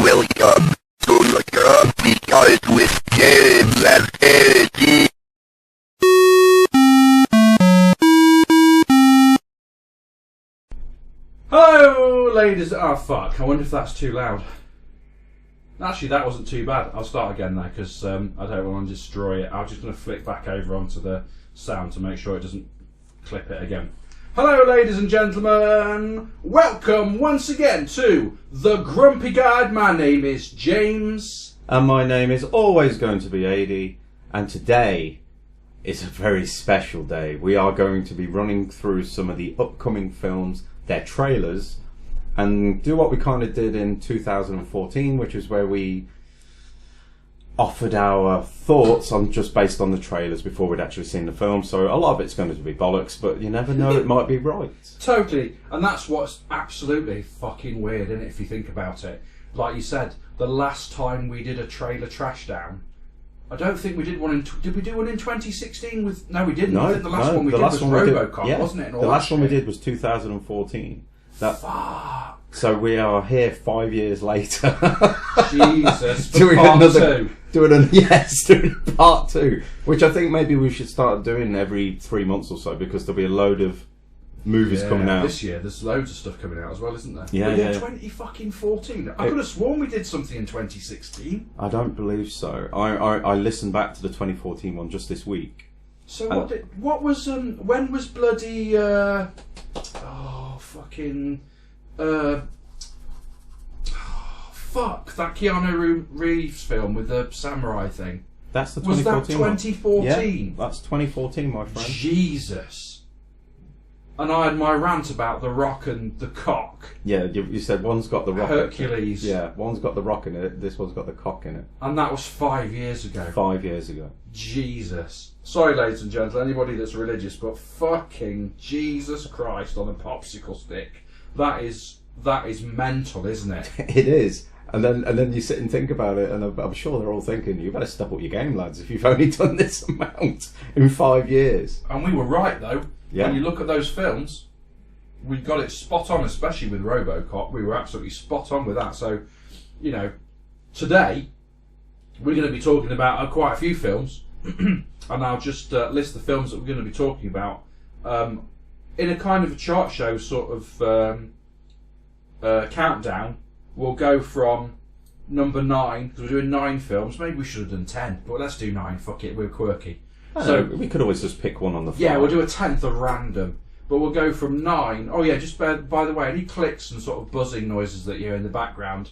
Welcome to the Grumpy Guys with James and Adie. Hello, ladies. Oh, fuck. I wonder if that's too loud. Actually, that wasn't too bad. I'll start again now because I don't want to destroy it. I'm just going to flick back over onto the sound to make sure it doesn't clip it again. Hello, ladies and gentlemen. Welcome once again to The Grumpy Guide. My name is James. And my name is always going to be Adie. And today is a very special day. We are going to be running through some of the upcoming films, their trailers, and do what we kind of did in 2014, which is where we offered our thoughts on just based on the trailers before we'd actually seen the film. So a lot of it's going to be bollocks, but you never know, it might be right. Totally. And that's what's absolutely fucking weird, isn't it, if you think about it? Like you said, the last time we did a trailer Trashdown, I don't think we did one in... Did we do one in 2016 with... No, we didn't. No, I think the last one we did was Robocop, wasn't it? And all the last that one we shit. did was 2014. Fuck. So we are here 5 years later. Jesus. doing part another, two. doing part two, which I think maybe we should start doing every 3 months or so, because there'll be a load of movies coming out this year. There's loads of stuff coming out as well, isn't there? Yeah, But yeah. 2014. I could have sworn we did something in 2016. I don't believe so. I listened back to the 2014 one just this week. So when was bloody fuck that Keanu Reeves film with the samurai thing? That's the Was that 2014 one. 2014? Yeah, that's 2014, my friend. Jesus. And I had my rant about the Rock and the cock. Yeah, you said one's got the rock. Hercules. Yeah, one's got the rock in it. This one's got the cock in it. And that was 5 years ago. 5 years ago. Jesus. Sorry, ladies and gentlemen, anybody that's religious, but fucking Jesus Christ on a popsicle stick. That is mental, isn't it? It is. And then you sit and think about it, and I'm sure they're all thinking, you better step up your game, lads, if you've only done this amount in 5 years. And we were right, though. Yeah. When you look at those films, we got it spot on, especially with Robocop. We were absolutely spot on with that. So, you know, today we're going to be talking about quite a few films, and I'll just list the films that we're going to be talking about in a kind of a chart show sort of countdown. We'll go from number 9, because we're doing 9 films. Maybe we should have done 10, but let's do 9. Fuck it, we're quirky. So we could always just pick one on the fly. Yeah, we'll do a 10th of random. But we'll go from 9. Oh yeah, just by the way, any clicks and sort of buzzing noises that you hear in the background,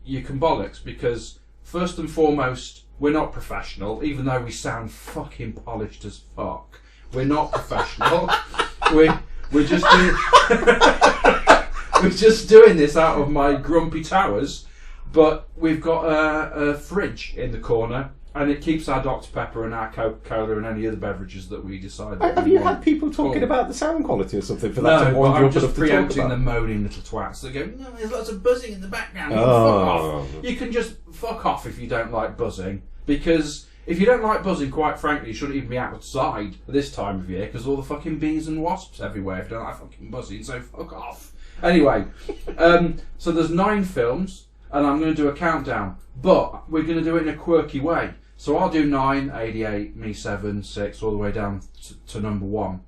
you can bollocks, because first and foremost, we're not professional, even though we sound fucking polished as fuck. We're not professional. we're just doing we're just doing this out of my grumpy towers, but we've got a fridge in the corner. And it keeps our Dr. Pepper and our Coca-Cola and any other beverages that we decide. Have you had people talking about the sound quality or something for that? No, but I'm just to preempting the moaning little twats that go, no, there's lots of buzzing in the background. Oh. Fuck off. You can just fuck off if you don't like buzzing. Because if you don't like buzzing, quite frankly, you shouldn't even be outside at this time of year, because all the fucking bees and wasps everywhere if you don't like fucking buzzing, so fuck off. Anyway, so there's 9 films, and I'm going to do a countdown. But we're going to do it in a quirky way. So I'll do 9, 88, me 7, 6, all the way down to number 1.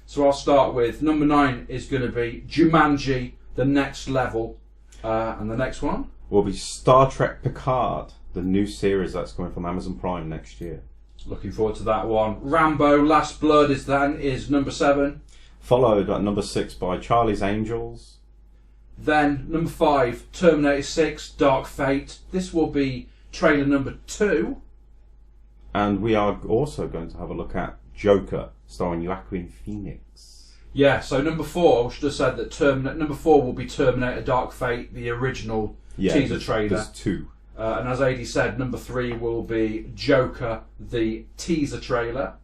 So I'll start with number 9 is going to be Jumanji, The Next Level. And the next one? Will be Star Trek Picard, the new series that's coming from Amazon Prime next year. Looking forward to that one. Rambo, Last Blood is number 7. Followed at number 6 by Charlie's Angels. Then number 5, Terminator 6, Dark Fate. This will be trailer number 2. And we are also going to have a look at Joker, starring Joaquin Phoenix. Yeah, so number 4, I should have said that number 4 will be Terminator Dark Fate, the original teaser trailer. There's 2. And as Adie said, number 3 will be Joker, the teaser trailer.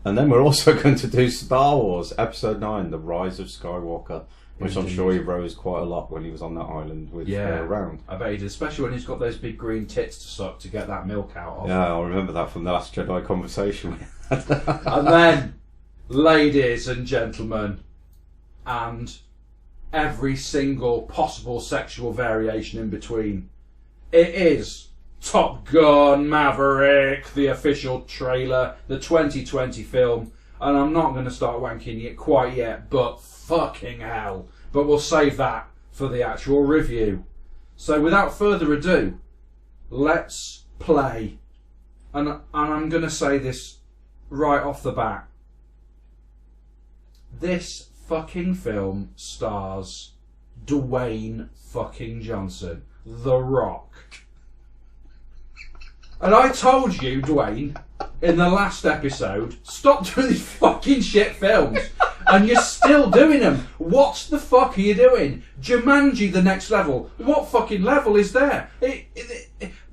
And then we're also going to do Star Wars Episode 9, The Rise of Skywalker, which I'm sure he rose quite a lot when he was on that island with Round. I bet he did, especially when he's got those big green tits to suck to get that milk out of. Yeah, I remember that from the Last Jedi conversation we had. And then, ladies and gentlemen, and every single possible sexual variation in between. It is Top Gun Maverick, the official trailer, the 2020 film, and I'm not going to start wanking it quite yet, but fucking hell. But we'll save that for the actual review. So without further ado, let's play. And I'm going to say this right off the bat. This fucking film stars Dwayne fucking Johnson, The Rock. And I told you, Dwayne, in the last episode, stop doing these fucking shit films. And you're still doing them. What the fuck are you doing? Jumanji the Next Level. What fucking level is there?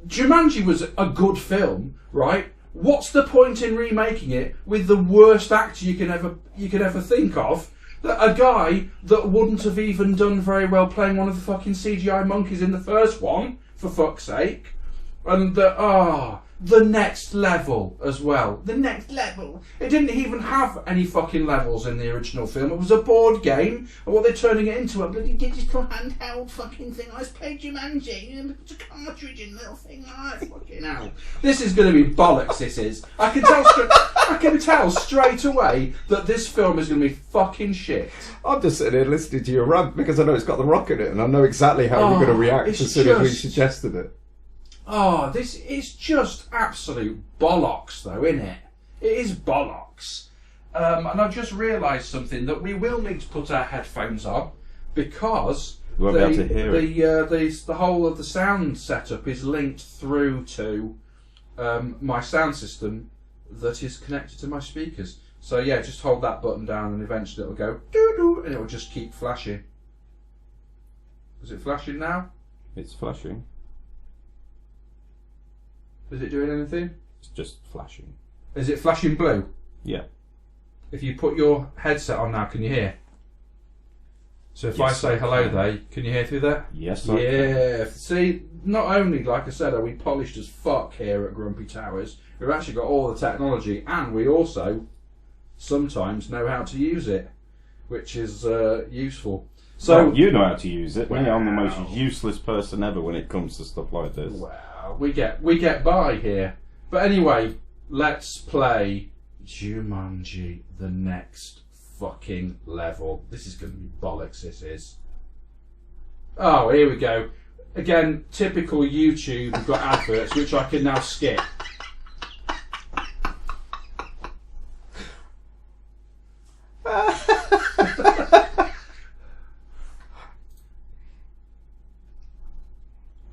Jumanji was a good film, right? What's the point in remaking it with the worst actor you can ever think of? A guy that wouldn't have even done very well playing one of the fucking CGI monkeys in the first one, for fuck's sake. And the Next Level as well. The Next Level. It didn't even have any fucking levels in the original film. It was a board game. And what they're turning it into, a bloody digital handheld fucking thing. I played Jumanji. And it's a cartridge in little thing. Fucking hell. This is going to be bollocks, this is. I can tell straight away that this film is going to be fucking shit. I'm just sitting here listening to your rant because I know it's got The Rock in it and I know exactly how you're going to react as soon as we suggested it. Oh, this is just absolute bollocks, though, isn't it? It is bollocks. And I've just realised something, that we will need to put our headphones on because we won't be able to hear it. The whole of the sound setup is linked through to my sound system that is connected to my speakers. So yeah, just hold that button down and eventually it'll go doo-doo and it will just keep flashing. Is it flashing now? It's flashing. Is it doing anything? It's just flashing. Is it flashing blue? Yeah. If you put your headset on now, can you hear? So if I say hello there, can you hear through that? Yes, I can. See, not only, like I said, are we polished as fuck here at Grumpy Towers, we've actually got all the technology, and we also sometimes know how to use it, which is useful. So well, you know how to use it. Well, I'm the most useless person ever when it comes to stuff like this. Well, we get by here. But anyway, let's play Jumanji: The Next Fucking Level. This is going to be bollocks, this is. Oh, here we go. Again, typical YouTube, we've got adverts, which I can now skip.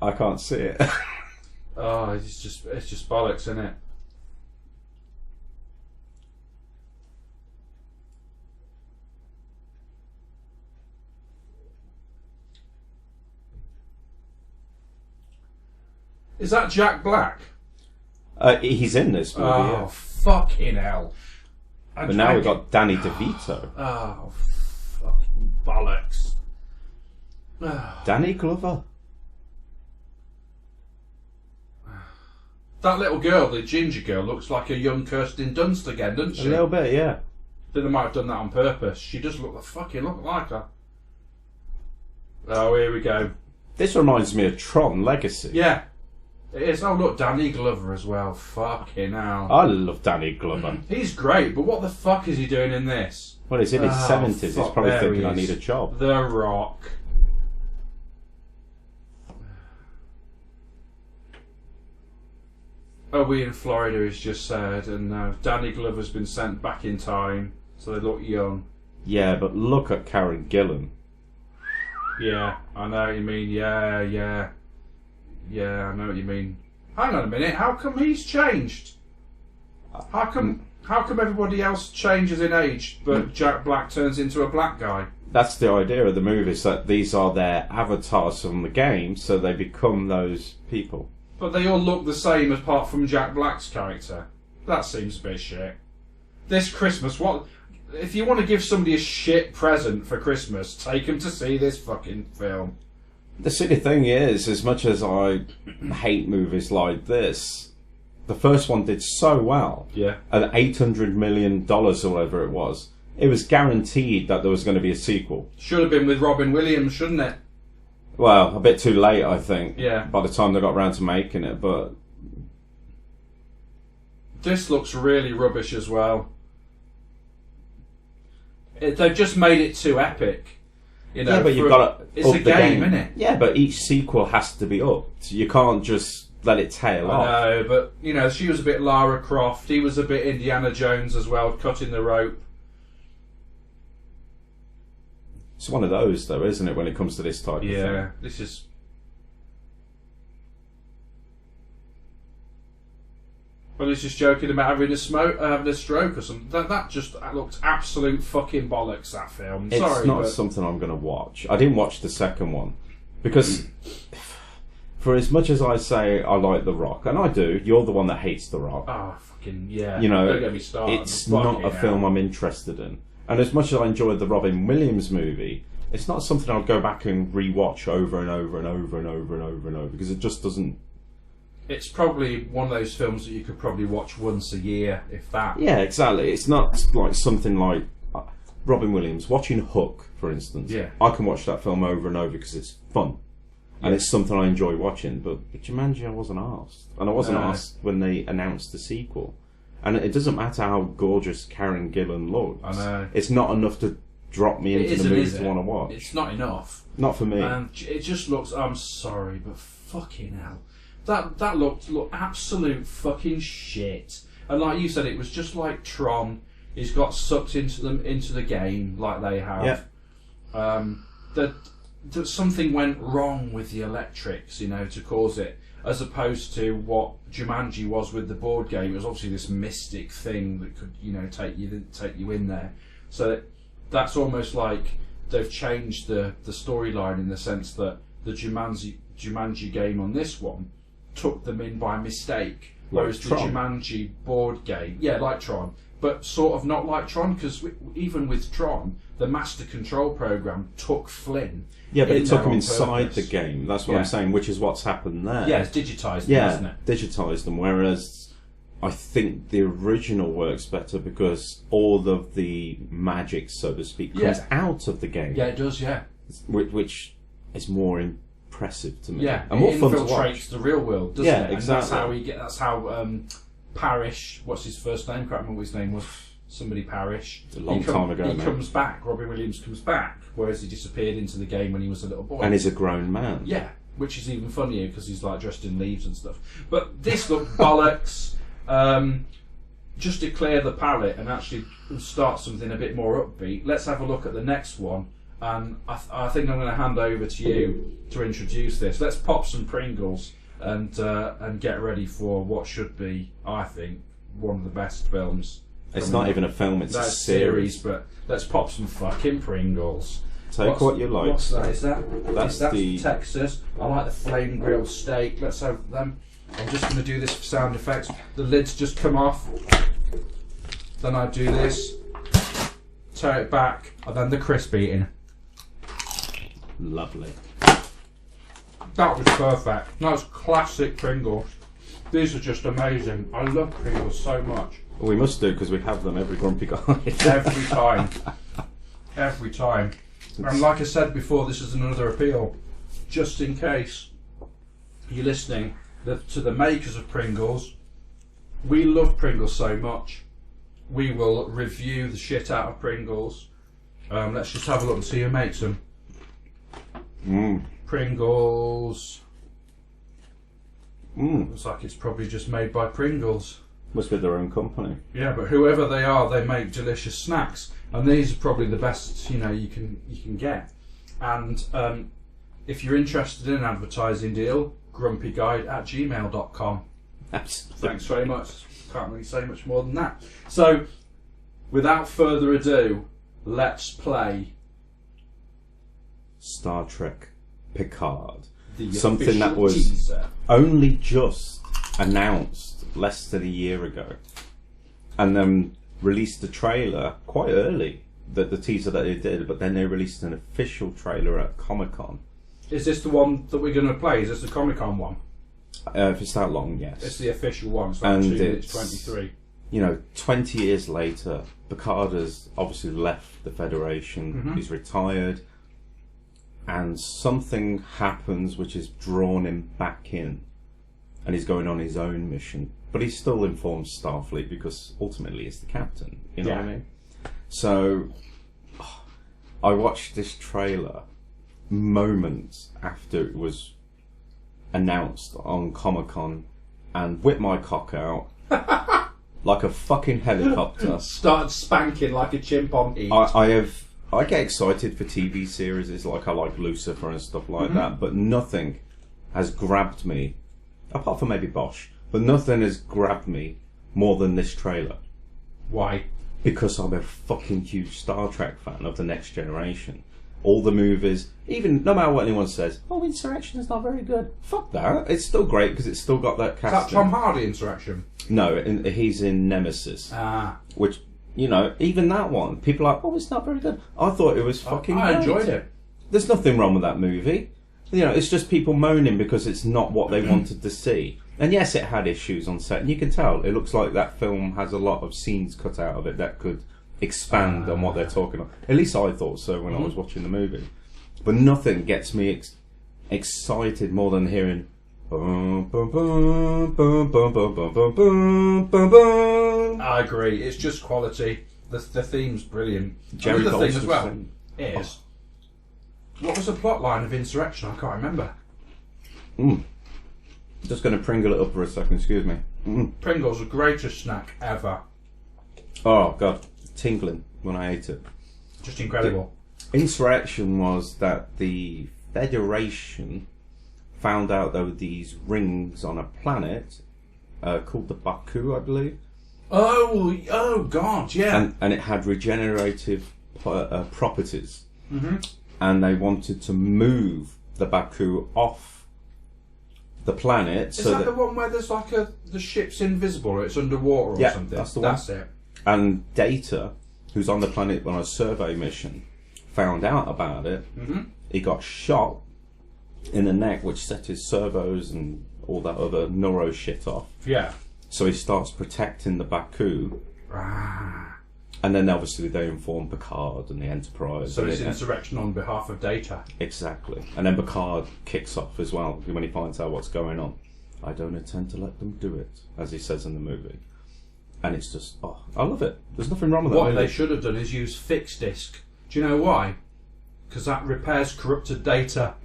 I can't see it. Oh, it's just bollocks, isn't it? Is that Jack Black? He's in this movie. Oh, yeah. fucking hell. But now we've got Danny DeVito. Oh, fucking bollocks. Danny Glover. That little girl, the ginger girl, looks like a young Kirsten Dunst again, doesn't she? A little bit, yeah. I think they might have done that on purpose. She does look like her. Oh, here we go. This reminds me of Tron Legacy. Yeah, it is. Oh, look, Danny Glover as well. Fucking hell. I love Danny Glover. He's great, but what the fuck is he doing in this? Well, he's in his 70s. He's probably thinking, I need a job. The Rock. Oh, we in Florida is just sad, and Danny Glover's been sent back in time, so they look young. Yeah, but look at Karen Gillan. Yeah, I know what you mean. Yeah, I know what you mean. Hang on a minute. How come he's changed? How come everybody else changes in age, but Jack Black turns into a black guy? That's the idea of the movie, is that these are their avatars from the game, so they become those people. But they all look the same apart from Jack Black's character. That seems a bit shit. This Christmas, what? If you want to give somebody a shit present for Christmas, take them to see this fucking film. The silly thing is, as much as I hate movies like this, the first one did so well. Yeah. At $800 million or whatever it was. it was guaranteed that there was going to be a sequel. Should have been with Robin Williams, shouldn't it? Well, a bit too late, I think. Yeah. By the time they got around to making it, but this looks really rubbish as well. They've just made it too epic. You know, yeah, but you've got to it's up a the game, game, isn't it? Yeah, but each sequel has to be upped. You can't just let it tail off. I know, but you know, she was a bit Lara Croft. He was a bit Indiana Jones as well, cutting the rope. It's one of those, though, isn't it? When it comes to this type of thing. Yeah, this is. Well, he's just joking about having a stroke or something. That just looked absolute fucking bollocks. That film. It's Sorry, not but something I'm going to watch. I didn't watch the second one because, for as much as I say I like The Rock, and I do, you're the one that hates The Rock. oh fucking yeah. You know, don't get me started. it's not a film I'm interested in. And as much as I enjoyed the Robin Williams movie, it's not something I'll go back and re-watch over and over and over and over and over and over because it just doesn't. It's probably one of those films that you could probably watch once a year, if that. Yeah, exactly. It's not like something like Robin Williams watching Hook, for instance. Yeah. I can watch that film over and over because it's fun. And it's something I enjoy watching. But Jumanji, I wasn't asked. And I wasn't asked when they announced the sequel. And it doesn't matter how gorgeous Karen Gillan looks. I know. It's not enough to drop me into the movie to want to watch. It's not enough. Not for me. And it just looks. I'm sorry, but fucking hell, that looked absolute fucking shit. And like you said, it was just like Tron. He's got sucked into the game like they have. Yeah. That something went wrong with the electrics, you know, to cause it. As opposed to what Jumanji was with the board game, it was obviously this mystic thing that could, you know, take you in there. So that's almost like they've changed the storyline in the sense that the Jumanji game on this one took them in by mistake, whereas the Jumanji board game, yeah, like Tron, but sort of not like Tron because even with Tron, the Master Control program took Flynn. Yeah, but it took him on inside purpose. the game. That's what I'm saying, which is what's happened there. Yeah, it's digitised them, hasn't it? Digitised them. Whereas I think the original works better because all of the magic, so to speak, comes out of the game. Yeah, it does. Yeah, which is more impressive to me. Yeah, and more it fun to infiltrates watch. the real world, doesn't it? And exactly. that's how Parrish. What's his first name? I can't remember what his name was. Somebody Parrish. A long time ago. He comes back. Robin Williams comes back, whereas he disappeared into the game when he was a little boy. And he's a grown man. Yeah, which is even funnier because he's like dressed in leaves and stuff. But this looked bollocks. Just to clear the palate and actually start something a bit more upbeat, let's have a look at the next one. And I think I'm going to hand over to you to introduce this. Let's pop some Pringles and get ready for what should be, I think, one of the best films. It's not even a film, it's a series. But let's pop some fucking Pringles. Take what you like. What's that? Is that the Texas? I like the flame grilled steak. Let's have them. I'm just going to do this for sound effects. The lids just come off. Then I do this. Tear it back. And then the crisp eating. Lovely. That was perfect. That was classic Pringles. These are just amazing. I love Pringles so much. Well, we must do because we have them every grumpy guy. Every time. Every time. And like I said before, this is another appeal. Just in case you're listening to the makers of Pringles, we love Pringles so much. We will review the shit out of Pringles. Let's just have a look and see who makes them. Pringles. Looks like it's probably just made by Pringles. Must be their own company. Yeah, but whoever they are, they make delicious snacks, and these are probably the best you can get. And if you're interested in an advertising deal, grumpyguide@gmail.com. Absolutely. Thanks very much. Can't really say much more than that. So, without further ado, let's play Star Trek Picard. the Something that official was teaser. only just announced less than a year ago, and then released the trailer quite early. The teaser that they did, but then they released an official trailer at Comic-Con. Is this the one that we're going to play? Is this the Comic-Con one? If it's that long, yes. It's the official one. It's like And 2 minutes it's- 23. 20 years later, Picard has obviously left the Federation. He's retired, and something happens which has drawn him back in, and he's going on his own mission. But he still informs Starfleet because ultimately he's the captain. You know what I mean? So I watched this trailer moments after it was announced on Comic-Con and whipped my cock out like a fucking helicopter. Started spanking like a chimp on heat. I get excited for TV series. It's like I like Lucifer and stuff like that, but nothing has grabbed me, apart from maybe Bosch, but nothing has grabbed me more than this trailer. Why? Because I'm a fucking huge Star Trek fan of the Next Generation. All the movies, even no matter what anyone says, Insurrection is not very good. Fuck that. It's still great because it's still got that cast. Is that Tom Hardy Insurrection? No, he's in Nemesis. Which, even that one, people are like, it's not very good. I thought it was fucking great. I enjoyed it. There's nothing wrong with that movie. It's just people moaning because it's not what they wanted to see. And yes, it had issues on set, and you can tell. It looks like that film has a lot of scenes cut out of it that could expand on what they're talking about. At least I thought so when I was watching the movie. But nothing gets me excited more than hearing bum, bum, bum, bum, bum, bum, bum, bum, bum, bum. I agree. It's just quality. The theme's brilliant. Jerry Another thing as well Goldsmith is, what was the plot line of Insurrection? I can't remember. Just going to Pringle it up for a second, excuse me. Pringles, the greatest snack ever. Oh, God. Tingling when I ate it. Just incredible. Insurrection was that the Federation found out there were these rings on a planet called the Baku, I believe. Oh God, yeah. And it had regenerative properties. And they wanted to move the Baku off the planet. Is that the one where there's like the ship's invisible or it's underwater or something? That's the one. That's it. And Data, who's on the planet on a survey mission, found out about it. He got shot in the neck, which set his servos and all that other neuro shit off. Yeah. So he starts protecting the Baku. And then obviously they inform Picard and the Enterprise. So it's Insurrection on behalf of Data. Exactly. And then Picard kicks off as well when he finds out what's going on. I don't intend to let them do it, as he says in the movie. And it's just, I love it. There's nothing wrong with that. What they should have done is use fixed disk. Do you know why? Because that repairs corrupted data.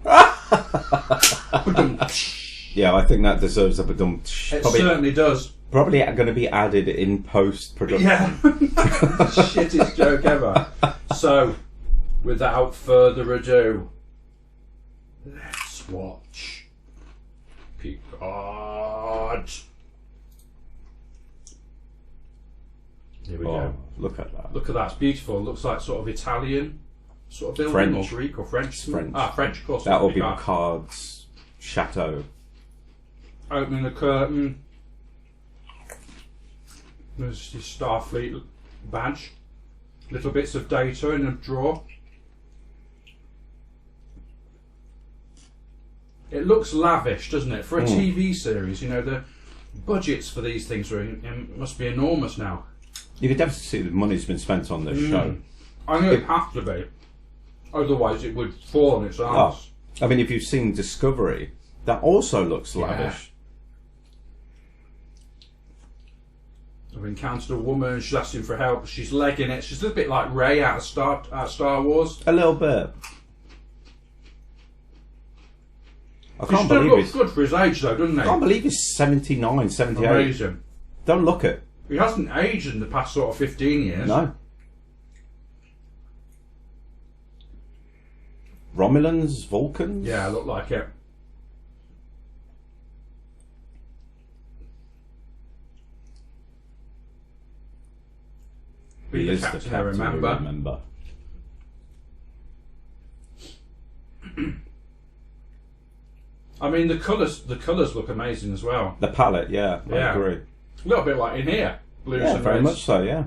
Yeah, I think that deserves a badum. It certainly does. Probably going to be added in post-production. Yeah. Shittest joke ever. So, without further ado, let's watch Picard. Here we go. Look at that. Look at that. It's beautiful. It looks like sort of Italian sort of building, French. or Greek or French. French. French, of course. That will be Picard's chateau. Opening the curtain. There's his Starfleet badge. Little bits of data in a drawer. It looks lavish, doesn't it? For a TV series, the budgets for these things must be enormous now. You could definitely see the money's been spent on this show. I know it have to be. Otherwise it would fall on its arse. I mean, if you've seen Discovery, that also looks lavish. I've encountered a woman, she's asking for help, she's legging it. She's a little bit like Rey out of Star Wars. A little bit. I He can't still believe looks he's... good for his age though, doesn't he? I can't believe he's 79, 78. Amazing. Don't look it. He hasn't aged in the past sort of 15 years. No. Romulans, Vulcans? Yeah, look like it. Be the captain, I remember. I mean, the colours look amazing as well. The palette, yeah, I agree. A little bit like in here, blues Yeah, and very reds. much so, yeah.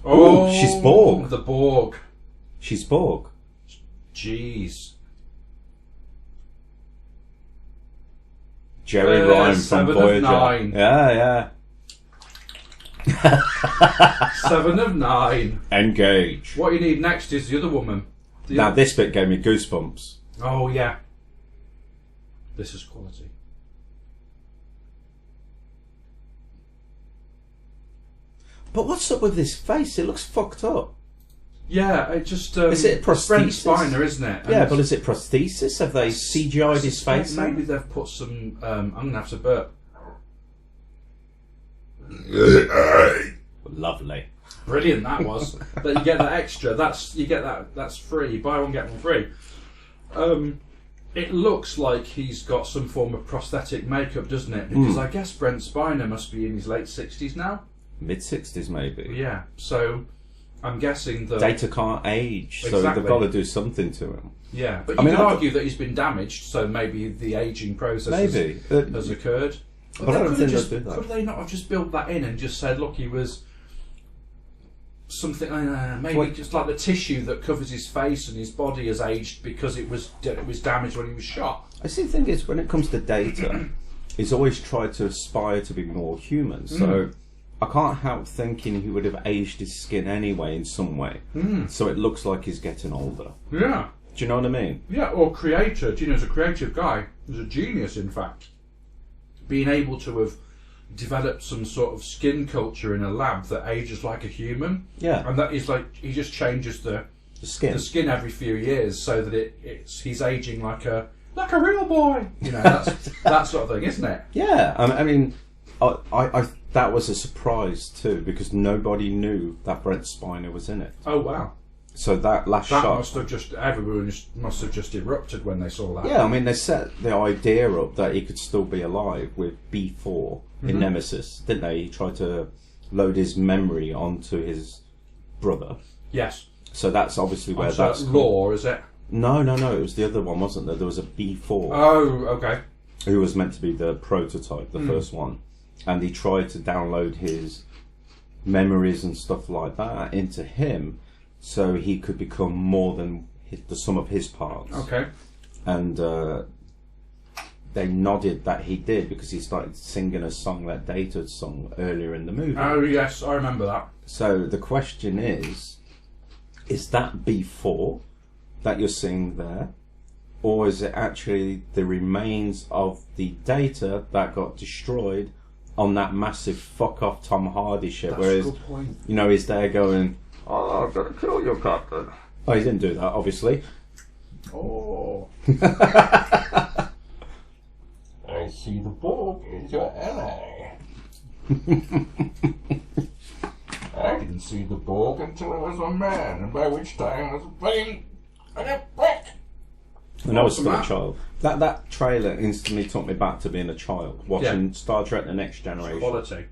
Oh, she's Borg. The Borg. She's Borg. Jeez. Jerry Ryan from 7 of Voyager. 9. Yeah, yeah. 7 of 9. Engage. What you need next is the other woman. Now this bit gave me goosebumps. Oh yeah. This is quality. But what's up with this face? It looks fucked up. Yeah, it just... is it Brent prosthesis? Spiner, isn't it? Yeah, but is it prosthesis? Have they CGI'd his face? Maybe they've put some... I'm going to have to burp. Lovely. Brilliant that was. But you get that extra. That's free. Buy one get one free. It looks like he's got some form of prosthetic makeup, doesn't it? Because I guess Brent Spiner must be in his late 60s now. Mid-60s maybe. Yeah. So I'm guessing that Data can't age, so Exactly. they've got to do something to him. Yeah, but you could argue that he's been damaged, so maybe the aging process has occurred. But I don't think they'll do that. Could they not have just built that in and just said, look, he was something, maybe just like the tissue that covers his face and his body has aged because it was damaged when he was shot. I see the thing is, when it comes to Data, he's always tried to aspire to be more human, so I can't help thinking he would have aged his skin anyway in some way, so it looks like he's getting older. Yeah. Do you know what I mean? Yeah, or creator. Gino's a creative guy. He's a genius, in fact. Being able to have developed some sort of skin culture in a lab that ages like a human. Yeah. And that is like, he just changes the skin every few years so that he's aging like a real boy. You know, that's that sort of thing, isn't it? Yeah, I mean, I that was a surprise too, because nobody knew that Brent Spiner was in it. Oh wow! So that last shot everyone must have just erupted when they saw that. Yeah, I mean, they set the idea up that he could still be alive with B4 in Nemesis, didn't they? He tried to load his memory onto his brother. Yes. So that's obviously where that's Law, is it? No, it was the other one, wasn't there? There was a B4. Oh, okay. Who was meant to be the prototype, the first one. And he tried to download his memories and stuff like that into him so he could become more than the sum of his parts. Okay. And they nodded that he did because he started singing a song that Data had sung earlier in the movie. Oh, yes, I remember that. So the question is that B4 that you're seeing there? Or is it actually the remains of the Data that got destroyed on that massive fuck off Tom Hardy shit? That's whereas, a good point. you know, he's there going, "Oh, I'm gonna kill you, Captain." Oh, he didn't do that, obviously. Oh. I see the bulb in your eye. I didn't see the bulb until I was a man, and by which time I was playing a brick. And I was still a child. That trailer instantly took me back to being a child, watching Star Trek The Next Generation. Quality.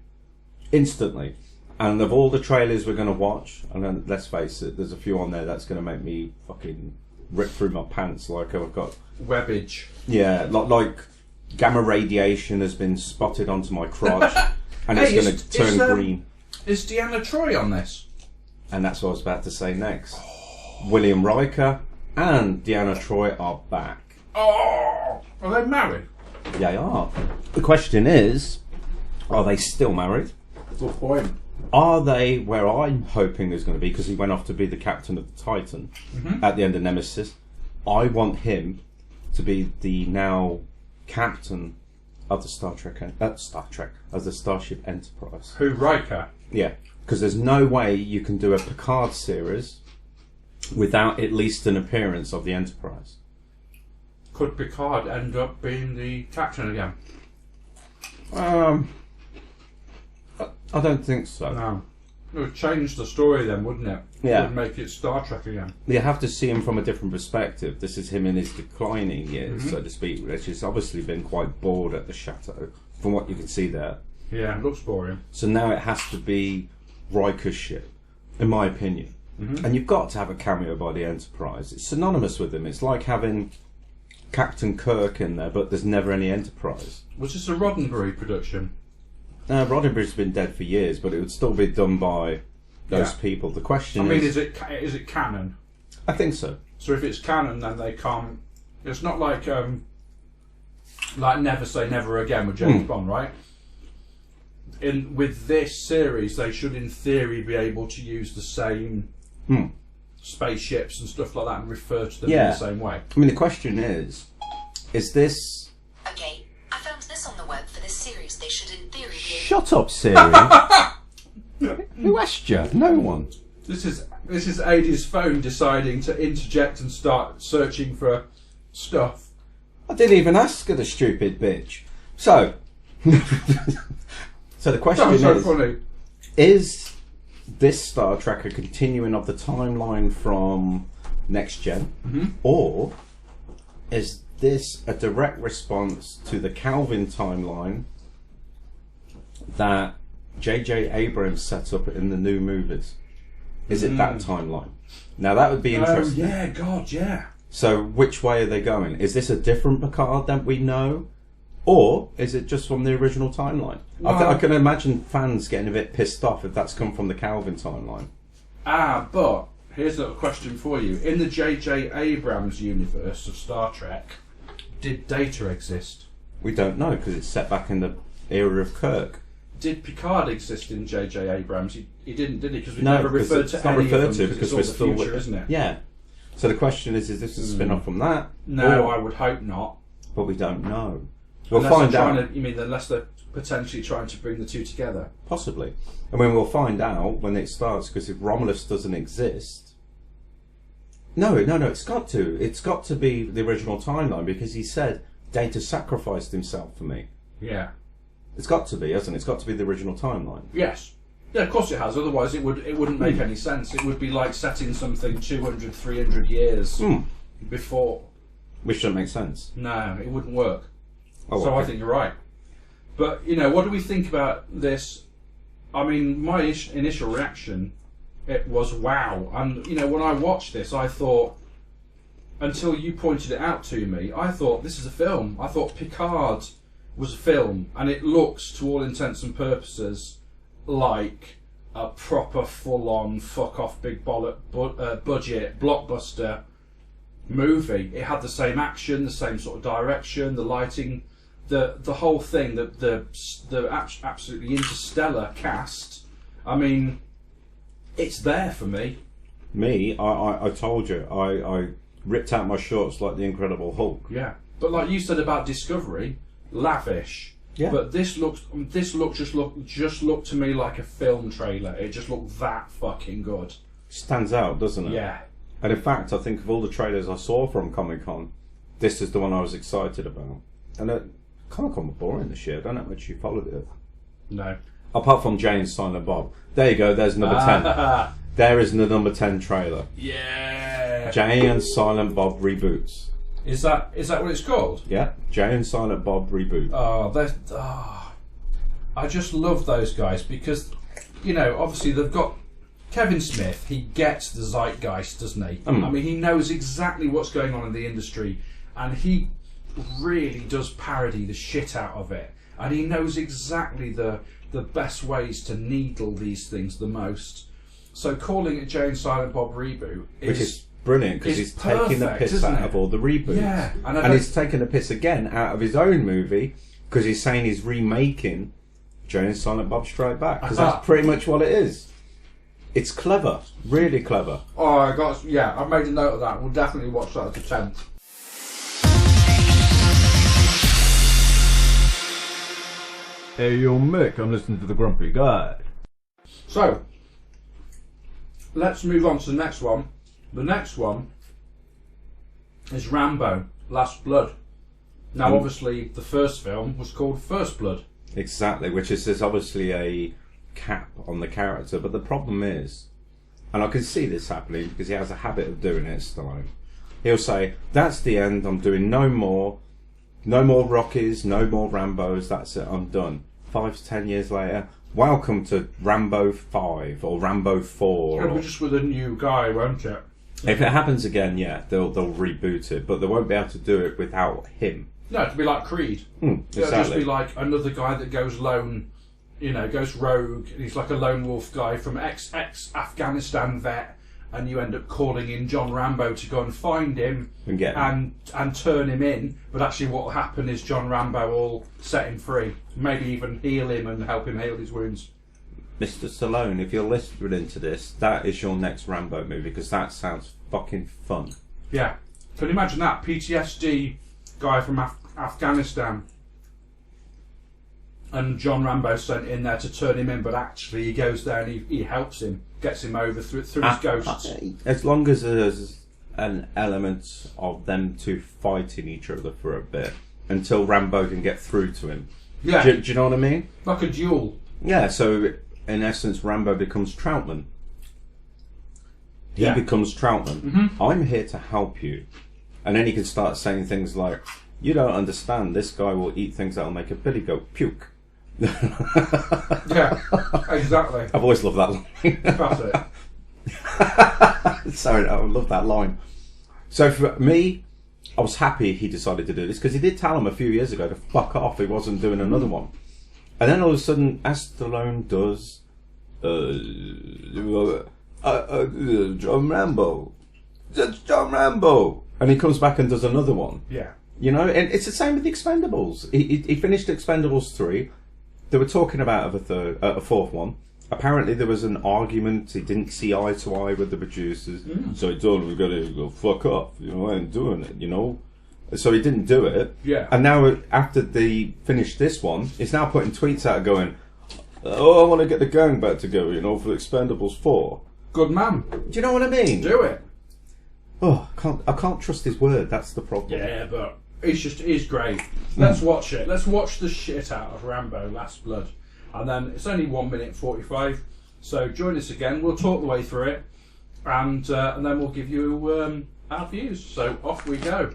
Instantly. And of all the trailers we're going to watch, and then, let's face it, there's a few on there that's going to make me fucking rip through my pants like I've got... Webbage. Yeah, like gamma radiation has been spotted onto my crotch, and it's going to turn green. Is Deanna Troy on this? And that's what I was about to say next. William Riker and Deanna Troy are back. Oh! Are they married? They are. The question is, are they still married? Good point. Are they where I'm hoping there's going to be, because he went off to be the captain of the Titan at the end of Nemesis. I want him to be the now captain of the of the Starship Enterprise. Who, Riker? Yeah, because there's no way you can do a Picard series without at least an appearance of the Enterprise. Could Picard end up being the captain again? I don't think so. No. It would change the story then, wouldn't it? Yeah. It would make it Star Trek again. You have to see him from a different perspective. This is him in his declining years, so to speak, which has obviously been quite bored at the chateau, from what you can see there. Yeah, it looks boring. So now it has to be Riker's ship, in my opinion. And you've got to have a cameo by the Enterprise. It's synonymous with him. It's like having Captain Kirk in there, but there's never any Enterprise. Was this a Roddenberry production? Roddenberry's been dead for years, but it would still be done by those people. The question is it canon? I think so. So if it's canon, then they can't... It's not like Never Say Never Again with James Bond, right? with this series, they should, in theory, be able to use the same spaceships and stuff like that and refer to them in the same way. I mean, the question is this... Okay, I found this on the web for this series. They should, in theory, be able... Shut up, Siri. Who asked you? No one. This is Adie's phone deciding to interject and start searching for stuff. I didn't even ask her, the stupid bitch. So... So the question Funny. Is this Star Trek a continuing of the timeline from Next Gen, or is this a direct response to the Calvin timeline that J.J. Abrams set up in the new movies? Is it that timeline? Now that would be interesting. Oh yeah, God, yeah. So which way are they going? Is this a different Picard than we know? Or is it just from the original timeline? Well, I can imagine fans getting a bit pissed off if that's come from the Calvin timeline. But here's a little question for you. In the J.J. Abrams universe of Star Trek, did Data exist? We don't know because it's set back in the era of Kirk. Did Picard exist in J.J. Abrams? He didn't, did he? Because we No, never because referred it's to not any referred of to them because it's we're all the still future, isn't it? Yeah. So the question is this a spin-off from that? No, or, I would hope not. but we don't know. We'll Unless find they're out. trying to, you mean unless they're potentially trying to bring the two together? Possibly. I mean, we'll find out when it starts, because if Romulus doesn't exist... No, it's got to. It's got to be the original timeline, because he said, Data sacrificed himself for me. Yeah. It's got to be, hasn't it? It's got to be the original timeline. Yes. Yeah, of course it has. Otherwise it wouldn't make any sense. It would be like setting something 200, 300 years before. Which doesn't make sense. No, it wouldn't work. Oh, so okay. I think you're right. But, what do we think about this? I mean, my initial reaction, it was wow. And, when I watched this, I thought, until you pointed it out to me, I thought this is a film. I thought Picard was a film. And it looks, to all intents and purposes, like a proper full-on, fuck-off, big budget, blockbuster movie. It had the same action, the same sort of direction, the lighting... The whole thing, the absolutely interstellar cast. I mean, it's there for me. I told you, I ripped out my shorts like the Incredible Hulk. Yeah, but like you said about Discovery, lavish. Yeah. But this looked to me like a film trailer. It just looked that fucking good. Stands out, doesn't it? Yeah. And in fact, I think of all the trailers I saw from Comic-Con, this is the one I was excited about. And it Comic-Con was boring this year. I don't know how much you followed it. No. Apart from Jay and Silent Bob. There you go, there's number 10. There is the number 10 trailer. Yeah. Jay and Silent Bob reboots. Is that what it's called? Yeah, Jay and Silent Bob reboot. I just love those guys because, obviously they've got Kevin Smith. He gets the zeitgeist, doesn't he? I mean, he knows exactly what's going on in the industry, and he really does parody the shit out of it. And he knows exactly the best ways to needle these things the most. So calling it Jay and Silent Bob reboot is brilliant because he's perfect, taking the piss out of all the reboots. Yeah, and he's taking the piss again out of his own movie because he's saying he's remaking Jay and Silent Bob Strike Back because that's pretty much what it is. It's clever, really clever. Oh, I've made a note of that. We'll definitely watch that at the 10th. Hey, yo, Mick, I'm listening to the Grumpy Guide. So, let's move on to the next one. The next one is Rambo, Last Blood. Now, obviously, the first film was called First Blood. Exactly, which is there's obviously a cap on the character, but the problem is, and I can see this happening because he has a habit of doing it, Stallone. He'll say, that's the end, I'm doing no more Rockies, no more Rambos, that's it, I'm done. 5 to 10 years later, welcome to Rambo 5 or Rambo 4. It'll be just with a new guy, won't it? If it happens again, yeah, they'll reboot it, but they won't be able to do it without him. No, it'll be like Creed. Exactly. It'll just be like another guy that goes lone, goes rogue. He's like a lone wolf guy from ex-Afghanistan vet, and you end up calling in John Rambo to go and find him And get him. and turn him in. But actually, what will happen is John Rambo will set him free, maybe even heal him and help him heal his wounds. Mr. Stallone, if you're listening to this, that is your next Rambo movie, because that sounds fucking fun. Yeah, can you imagine that PTSD guy from Afghanistan? And John Rambo sent in there to turn him in, but actually he goes there and he helps him, gets him over through his ghosts. As long as there's an element of them two fighting each other for a bit until Rambo can get through to him. Yeah. Do you know what I mean? Like a duel. Yeah, so in essence Rambo becomes Troutman. He Yeah. becomes Troutman. Mm-hmm. I'm here to help you. And then he can start saying things like, you don't understand, this guy will eat things that'll make a billy goat puke. Yeah, exactly. I've always loved that line. That's it. Sorry, I love that line. So for me, I was happy he decided to do this, because he did tell him a few years ago to fuck off, he wasn't doing another one. And then all of a sudden, as Stallone does, John Rambo, that's John Rambo, and he comes back and does another one. Yeah. You know, and it's the same with the Expendables. He finished Expendables 3. They were talking about a fourth one. Apparently there was an argument. He didn't see eye to eye with the producers. So he told them, we've got to go fuck off. You know, I ain't doing it, you know. So he didn't do it. Yeah. And now, after they finished this one, he's now putting tweets out going, oh, I want to get the gang back together, you know, for Expendables 4. Good man. Do you know what I mean? Do it. Oh, I can't trust his word. That's the problem. Yeah, but he's great. Let's watch it. Let's watch the shit out of Rambo Last Blood. And then it's only 1 minute 45. So join us again. We'll talk the way through it. And then we'll give you our views. So off we go.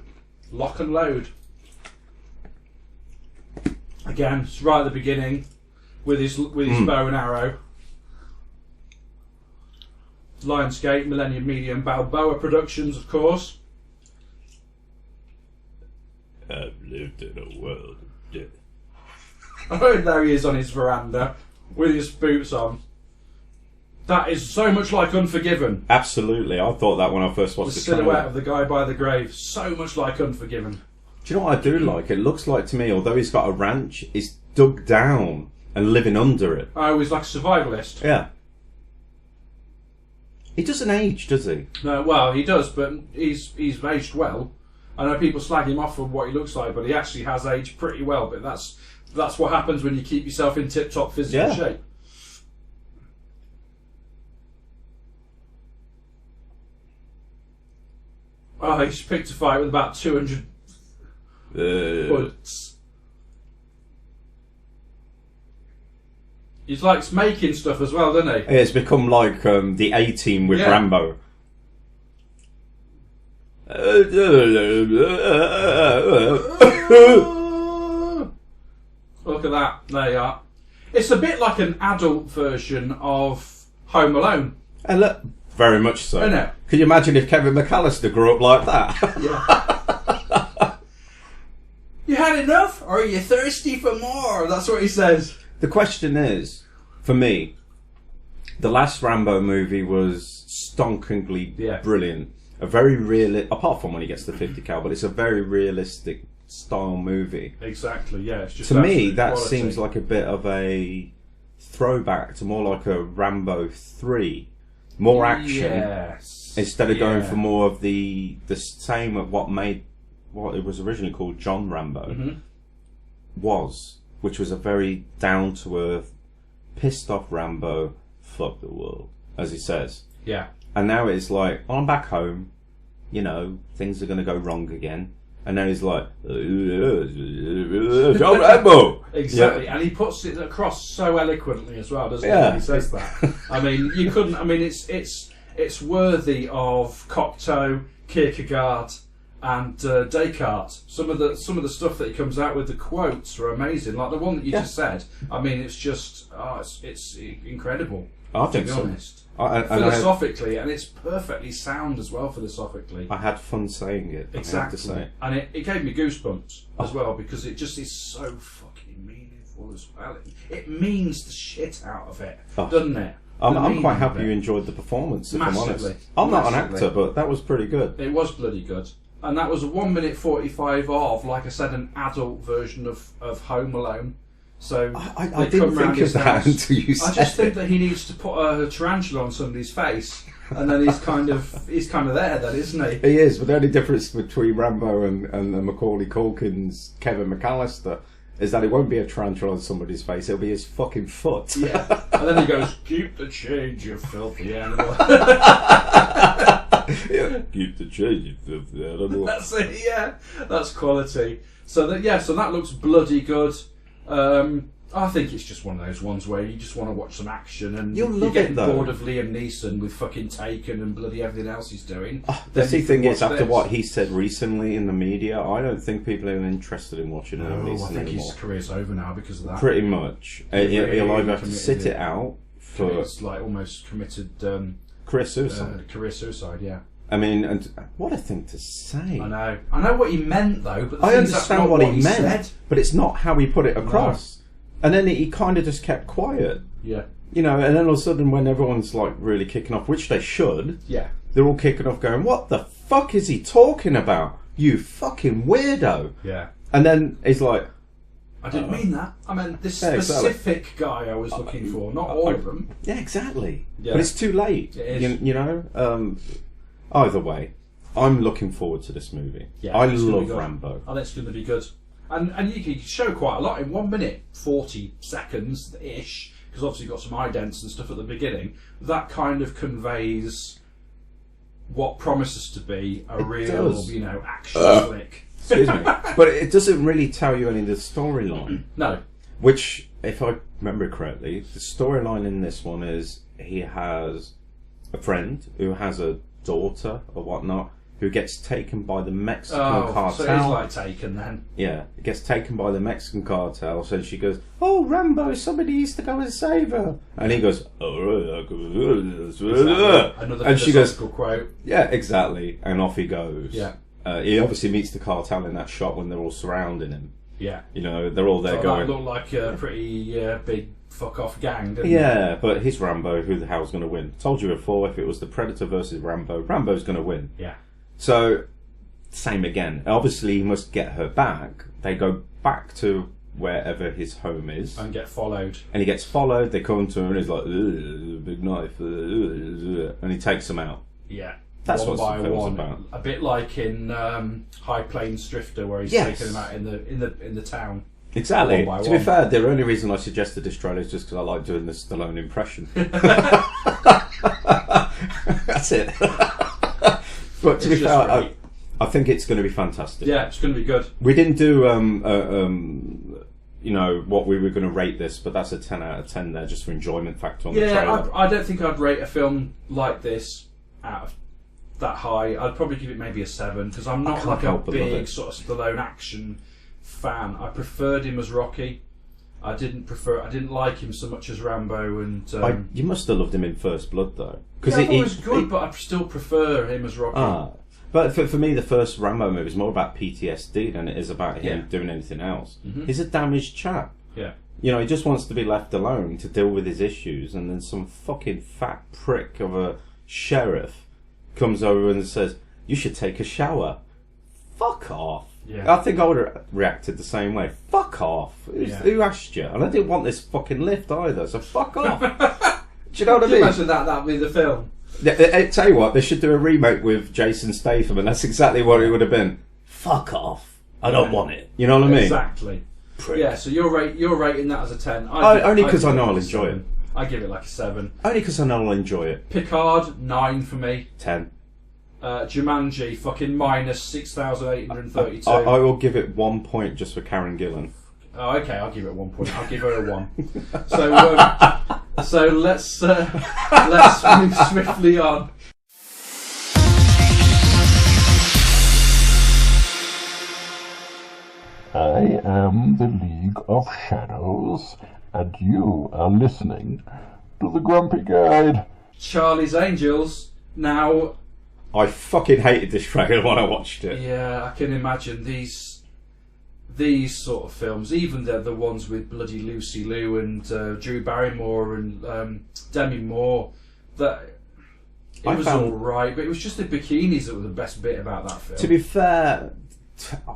Lock and load. Again, it's right at the beginning with his bow and arrow. Lionsgate, Millennium Media and Balboa Productions, of course. I've lived in a world of death. Oh, there he is on his veranda with his boots on. That is so much like Unforgiven. Absolutely, I thought that when I first watched The the silhouette trailer. of the guy by the grave, so much like Unforgiven. Do you know what I do like? It looks like to me, although he's got a ranch, he's dug down and living under it. Oh, he's like a survivalist. Yeah. He doesn't age, does he? No, well, he does, but he's aged well. I know people slag him off for what he looks like, but he actually has aged pretty well. But that's what happens when you keep yourself in tip-top physical shape. Oh, he's picked a fight with about 200 bullets. He likes making stuff as well, doesn't he? It's become like the A-Team with Rambo. Look at that. There you are. It's a bit like an adult version of Home Alone. And look, very much so. Isn't it? Can you imagine if Kevin McAllister grew up like that? Yeah. You had enough? Or are you thirsty for more? That's what he says. The question is, for me, the last Rambo movie was stonkingly brilliant. A very apart from when he gets the 50 cal, but it's a very realistic style movie. Exactly, yeah. It's just to me, that quality. seems like a bit of a throwback to more like a Rambo 3. More action. Yes. Instead of going for more of the same of what it was originally called John Rambo was, which was a very down to earth, pissed off Rambo, fuck the world, as he says. Yeah. And now it's like, oh, I'm back home, you know, things are going to go wrong again. And now he's like, John Rambo! Exactly, Yeah. and he puts it across so eloquently as well, doesn't he? Yeah. When he says that. I mean, you couldn't. I mean, it's worthy of Cocteau, Kierkegaard, and Descartes. Some of the stuff that he comes out with, the quotes are amazing. Like the one that you just said. I mean, it's just it's incredible. I think to be so. honest. And Philosophically, and it's perfectly sound as well, philosophically. I had fun saying it. Exactly. I have to say. And it gave me goosebumps as well, because it just is so fucking meaningful as well. It means the shit out of it, doesn't it? I'm quite happy you enjoyed the performance, if I'm honest. I'm not an actor, but that was pretty good. It was bloody good. And that was a 1 minute 45 of, like I said, an adult version of Home Alone. So I didn't think of that until you said it. I just think that he needs to put a tarantula on somebody's face, and then he's kind of there, then, isn't he? He is, but the only difference between Rambo and Macaulay Culkin's Kevin McAllister is that it won't be a tarantula on somebody's face, it'll be his fucking foot. Yeah. And then he goes, "Keep the change, you filthy animal." Yeah, keep the change, you filthy animal. That's it, yeah. That's quality. So that looks bloody good. I think it's just one of those ones where you just want to watch some action, and you're getting bored of Liam Neeson with fucking Taken and bloody everything else he's doing. The thing is, after what he said recently in the media, I don't think people are interested in watching Liam Neeson I think anymore. his career's over now because of that. Pretty much. He'll either have to sit it out for... It's like almost committed... career suicide. Career suicide, yeah. I mean, and what a thing to say. I know what he meant, though. But I understand what he meant, said. but it's not how he put it across. No. And then he kind of just kept quiet. Yeah. You know, and then all of a sudden when everyone's like really kicking off, which they should, yeah, they're all kicking off going, "What the fuck is he talking about? You fucking weirdo." Yeah. And then he's like, I didn't mean that. I meant this specific guy I was looking for, not all of them. Yeah, exactly. Yeah. But it's too late. It is. You know? Either way, I'm looking forward to this movie. Yeah, I love Rambo. I think it's going to be good. And you can show quite a lot in 1 minute, 40 seconds-ish, because obviously you've got some idents and stuff at the beginning. That kind of conveys what promises to be a real, action flick. Excuse me. But it doesn't really tell you any of the storyline. No. Which, if I remember correctly, the storyline in this one is he has a friend who has a daughter or whatnot who gets taken by the Mexican cartel. So he's like Taken then. Yeah, gets taken by the Mexican cartel. So she goes, "Oh, Rambo, somebody needs to go and save her." And he goes, "Oh, exactly. Another and she goes, quote. Yeah, exactly. And off he goes. Yeah. He obviously meets the cartel in that shot when they're all surrounding him. Yeah. You know, they're all there going... That looked like a pretty big fuck-off gang, didn't it? Yeah, but he's Rambo. Who the hell's going to win? Told you before, if it was the Predator versus Rambo, Rambo's going to win. Yeah. So, same again. Obviously, he must get her back. They go back to wherever his home is. And get followed. And he gets followed. They come to him and he's like, big knife. And he takes them out. Yeah. That's one what by the film's one, about. A bit like in High Plains Drifter, where he's taking them out in the town. Exactly. One by to one. be fair, the only reason I suggested this trailer is just because I like doing the Stallone impression. That's it. But to be fair, I think it's going to be fantastic. Yeah, it's going to be good. We didn't do what we were going to rate this, but that's a 10 out of 10 there, just for enjoyment factor on the trailer. I don't think I'd rate a film like this out of that high. I'd probably give it maybe a 7, because I'm not like a big sort of Stallone action fan. I preferred him as Rocky. I didn't like him so much as Rambo. And you must have loved him in First Blood though, because he was good, but I still prefer him as Rocky. But for me, the first Rambo movie is more about PTSD than it is about him doing anything else. Mm-hmm. He's a damaged chap. Yeah. You know, he just wants to be left alone to deal with his issues, and then some fucking fat prick of a sheriff comes over and says, "You should take a shower." Fuck off. Yeah. I think I would have reacted the same way. Fuck off. Who asked you? And I didn't want this fucking lift either, so fuck off. Do you know what I mean? Imagine that with the film. I tell you what, they should do a remake with Jason Statham, and that's exactly what it would have been. Fuck off. I don't want it. You know what I mean? Exactly. Prick. Yeah, so you're rating that as a 10. Only because I know I'll enjoy it. I give it like a 7. Only because I know I'll enjoy it. Picard, 9 for me. 10. Jumanji, fucking minus 6,832. I will give it 1 point just for Karen Gillan. Oh, okay, I'll give it 1 point. I'll give her a 1. So let's move swiftly on. I am the League of Shadows, and you are listening to the Grumpy Guide. Charlie's Angels. Now, I fucking hated this trailer when I watched it. yeah, I can imagine these sort of films, even the ones with bloody Lucy Liu and Drew Barrymore and Demi Moore, that it was alright, but it was just the bikinis that were the best bit about that film. To be fair,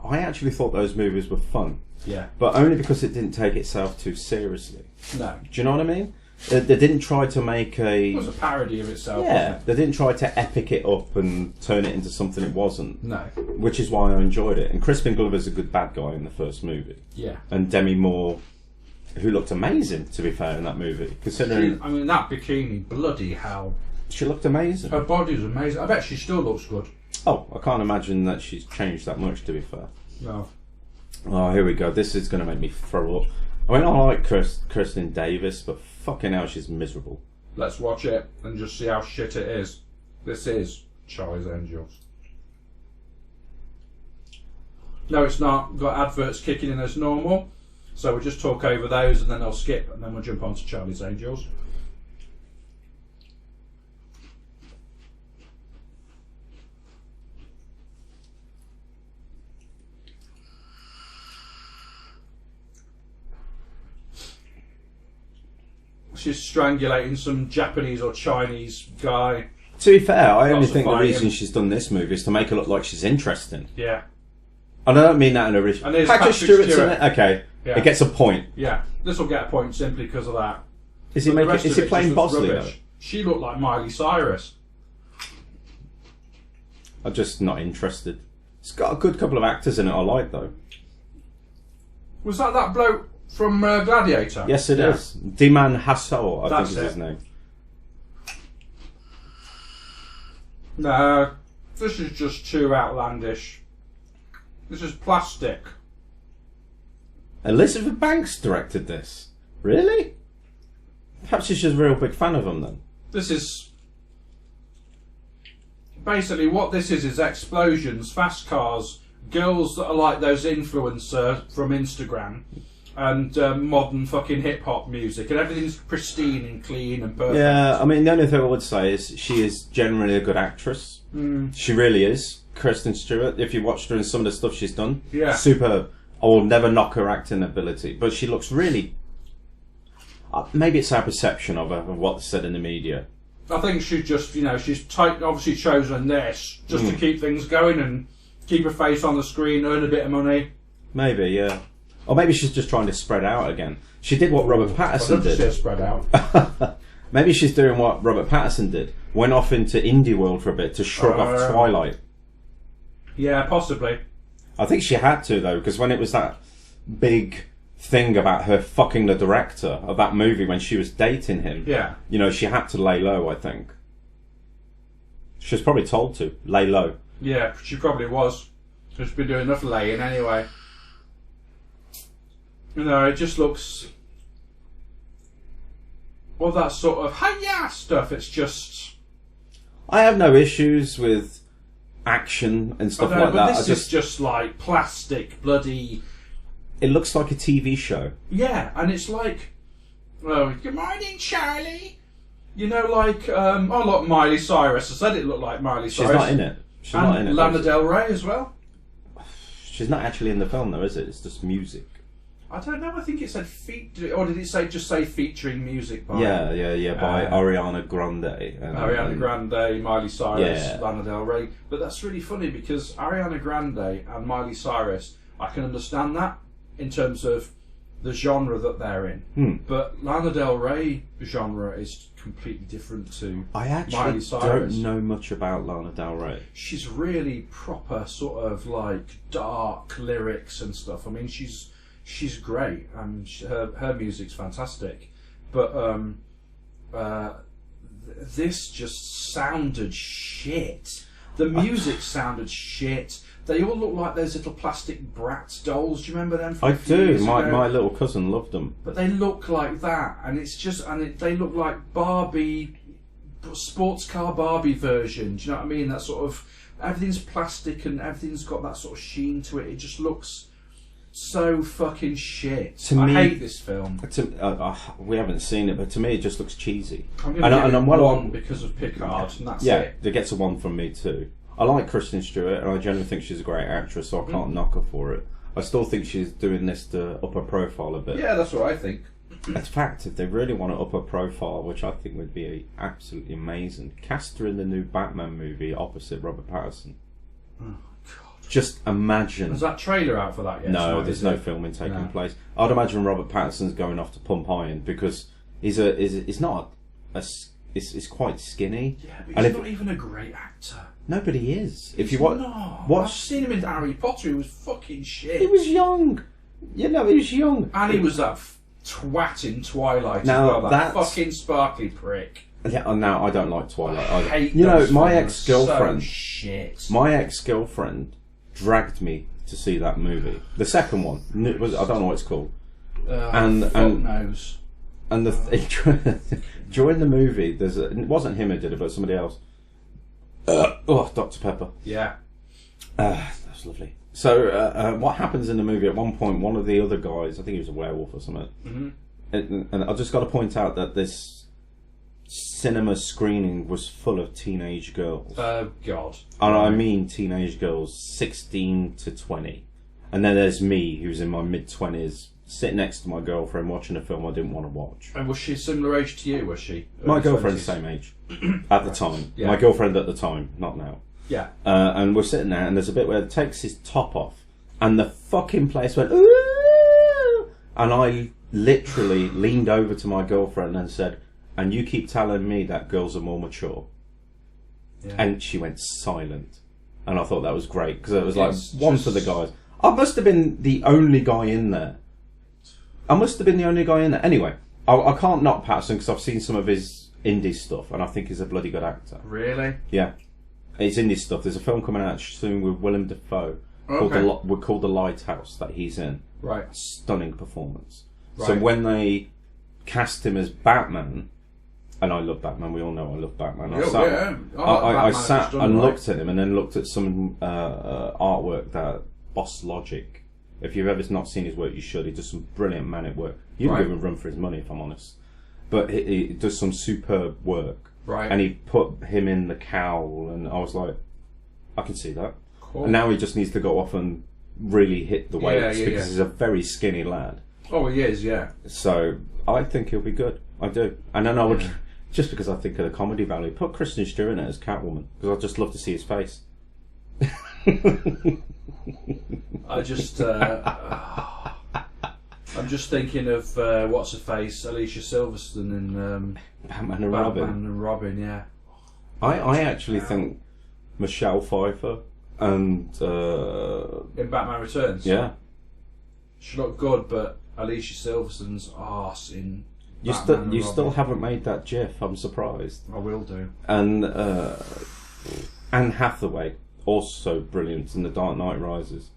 I actually thought those movies were fun. Yeah. But only because it didn't take itself too seriously. No. Do you know what I mean? They didn't try to make It was a parody of itself, Yeah, wasn't they didn't try to epic it up and turn it into something it wasn't. it? No. Which is why I enjoyed it. And Crispin Glover's a good bad guy in the first movie. Yeah. And Demi Moore, who looked amazing, to be fair, in that movie. Considering I mean, that bikini, bloody hell. she looked amazing. Her body was amazing. I bet she still looks good. Oh, I can't imagine that she's changed that much, to be fair. No. Oh, here we go. This is going to make me throw up. I mean, I like Kirsten Davis, but fucking hell, she's miserable. Let's watch it and just see how shit it is. This is Charlie's Angels. No, it's not. Got adverts kicking in as normal. So we'll just talk over those and then I'll skip and then we'll jump on to Charlie's Angels. She's strangulating some Japanese or Chinese guy. To be fair, I only Lots of think the fighting. reason she's done this movie is to make her look like she's interesting. Yeah. And I don't mean that in a rich. And there's Patrick Patrick Stewart's in Stewart. it. Okay, Yeah. it gets a point. Yeah. This will get a point simply because of that. Is he But the making? rest Is of he it playing just looks Bosley though? rubbish. She looked like Miley Cyrus. I'm just not interested. It's got a good couple of actors in it I like though. Was that bloke from Gladiator? Yes, it Yeah. is. Diman Hassel, I That's think is his it. name. No, this is just too outlandish. This is plastic. Elizabeth Banks directed this. Really? Perhaps she's just a real big fan of him then. This is basically what this is explosions, fast cars, girls that are like those influencers from Instagram, and modern fucking hip hop music, and everything's pristine and clean and perfect. Yeah, I mean, the only thing I would say is she is generally a good actress. She really is. Kristen Stewart, if you watched her in some of the stuff she's done, Yeah. superb. I will never knock her acting ability, but she looks really... maybe it's our perception of her, of what's said in the media. I think she's just, she's obviously chosen this just to keep things going and keep her face on the screen, earn a bit of money. Maybe, yeah. Or maybe she's just trying to spread out again. She did what Robert Pattinson I'd love to see her did. spread out. Maybe she's doing what Robert Pattinson did. Went off into indie world for a bit to shrug off Twilight. Yeah, possibly. I think she had to though, because when it was that big thing about her fucking the director of that movie when she was dating him, Yeah. she had to lay low. I think she was probably told to lay low. Yeah, she probably was. She's been doing enough laying anyway. It just looks... Well, that sort of hi-ya stuff, it's just... I have no issues with action and stuff like but that. this is just like plastic, bloody... It looks like a TV show. Yeah, and it's like... Oh, good morning, Charlie! Look, Miley Cyrus. I said it looked like Miley She's Cyrus. not in it. She's not in it. And Lana Del Rey as well. She's not actually in the film though, is it? It's just music. I don't know. I think it said or did it just say featuring music by? Yeah. By Ariana Grande. Ariana Grande, Miley Cyrus, Yeah. Lana Del Rey. But that's really funny because Ariana Grande and Miley Cyrus, I can understand that in terms of the genre that they're in. But Lana Del Rey genre is completely different to I Miley actually Cyrus. don't know much about Lana Del Rey. She's really proper, sort of like dark lyrics and stuff. I mean, she's great, and her music's fantastic. But this just sounded shit. The music sounded shit. They all look like those little plastic Bratz dolls. Do you remember them? From I a few do. years ago? My little cousin loved them. But they look like that, and it's just, they look like Barbie, sports car Barbie version. Do you know what I mean? That sort of, everything's plastic and everything's got that sort of sheen to it. It just looks, so fucking shit. To I me- hate this film. We haven't seen it, but to me it just looks cheesy. I'm going to give it I'm well one because of Picard, and that's it. It gets a 1 from me too. I like Kristen Stewart, and I generally think she's a great actress, so I can't knock her for it. I still think she's doing this to up her profile a bit. Yeah, that's what I think. In fact, if they really want to up her profile, which I think would be absolutely amazing, cast her in the new Batman movie opposite Robert Pattinson. Oh, God. Just imagine. Is that trailer out for that yet? No, Tonight, there's no filming taking No. place. I'd imagine Robert Pattinson's going off to pump iron because he's quite skinny. Yeah, but And he's if- not even a great actor. Nobody is. If He's you watch, not. I've watch, seen him in Harry Potter. He was fucking shit. he was young. You know, he was young. And he was that twat in Twilight Now, as well. That that's- fucking sparkly prick. Yeah, now I don't like Twilight either. Hate You know, those my films. ex-girlfriend. So shit. My ex-girlfriend dragged me to see that movie. The second one. I don't know what it's called. and- fuck and- knows. And during the movie, it wasn't him who did it, but somebody else. Dr. Pepper. Yeah. That's lovely. So, what happens in the movie? At one point, one of the other guys, I think he was a werewolf or something. Mm-hmm. And I just got to point out that this cinema screening was full of teenage girls. Oh, God. And I mean teenage girls, 16 to 20. And then there's me, who's in my mid-20s, sitting next to my girlfriend watching a film I didn't want to watch. And was she a similar age to you, was she? My Early girlfriend's the 20s? same age at the time. Yeah. My girlfriend at the time, not now. Yeah. And we're sitting there, and there's a bit where it takes his top off, and the fucking place went, ooh! And I literally leaned over to my girlfriend and said, and you keep telling me that girls are more mature. Yeah. And she went silent. And I thought that was great, because it was like It's one just- for the guys. I must have been the only guy in there. Anyway, I can't knock Patterson because I've seen some of his indie stuff, and I think he's a bloody good actor. Really? Yeah. His indie stuff. There's a film coming out soon with Willem Dafoe Okay. called The Lighthouse that he's in. Right. Stunning performance. So Right. when they cast him as Batman, and I love Batman, we all know I love Batman. I Yeah, sat, yeah. I Batman sat is done and right. looked at him, and then looked at some artwork that Boss Logic. If you've ever not seen his work, you should. He does some brilliant manic work. You don't Right. give him run for his money, if I'm honest. But he does some superb work. Right. And he put him in the cowl, and I was like, I can see that. Cool. And now he just needs to go off and really hit the weights yeah, because yeah. he's a very skinny lad. Oh, he is, yeah. So I think he'll be good. I do. And then I would, just because I think of the comedy value, put Kristen Stewart in it as Catwoman because I'd just love to see his face. I just, I'm just thinking of what's her face, Alicia Silverstone in Batman and Batman Robin. and Robin, yeah. I actually think Michelle Pfeiffer and In Batman Returns. yeah, She looked good, but Alicia Silverstone's arse in you Batman still and you Robin. still haven't made that GIF. I'm surprised. I will do. And Anne Hathaway also brilliant in The Dark Knight Rises.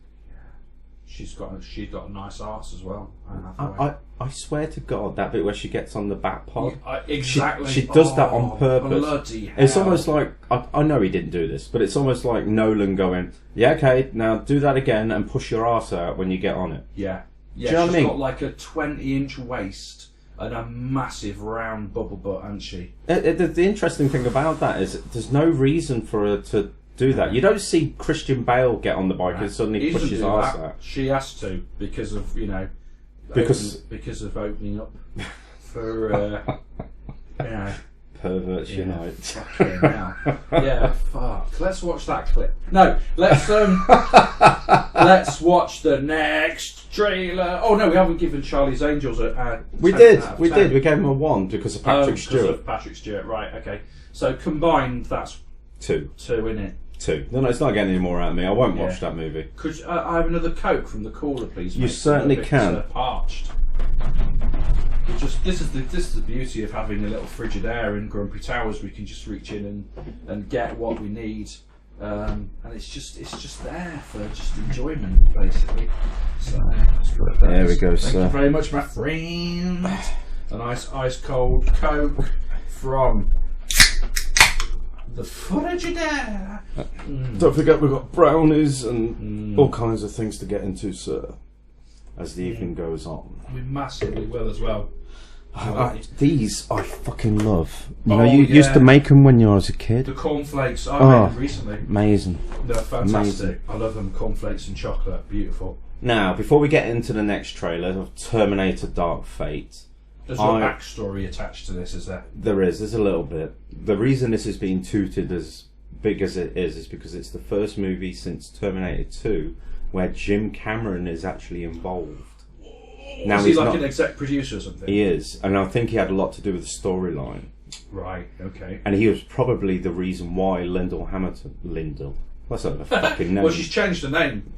She's got a nice arse as well. Anne Hathaway. I swear to God, that bit where she gets on the bat pod. Exactly. She does that on purpose. Bloody hell. It's almost like I know he didn't do this, but it's almost like Nolan going, "Yeah, okay, now do that again and push your arse out when you get on it." Yeah. Yeah, you know what she's I mean? got like a 20-inch waist and a massive round bubble butt, hasn't she? The interesting thing about that is there's no reason for her to do that. You don't see Christian Bale get on the bike and suddenly He push doesn't his do arse that. out. She has to because of because of opening up for Perverts yeah, unite. fucking hell. Yeah, fuck. Let's watch that clip. No, let's let's watch the next trailer. Oh no, we haven't given Charlie's Angels a We 10 did. out of We 10. did. We gave him a 1 because of Patrick Because Stewart. of Patrick Stewart, right? Okay. So combined, that's 2. 2 in it. 2. No, it's not getting any more out of me. I won't watch Yeah. that movie. Could I have another Coke from the cooler, please? You mate? certainly I'm a bit, can. Parched. It just this is the beauty of having a little Frigidaire in Grumpy Towers. We can just reach in and get what we need, and it's just there for just enjoyment, basically. So let's put that. There we go, Thank sir. you very much, my friend. A nice ice cold Coke from the Frigidaire. Don't forget we've got brownies and all kinds of things to get into, sir. as the evening goes on. We massively will as well. These I fucking love. You Oh, know, you used to yeah. make them when you was a kid. The cornflakes, I Oh. made them recently. Amazing. They're fantastic. Amazing. I love them. Cornflakes and chocolate. Beautiful. Now, before we get into the next trailer of Terminator Dark Fate, There's no backstory attached to this, is there? there's a little bit. The reason this is being touted as big as it is because it's the first movie since Terminator 2 where Jim Cameron is actually involved. Now Is he he's like not, an exec producer or something? he is, and I think he had a lot to do with the storyline. Right, okay. And he was probably the reason why Lyndall Hamilton. What's that fucking name? Well, she's changed her name.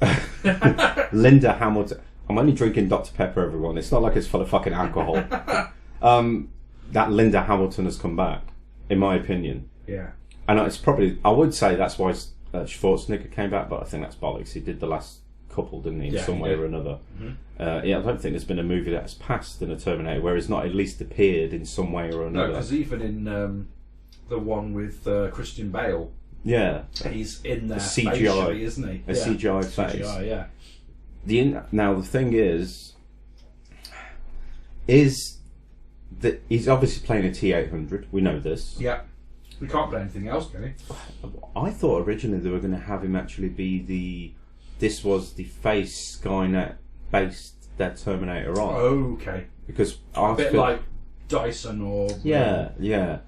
Linda Hamilton. I'm only drinking Dr. Pepper, everyone. It's not like it's full of fucking alcohol. That Linda Hamilton has come back, in my opinion. Yeah. And it's probably, I would say that's why Schwarzenegger came back, but I think that's bollocks. He did the last couple, didn't he, in some way or another. Mm-hmm. Yeah, I don't think there's been a movie that has passed in a Terminator where he's not at least appeared in some way or No, another. because even in the one with Christian Bale, Yeah. he's in there CGI. facially, isn't he? A CGI face. CGI, yeah. Now the thing is that he's obviously playing a T-800. We know this. Yeah. We can't play anything else, can he? I thought originally they were going to have him actually be this was the face Skynet based their Terminator on. Okay. Because A bit like Dyson or... yeah,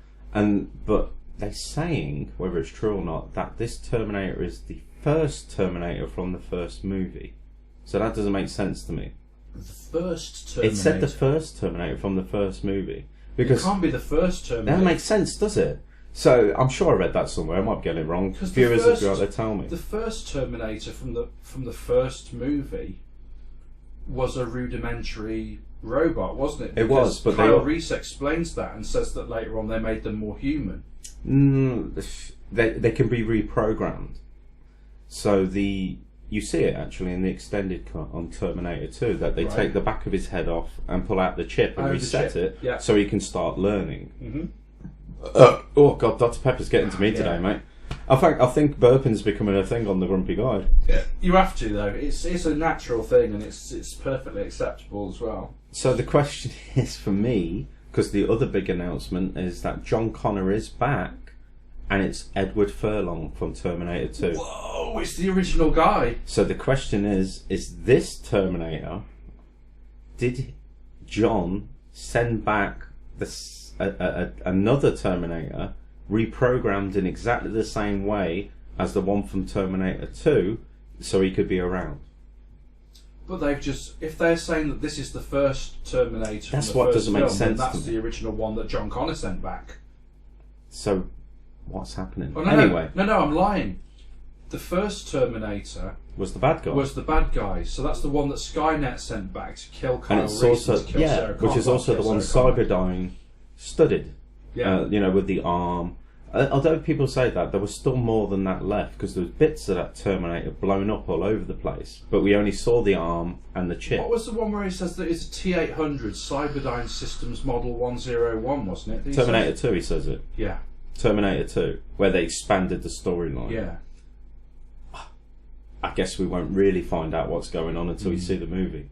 but they're saying, whether it's true or not, that this Terminator is the first Terminator from the first movie. So that doesn't make sense to me. The first Terminator. It said the first Terminator from the first movie. It Because can't be the first Terminator. that doesn't make sense, does it? So I'm sure I read that somewhere. I might be getting it wrong. 'Cause Viewers the will be first- out there tell me. The first Terminator from the first movie was a rudimentary robot, wasn't it? It was, but Kyle they- Reese explains that and says that later on they made them more human. They can be reprogrammed. So you see it actually in the extended cut on Terminator 2 that they Right. take the back of his head off and pull out the chip and Oh, the reset chip, it yeah. so he can start learning. Mm-hmm. Oh god, Dr. Pepper's getting to me Yeah. today, mate. I think burping's becoming a thing on the Grumpy Guide. Yeah. You have to though. It's a natural thing and it's perfectly acceptable as well. So the question is for me, because the other big announcement is that John Connor is back, and it's Edward Furlong from Terminator 2. Whoa! It's the original guy. So the question is this Terminator, did John send back another Terminator reprogrammed in exactly the same way as the one from Terminator 2 so he could be around? But they've just, if they're saying that this is the first Terminator That's from what the first doesn't make film, sense then that's to the original one that John Connor sent back. So what's happening? Oh, no, anyway, no, I'm lying. The first Terminator was the bad guy. was the bad guy, so that's the one that Skynet sent back to kill Kyle And it's Reese also and to kill Sarah Connor. which is also the one Cyberdyne studied. Yeah. With the arm. Although people say that, there was still more than that left because there was bits of that Terminator blown up all over the place. But we only saw the arm and the chip. What was the one where he says that it's a T-800 Cyberdyne Systems Model 101, wasn't it? That he Terminator says? 2, he says it. Yeah. Terminator 2, where they expanded the storyline. Yeah. I guess we won't really find out what's going on until we see the movie.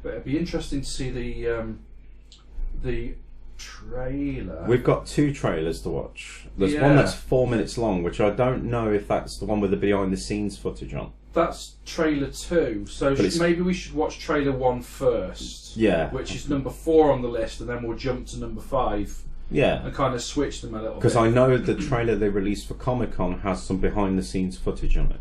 But it'd be interesting to see the trailer. We've got 2 trailers to watch. There's one Yeah. that's 4 minutes long, which I don't know if that's the one with the behind-the-scenes footage on. That's trailer 2, so it's- maybe we should watch trailer 1 first. Yeah. Which is number 4 on the list, and then we'll jump to number 5 Yeah. and kind of switch them a little bit. Because I know the trailer they released for Comic-Con has some behind-the-scenes footage on it.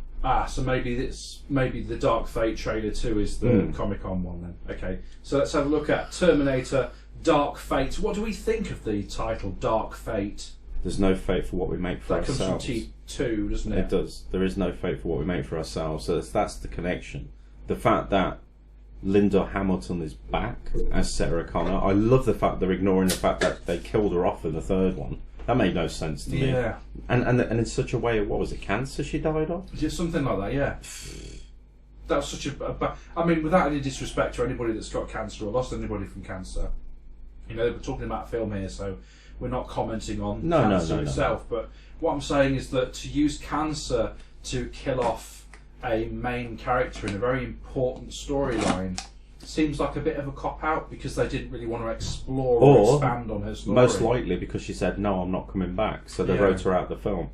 So maybe the Dark Fate trailer 2 is the Comic-Con one then. Okay, so let's have a look at Terminator Dark Fate. What do we think of the title Dark Fate? There's no fate for what we make for That comes from ourselves. T2, doesn't it? It does. There is no fate for what we make for ourselves. So that's the connection. The fact that Linda Hamilton is back as Sarah Connor. I love the fact they're ignoring the fact that they killed her off in the third one. That made no sense to me. Yeah. And in such a way, what was it, cancer she died of? Just something like that, yeah. That was such a I mean, without any disrespect to anybody that's got cancer or lost anybody from cancer, you know, we're talking about film here, so we're not commenting on cancer itself. But what I'm saying is that to use cancer to kill off a main character in a very important storyline seems like a bit of a cop-out because they didn't really want to explore Or or expand on her story. Most likely because she said, no, I'm not coming back. So they wrote her out the film.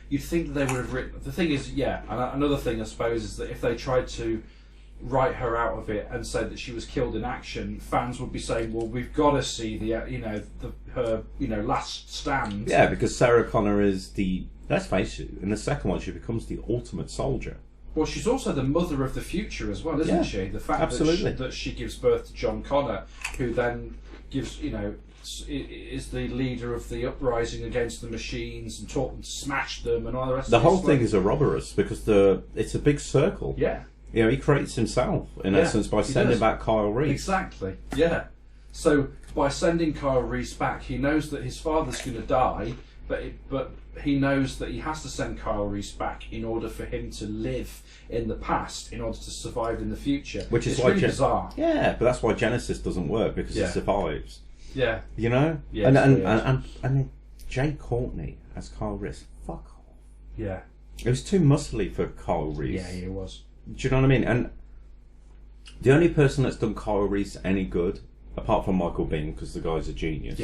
You'd think they would have written... The thing is, and another thing, I suppose, is that if they tried to write her out of it and said that she was killed in action, fans would be saying, well, we've got to see her last stand. Yeah, because Sarah Connor is the... Let's face it, in the second one, she becomes the ultimate soldier. Well, she's also the mother of the future as well, isn't she? The fact that she gives birth to John Connor, who then gives, is the leader of the uprising against the machines and taught them to smash them and all the rest. The whole thing is Ouroboros because it's a big circle. Yeah. He creates himself in essence by sending back Kyle Reese. Exactly. Yeah. So by sending Kyle Reese back, he knows that his father's going to die, but he knows that he has to send Kyle Reese back in order for him to live in the past, in order to survive in the future. Which is it's why really bizarre. Yeah, but that's why Genesis doesn't work because it survives. Yeah. Yeah, and Jay Courtney as Kyle Reese. Fuck off. Yeah. It was too muscly for Kyle Reese. Yeah, it was. Do you know what I mean? And the only person that's done Kyle Reese any good, apart from Michael Biehn, because the guy's a genius,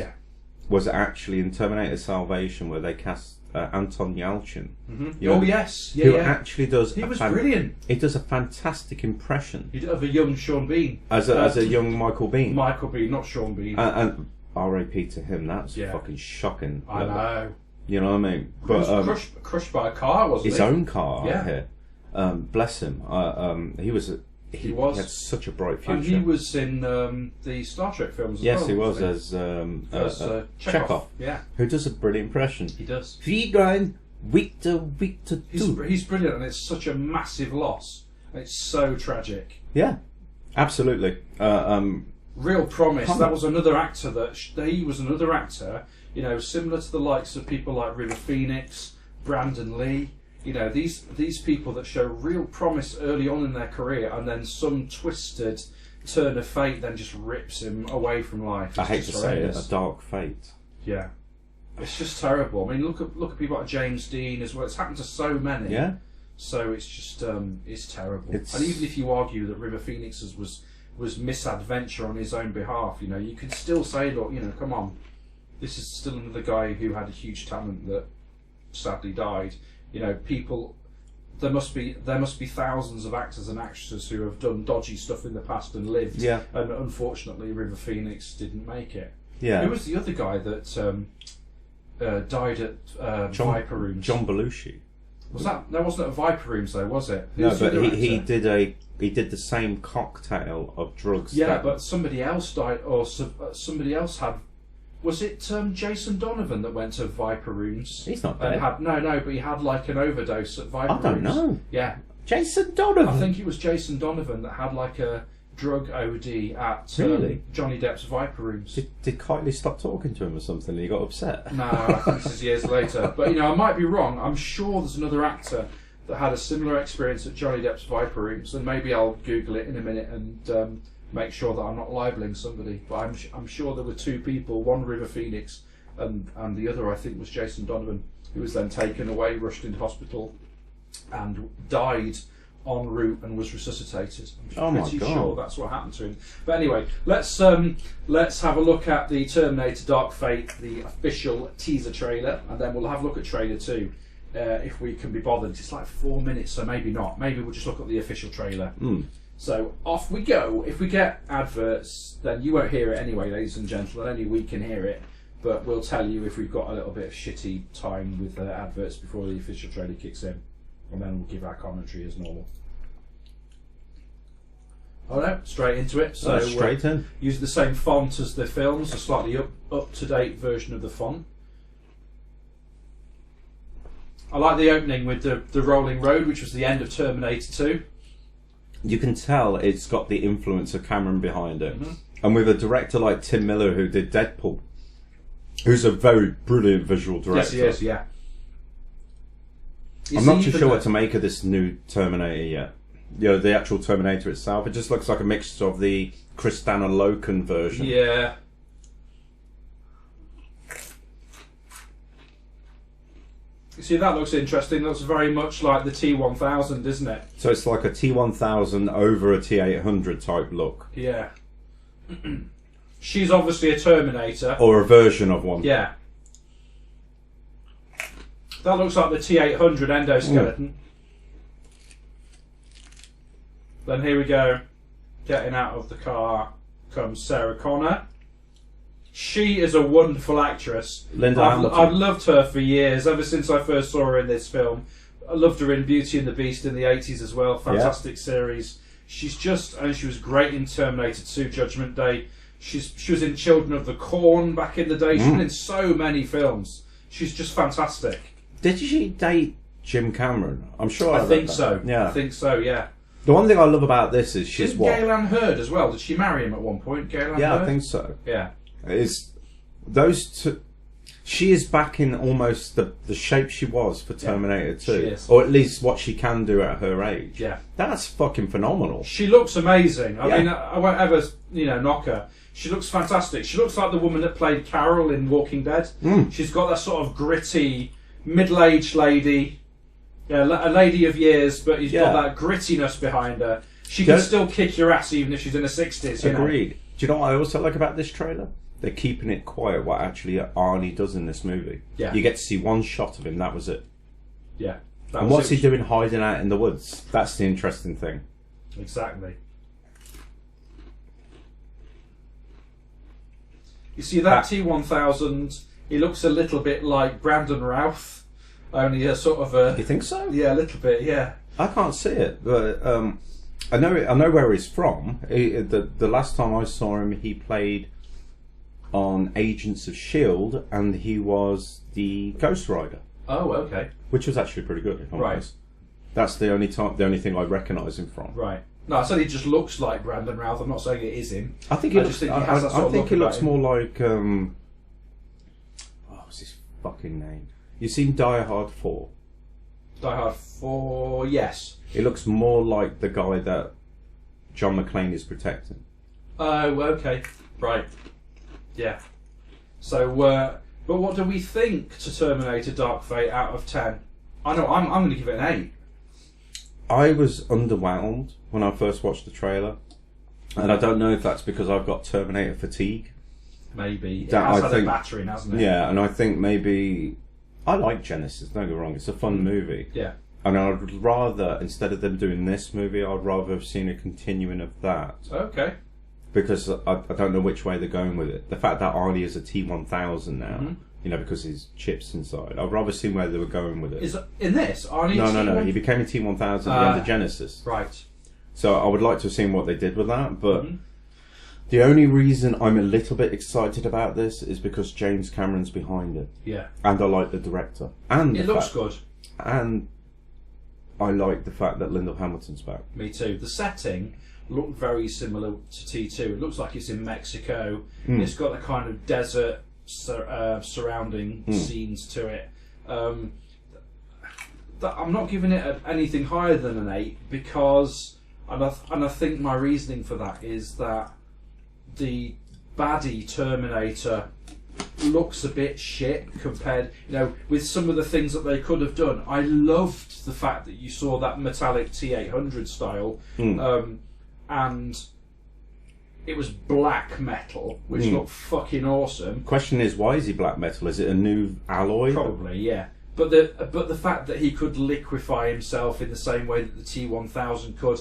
was actually in Terminator Salvation, where they cast Anton Yelchin. Mm-hmm. Yes. Who actually does... He was brilliant. He does a fantastic impression. Of a young Sean Bean. As a young Michael Biehn. Michael Biehn, not Sean Bean. And R.A.P. to him, that's fucking shocking. I know. You know what I mean? But crushed by a car, wasn't his he? own car, I hear. Bless him. He had such a bright future. And he was in the Star Trek films as well. Yes, he was as Chekhov. Yeah. Who does a brilliant impression. He does. Friedrich Victor He's brilliant, and it's such a massive loss. It's so tragic. Yeah, absolutely. Real promise. That was another actor he was another actor, similar to the likes of people like River Phoenix, Brandon Lee. These people that show real promise early on in their career, and then some twisted turn of fate then just rips him away from life. I hate to say it, a dark fate. Yeah, it's just terrible. I mean, look at people like James Dean as well. It's happened to so many. Yeah. So it's just it's terrible. And even if you argue that River Phoenix's was misadventure on his own behalf, you could still say, look, come on, this is still another guy who had a huge talent that sadly died. People. There must be thousands of actors and actresses who have done dodgy stuff in the past and lived. Yeah. And unfortunately, River Phoenix didn't make it. Yeah. Who was the other guy that died at Viper Rooms? John Belushi. Was that? That wasn't at Viper Rooms though, was it? No, but he did the same cocktail of drugs. Yeah, but somebody else died, or somebody else had. Was it Jason Donovan that went to Viper Rooms? He's not dead. But he had like an overdose at Viper Rooms. I don't know. Yeah. Jason Donovan? I think it was Jason Donovan that had like a drug OD at Johnny Depp's Viper Rooms. Did Kylie stop talking to him or something and he got upset? No, I think this is years later. But I might be wrong. I'm sure there's another actor that had a similar experience at Johnny Depp's Viper Rooms, and maybe I'll Google it in a minute and make sure that I'm not libeling somebody. But I'm sure there were two people, one River Phoenix and the other I think was Jason Donovan, who was then taken away, rushed into hospital and died en route and was resuscitated. I'm pretty sure that's what happened to him. But anyway, let's have a look at the Terminator Dark Fate, the official teaser trailer, and then we'll have a look at trailer 2 if we can be bothered. It's like 4 minutes, so maybe not. Maybe we'll just look at the official trailer. So off we go. If we get adverts, then you won't hear it anyway, ladies and gentlemen. Only we can hear it. But we'll tell you if we've got a little bit of shitty time with adverts before the official trailer kicks in. And then we'll give our commentary as normal. Oh no, straight into it. So straight in. Use the same font as the films, a slightly up-to-date version of the font. I like the opening with the rolling road, which was the end of Terminator 2. You can tell it's got the influence of Cameron behind it. And with a director like Tim Miller, who did Deadpool, who's a very brilliant visual director. Yes, he is, yeah. I'm not too sure what to make of this new Terminator yet. The actual Terminator itself. It just looks like a mixture of the Kristanna Loken version. Yeah. See, that looks interesting. Looks very much like the T1000, isn't it? So it's like a T1000 over a T800 type look. Yeah. She's obviously a Terminator. Or a version of one. Yeah. That looks like the T800 endoskeleton. Then here we go. Getting out of the car comes Sarah Connor. She is a wonderful actress. Linda Hamilton. I've loved her for years, ever since I first saw her in this film. I loved her in Beauty and the Beast in the 80s as well. Fantastic series. She's just, and she was great in Terminator 2 Judgment Day. She was in Children of the Corn back in the day. She's been in so many films. She's just fantastic. Did she date Jim Cameron? I'm sure I think that. so. Yeah. I think so, yeah. The one thing I love about this is she's Didn't what? Gaylan Hurd as well? Did she marry him at one point? Gaylan Yeah, Hurd? I think so. Yeah. It's those two. She is back in almost the shape she was for Terminator 2. she is. Or at least what she can do at her age. Yeah. That's fucking phenomenal. She looks amazing. I Yeah. mean, I won't ever, knock her. She looks fantastic. She looks like the woman that played Carol in Walking Dead. She's got that sort of gritty, middle-aged lady, a lady of years, but she's got that grittiness behind her. She can still kick your ass even if she's in her 60s. Agreed. Do you know what I also like about this trailer? They're keeping it quiet what actually Arnie does in this movie. Yeah. You get to see one shot of him, that was it. Yeah. And what's he doing hiding out in the woods? That's the interesting thing. Exactly. You see that T1000, he looks a little bit like Brandon Routh, only a sort of a... You think so? Yeah, a little bit, yeah. I can't see it, but I know where he's from. The last time I saw him, he played on Agents of S.H.I.E.L.D. and he was the Ghost Rider. Oh, okay. Which was actually pretty good, if I'm honest. That's the only thing I recognise him from. Right. No, I said he just looks like Brandon Routh. I'm not saying it is him. I think I think he looks more like what's his fucking name? You've seen Die Hard 4? Die Hard 4, yes. He looks more like the guy that John McClane is protecting. Oh, okay. Right. Yeah. So, but what do we think to Terminator Dark Fate out of 10? I know, I'm going to give it an 8. I was underwhelmed when I first watched the trailer, and I don't know if that's because I've got Terminator fatigue. Maybe. It has had a battering, hasn't it? Yeah, and I think maybe... I like Genesis, don't get me wrong, it's a fun movie. Yeah. And I'd rather, instead of them doing this movie, I'd rather have seen a continuing of that. Okay. Because I don't know which way they're going with it. The fact that Arnie is a T1000 now, because his chips inside. I'd rather see where they were going with it. Is in this Arnie? No. He became a T1000 at the end of Genesis. Right. So I would like to have seen what they did with that, but the only reason I'm a little bit excited about this is because James Cameron's behind it. Yeah. And I like the director. And it looks good. And I like the fact that Linda Hamilton's back. Me too. The setting looked very similar to T2. It looks like it's in Mexico. It's got a kind of desert surrounding scenes to it. I'm not giving it anything higher than an 8 because, and I think my reasoning for that is that the baddie Terminator looks a bit shit compared, with some of the things that they could have done. I loved the fact that you saw that metallic T800 style, and it was black metal, which looked fucking awesome. Question is, why is he black metal? Is it a new alloy? Probably, yeah. But the fact that he could liquefy himself in the same way that the T1000 could,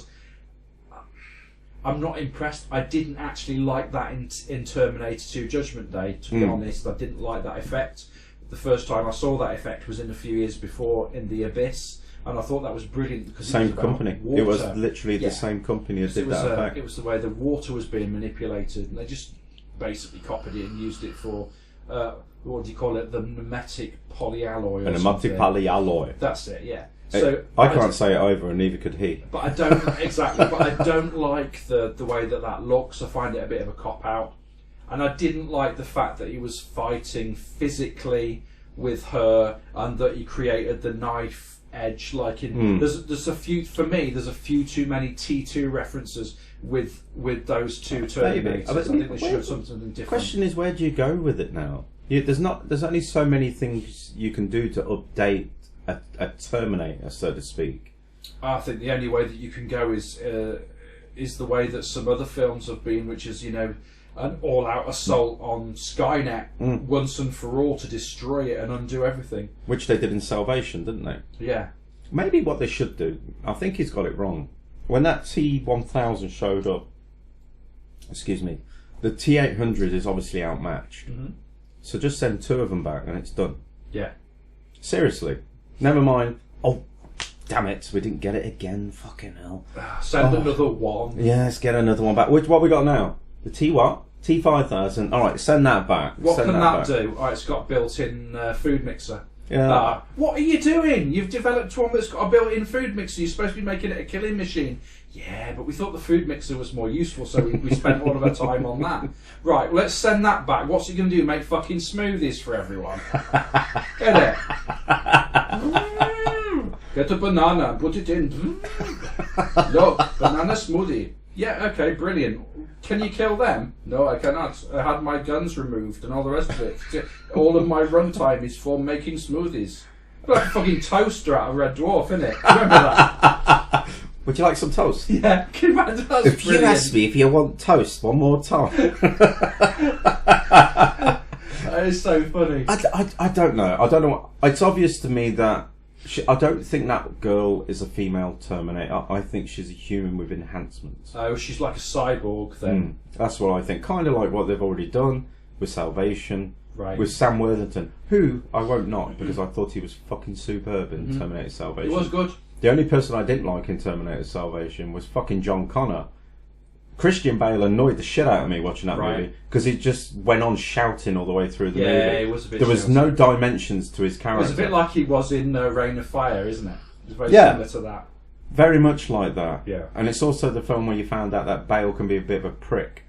I'm not impressed. I didn't actually like that in Terminator 2 Judgment Day, to be honest. I didn't like that effect. The first time I saw that effect was in a few years before in The Abyss, and I thought that was brilliant because same company. Water. It was literally the same company that did that effect. It was the way the water was being manipulated, and they just basically copied it and used it for what do you call it? The pneumatic polyalloy. A pneumatic polyalloy. That's it. Yeah. So I can't say it either, and neither could he. But I don't exactly. But I don't like the way that looks. I find it a bit of a cop out, and I didn't like the fact that he was fighting physically with her, and that he created the knife edge. Like in there's a few too many T2 references with those two Terminators. I think they should have something different. The question is, where do you go with it now? There's only so many things you can do to update a Terminator, so to speak. I think the only way that you can go is the way that some other films have been, which is, you know, an all-out assault on Skynet once and for all to destroy it and undo everything. Which they did in Salvation, didn't they? Yeah. Maybe what they should do, I think he's got it wrong. When that T-1000 showed up, excuse me, the T-800 is obviously outmatched. So just send 2 of them back and it's done. Yeah. Seriously. Never mind. Oh, damn it, we didn't get it again. Fucking hell. Send another one. Yes, get another one back. What we got now? The T what? T5000. Alright, send that back. What send can that back. do? Oh, it's got built-in food mixer. Yeah. What are you doing? You've developed one that's got a built-in food mixer. You're supposed to be making it a killing machine. Yeah, but we thought the food mixer was more useful, so we spent all of our time on that. Right, let's send that back. What's he going to do? Make fucking smoothies for everyone? Get it? Get a banana and put it in. Look, banana smoothie. Yeah, okay, brilliant. Can you kill them? No, I cannot. I had my guns removed and all the rest of it. All of my runtime is for making smoothies. Like a fucking toaster out of Red Dwarf, innit? Remember that? Would you like some toast? Yeah, can you imagine? That's If brilliant. you ask me if you want toast one more time. That is so funny. I don't know. I don't know. It's obvious to me that I don't think that girl is a female Terminator. I think she's a human with enhancements. Oh, she's like a cyborg then. That's what I think. Kind of like what they've already done with Salvation. Right. With Sam Worthington, who I won't knock because I thought he was fucking superb in Terminator Salvation. It was good. The only person I didn't like in Terminator Salvation was fucking John Connor. Christian Bale annoyed the shit out of me watching that movie because he just went on shouting all the way through the movie. Yeah, it was a bit There was shouty. no dimensions to his It character. was a bit like he was in Rain of Fire, isn't it? It was very Yeah. similar to that. Very much like that. Yeah. And it's also the film where you found out that Bale can be a bit of a prick.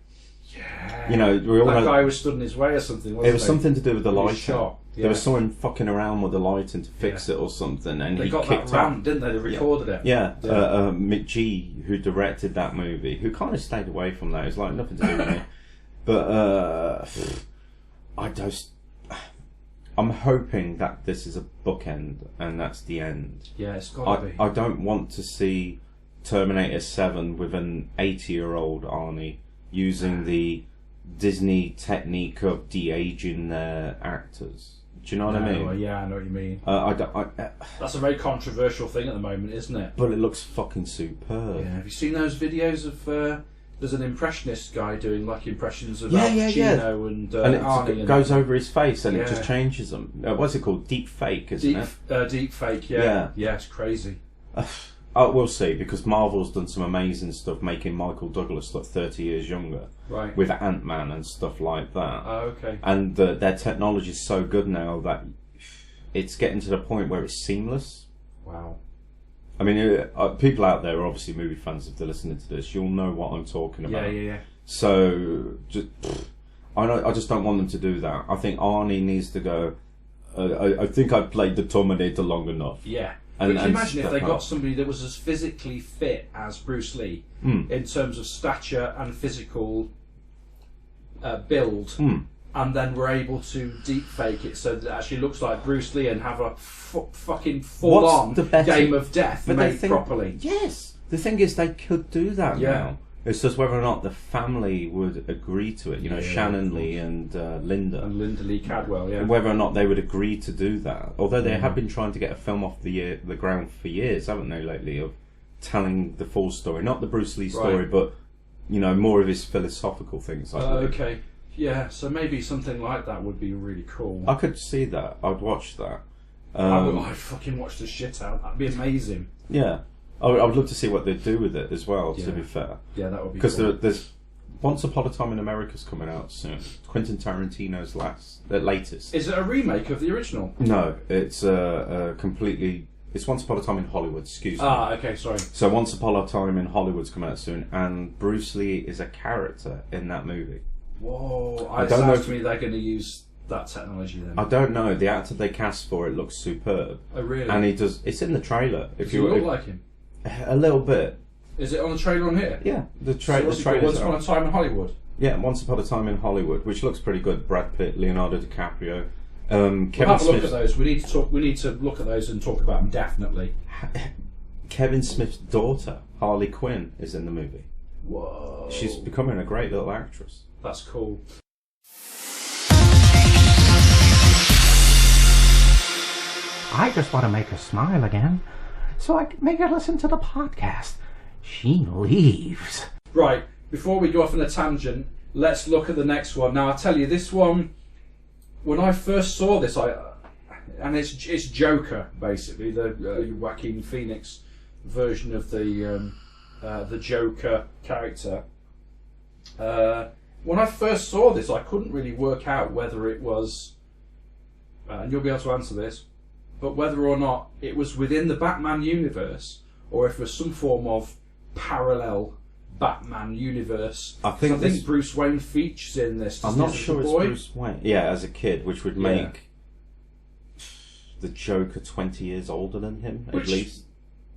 Yeah. You know, we all that know guy was stood in his way or something, wasn't it was he? something to do with the He was lighting. shot. Yeah. There was someone fucking around with the lighting to fix it or something, and They he got kicked that off. round, didn't they? They recorded it. Yeah, Mick G, who directed that movie, who kind of stayed away from that. It's like nothing to do with me. But I'm hoping that this is a bookend and that's the end. Yeah, it's got to be. I don't want to see Terminator 7 with an 80-year-old Arnie using the Disney technique of de-aging their actors. Do you know what I mean? Well, yeah, I know what you mean. I That's a very controversial thing at the moment, isn't it? but it looks fucking superb. Yeah. Have you seen those videos of? There's an impressionist guy doing like impressions of Yeah, Al yeah, yeah. Pacino and And Arnie. it goes over his face and it just Yeah. changes them. What's it called? Deep fake, isn't it? Deep fake. Yeah. Yeah, it's crazy. We'll see, because Marvel's done some amazing stuff making Michael Douglas look 30 years younger Right. with Ant-Man and stuff like that. Oh, okay. And their technology is so good now that it's getting to the point where it's seamless. Wow. I mean, people out there are obviously movie fans. If they're listening to this, you'll know what I'm talking about. Yeah. So, I just don't want them to do that. I think Arnie needs to go, I think I've played the Terminator long enough. Yeah. And- But can you imagine if and they stuff got like- somebody that was as physically fit as Bruce Lee in terms of stature and physical build, and then were able to deep fake it so that it actually looks like Bruce Lee and have a fucking full on What's the better- game of death But made the thing- properly. Yes. The thing is, they could do that Yeah. now. It's just whether or not the family would agree to it. You know, Yeah, Shannon Lee and Linda. And Linda Lee Cadwell, yeah. Whether or not they would agree to do that. Although they have been trying to get a film off the ground for years, haven't they, lately, of telling the full story. Not the Bruce Lee story, Right. but, you know, more of his philosophical things. I believe. Okay. Yeah, so maybe something like that would be really cool. I could see that. I'd watch that. I'd fucking watch the shit out. That'd be amazing. Yeah. I would love to see what they'd do with it as well, to Yeah. be fair. Yeah, that would be Because cool. there's Once Upon a Time in America's coming out soon. Quentin Tarantino's latest. Is it a remake of the original? No, it's completely. It's Once Upon a Time in Hollywood. Excuse me. Ah, okay, sorry. So Once Upon a Time in Hollywood's coming out soon, and Bruce Lee is a character in that movie. Whoa, I it don't know sounds if- to me they're going to use that technology then. I don't know. The actor they cast for it looks superb, Oh, really? and he does. It's in the trailer. Does he look like him? A little bit. Is it on the trailer on here? Yeah, the So what's it called? trailer. Once Upon a Time in Hollywood. Yeah, Once Upon a Time in Hollywood, which looks pretty good. Brad Pitt, Leonardo DiCaprio, Kevin We'll have a look at Smith's, those. We need to look at those and talk about them definitely. Kevin Smith's daughter, Harley Quinn, is in the movie. Whoa. She's becoming a great little actress. That's cool. I just want to make her smile again, so I can make her listen to the podcast. She leaves. Right, before we go off on a tangent, let's look at the next one. Now, I tell you, this one, when I first saw this, and it's Joker, basically, the Joaquin Phoenix version of the Joker character. When I first saw this, I couldn't really work out whether it was, and you'll be able to answer this, but whether or not it was within the Batman universe, or if it was some form of parallel Batman universe. I think Bruce Wayne features in this. I'm not sure it's Bruce Wayne. Yeah, as a kid, which would make the Joker 20 years older than him, at least.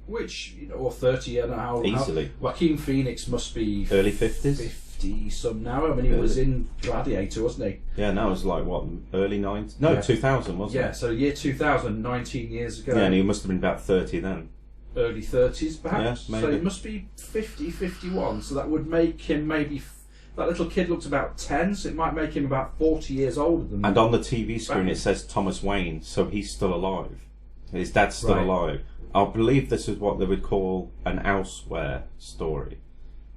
Which, or 30, I don't know how. Easily. Joaquin Phoenix must be early 50s? 50 some now. I mean, he was in Gladiator, wasn't he? Yeah, now it's like, what, early 90s? No, 2000, wasn't it? Yeah, so year 2000, 19 years ago. Yeah, and he must have been about 30 then. Early 30s, perhaps. Yeah, so maybe. he must be 50, 51. So that would make him maybe. That little kid looks about 10, so it might make him about 40 years older than. And on the TV screen it says Thomas Wayne, so he's still alive. His dad's still alive. I believe this is what they would call an elsewhere story,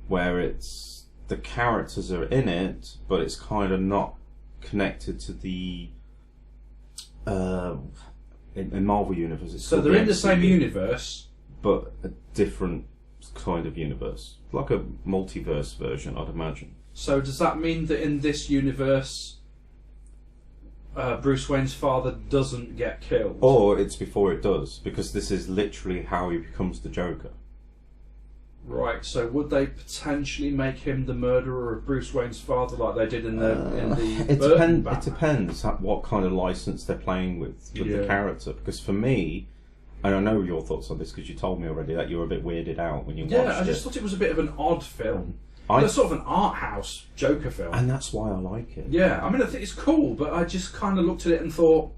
where it's the characters are in it, but it's kind of not connected to the in Marvel universe. It's so they're in the same universe, but a different kind of universe, like a multiverse version, I'd imagine. So does that mean that in this universe, Bruce Wayne's father doesn't get killed? Or it's before it does, because this is literally how he becomes the Joker. Right, so would they potentially make him the murderer of Bruce Wayne's father like they did in the Burton Batman? It depends what kind of license they're playing with the character. Because for me, and I know your thoughts on this because you told me already that you were a bit weirded out when you watched it. Yeah, I just thought it was a bit of an odd film. It's sort of an art house Joker film. And that's why I like it. Yeah, I mean, I think it's cool, but I just kind of looked at it and thought,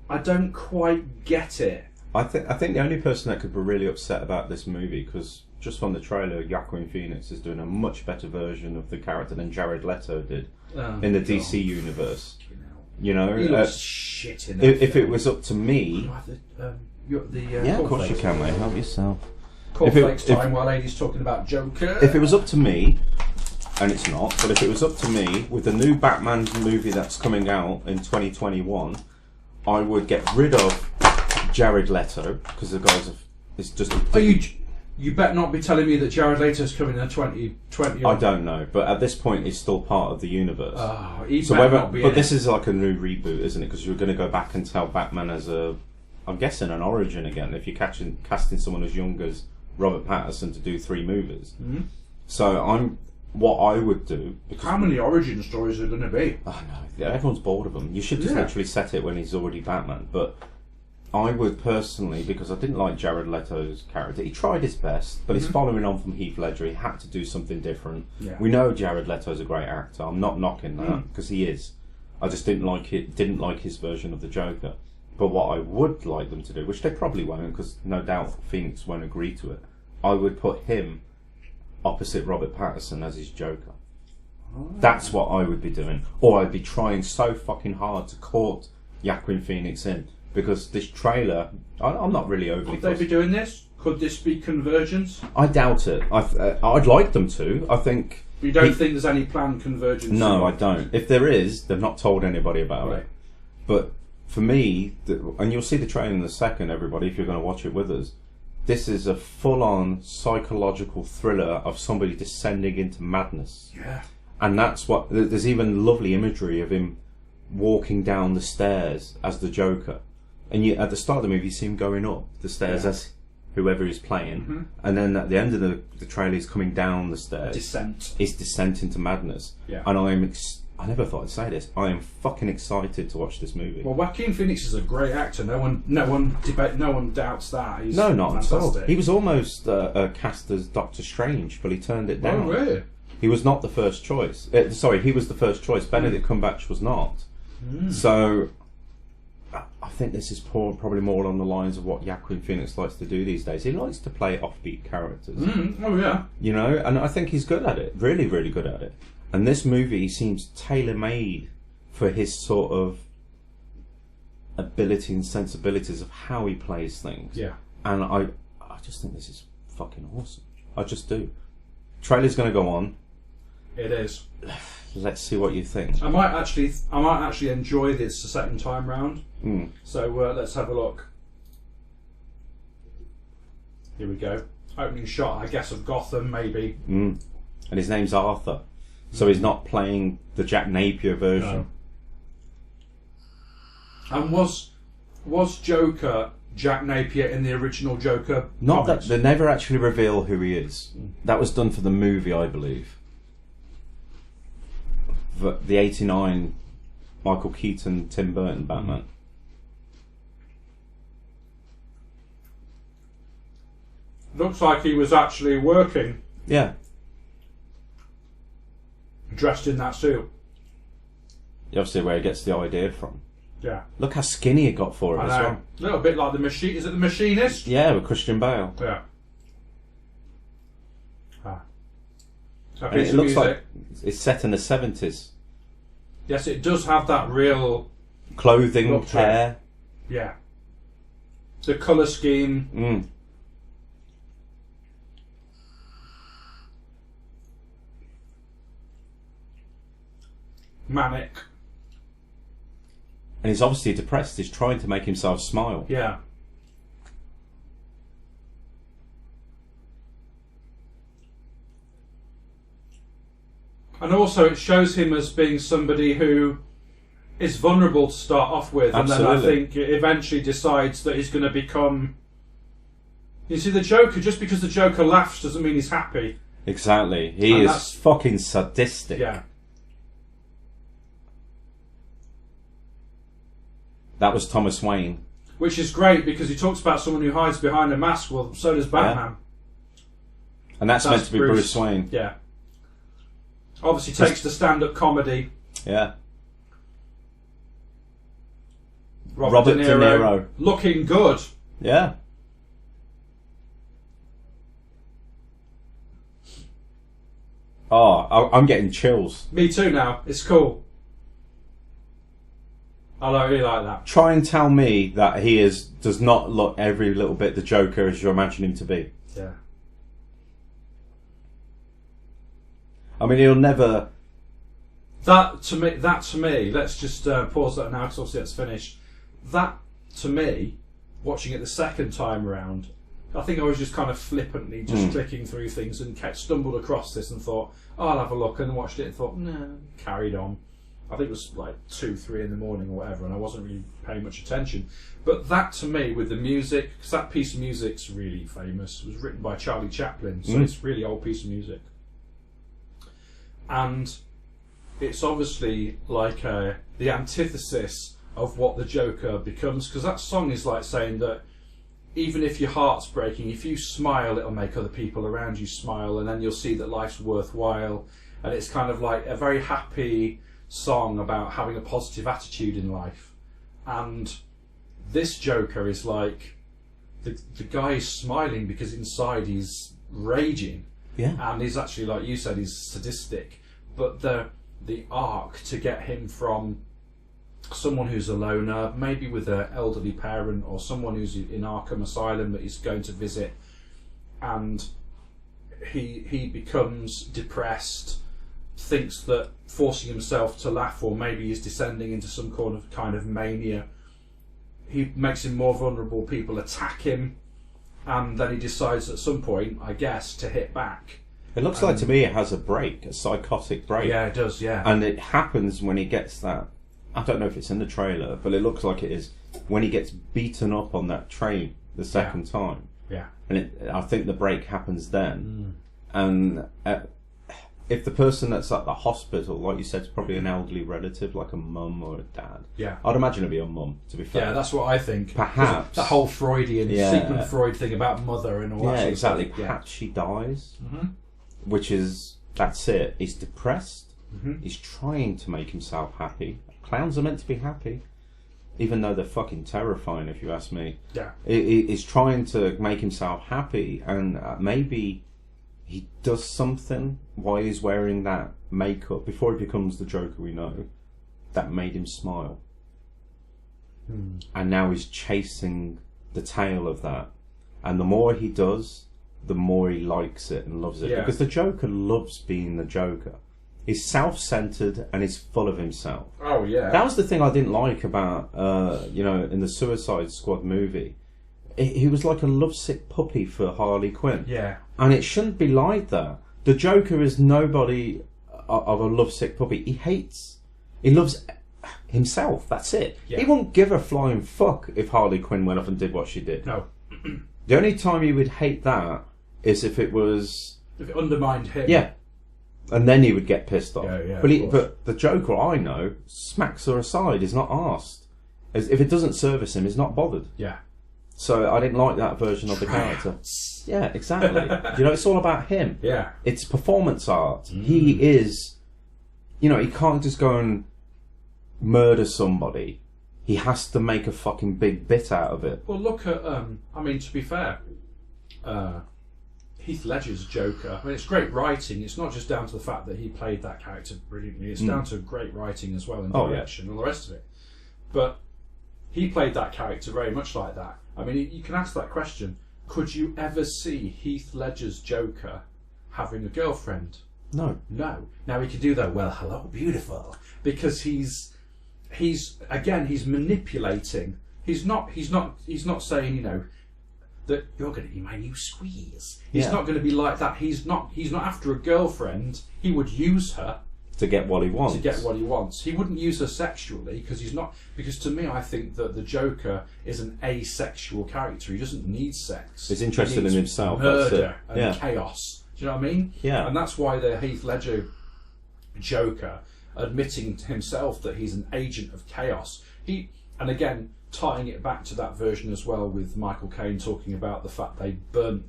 I don't quite get it. I think the only person that could be really upset about this movie, because just from the trailer, Joaquin Phoenix is doing a much better version of the character than Jared Leto did in the DC universe. You know, he looks shit in that if film. it was up to me, yeah, of course you can, mate. Help yourself. Cornflakes time while Adie's talking about Joker. If it was up to me, and it's not, but if it was up to me, with the new Batman movie that's coming out in 2021, I would get rid of Jared Leto, because the guys it's just. You better not be telling me that Jared Leto's coming in 2020. I don't know, but at this point, he's still part of the universe. Oh, he so better not be. But this is like a new reboot, isn't it? Because you're going to go back and tell Batman as I'm guessing an origin again. If you're casting someone as young as Robert Pattinson to do 3 movies. Mm-hmm. So what I would do. How many origin stories are there going to be? Oh no, yeah, everyone's bored of them. You should just literally set it when he's already Batman. But I would personally, because I didn't like Jared Leto's character. He tried his best, but he's following on from Heath Ledger. He had to do something different. Yeah. We know Jared Leto's a great actor. I'm not knocking that because he is. I just didn't like his version of the Joker. But what I would like them to do, which they probably won't, because no doubt Phoenix won't agree to it, I would put him opposite Robert Pattinson as his Joker. Oh. That's what I would be doing. Or I'd be trying so fucking hard to court Joaquin Phoenix in. Because this trailer, I'm not really overly Would they be doing this? Could this be convergence? I doubt it. I'd like them to. I think... You don't think there's any planned convergence? No, I don't. If there is, they've not told anybody about it. But for me, and you'll see the trailer in a second, everybody, if you're going to watch it with us, this is a full-on psychological thriller of somebody descending into madness. Yeah. And that's what... There's even lovely imagery of him walking down the stairs as the Joker. And at the start of the movie, you see him going up the stairs as whoever he's playing. And then at the end of the trailer, he's coming down the stairs. Descent. It's descent into madness. Yeah. And I never thought I'd say this. I am fucking excited to watch this movie. Well, Joaquin Phoenix is a great actor. No one doubts that. He's not fantastic. at all. He was almost cast as Doctor Strange, but he turned it down. Oh, really? He was not the first choice. Sorry, he was the first choice. Benedict Cumberbatch was not. So I think this is probably more along the lines of what Joaquin Phoenix likes to do these days. He likes to play offbeat characters. Oh yeah. You know, and I think he's good at it. Really, really good at it. And this movie seems tailor-made for his sort of ability and sensibilities of how he plays things. Yeah. And I just think this is fucking awesome. I just do. Trailer's going to go on. It is. Let's see what you think. I might actually enjoy this the second time round. So let's have a look. Here we go. Opening shot, I guess, of Gotham, maybe. And his name's Arthur, so he's not playing the Jack Napier version. No. And was Joker Jack Napier in the original Joker Not comics? that they never actually reveal who he is. That was done for the movie, I believe. The '89 Michael Keaton, Tim Burton Batman. Looks like he was actually working, Yeah. dressed in that suit. Obviously, where he gets the idea from. Yeah. Look how skinny he got for it I as know. well. A little bit like the machine. Is it the Machinist? Yeah, with Christian Bale. Yeah. Ah. That And piece it of looks music. like it's set in the '70s. Yes, it does have that real. Clothing, Look to it. hair. Yeah. The colour scheme. Manic. And he's obviously depressed. He's trying to make himself smile. Yeah. And also it shows him as being somebody who is vulnerable to start off with. Absolutely. And then I think it eventually decides that he's going to become... You see, the Joker, just because the Joker laughs doesn't mean he's happy. Exactly. He And is that's- fucking sadistic. Yeah. That was Thomas Wayne. Which is great because he talks about someone who hides behind a mask. Well, so does Batman. And that's meant to be Bruce Wayne. Yeah. Obviously takes the stand-up comedy. Yeah. Robert De Niro. Looking good. Yeah. Oh, I'm getting chills. Me too now. It's cool. I really like that. Try and tell me that he does not look every little bit the Joker as you imagine him to be. Yeah. I mean, he'll never... That to me, let's just pause that now because obviously it's finished. That, to me, watching it the second time around, I think I was just kind of flippantly just clicking through things and stumbled across this and thought, oh, I'll have a look, and watched it and thought, no, carried on. I think it was like 2, 3 in the morning or whatever, and I wasn't really paying much attention. But that, to me, with the music, because that piece of music's really famous, it was written by Charlie Chaplin, so it's a really old piece of music. And it's obviously like the antithesis of what the Joker becomes, because that song is like saying that even if your heart's breaking, if you smile, it'll make other people around you smile, and then you'll see that life's worthwhile. And it's kind of like a very happy song about having a positive attitude in life. And this Joker is like the guy is smiling because inside he's raging. Yeah. And he's actually, like you said, he's sadistic. But the arc to get him from someone who's a loner, maybe with an elderly parent, or someone who's in Arkham Asylum that he's going to visit, and he becomes depressed, thinks that forcing himself to laugh, or maybe he's descending into some kind of mania. He makes him more vulnerable. People attack him, and then he decides at some point, I guess, to hit back. It looks like to me it has a break, a psychotic break. Yeah, it does, yeah. And it happens when he gets that... I don't know if it's in the trailer, but it looks like it is. When he gets beaten up on that train the second time. Yeah. And I think the break happens then. And if the person that's at the hospital, like you said, is probably an elderly relative, like a mum or a dad. Yeah. I'd imagine it'd be a mum, to be fair. Yeah, that's what I think. Perhaps. That whole Freudian, Yeah. Sigmund Freud thing about mother and all that. Yeah, sort of exactly. stuff. Yeah. Perhaps she dies. Which is, that's it. He's depressed. Mm-hmm. He's trying to make himself happy. Clowns are meant to be happy. even though they're fucking terrifying, if you ask me. Yeah. He's trying to make himself happy, and maybe he does something while he's wearing that makeup before he becomes the Joker we know that made him smile. And now he's chasing the tail of that, and the more he does, the more he likes it and loves it. Yeah. Because the Joker loves being the Joker. He's self-centered and he's full of himself. Oh yeah. That was the thing I didn't like about, in the Suicide Squad movie. He was like a lovesick puppy for Harley Quinn. Yeah. And it shouldn't be like that. The Joker is nobody of a lovesick puppy. He loves himself. That's it. Yeah. He won't give a flying fuck if Harley Quinn went off and did what she did. No. The only time he would hate that is if it was... If it undermined him. Yeah. And then he would get pissed off. Yeah, But the Joker I know smacks her aside. He's not arsed. If it doesn't service him, he's not bothered. Yeah. So I didn't like that version of the character. Yeah, exactly. It's all about him. Yeah. It's performance art. He is... he can't just go and murder somebody. He has to make a fucking big bit out of it. Well, look at, to be fair, Heath Ledger's Joker. I mean, it's great writing. It's not just down to the fact that he played that character brilliantly. It's down to great writing as well and direction and all the rest of it. But he played that character very much like that. I mean, you can ask that question. Could you ever see Heath Ledger's Joker having a girlfriend? No. No. Now he could do that. Well, hello, beautiful. Because he's manipulating. He's not saying, that you're going to be my new squeeze. He's not going to be like that. He's not after a girlfriend. He would use her to get what he wants. He wouldn't use her sexually because he's not. Because to me, I think that the Joker is an asexual character. He doesn't need sex. He's interested in himself. Murder that's it. and chaos. Do you know what I mean? Yeah. And that's why the Heath Ledger Joker admitting to himself that he's an agent of chaos. And again, tying it back to that version as well with Michael Caine talking about the fact they burn.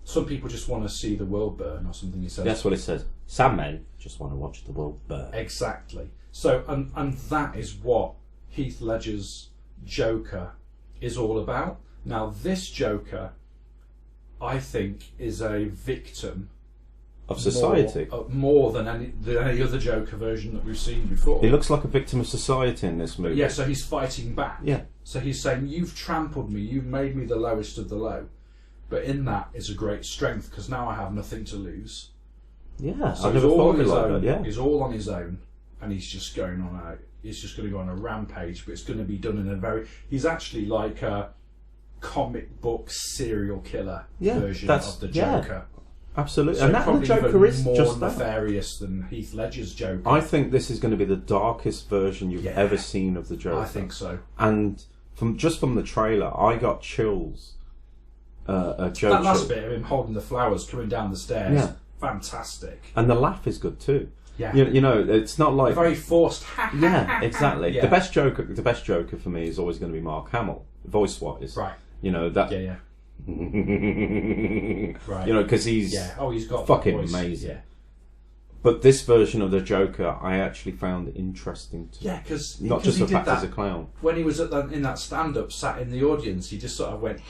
Some people just want to see the world burn or something, he says. That's what it says. Some men just want to watch the world burn. Exactly. So, and that is what Heath Ledger's Joker is all about. Now, this Joker, I think, is a victim of society. More than any other Joker version that we've seen before. He looks like a victim of society in this movie. Yeah, so he's fighting back. Yeah. So he's saying, you've trampled me, you've made me the lowest of the low. But in that is a great strength, because now I have nothing to lose. Yeah, so he's all on his own. Yeah. He's all on his own, and he's just going on he's just going to go on a rampage, but it's going to be done in a very... He's actually like a comic book serial killer version of the Joker. Yeah. Absolutely, So and the Joker is more just nefarious than Heath Ledger's Joker. I think this is going to be the darkest version you've ever seen of the Joker. I think so. And from the trailer, I got chills. That last bit of him holding the flowers coming down the stairs, fantastic. And the laugh is good too. Yeah, it's not like very forced. Yeah, exactly. Yeah. The best Joker for me is always going to be Mark Hamill, voice wise. Right. That. Yeah. Right. Because he's he's got fucking voice. amazing. Yeah. But this version of the Joker, I actually found interesting too. Yeah, because not just the fact he's a clown. When he was in that stand-up, sat in the audience, he just sort of went.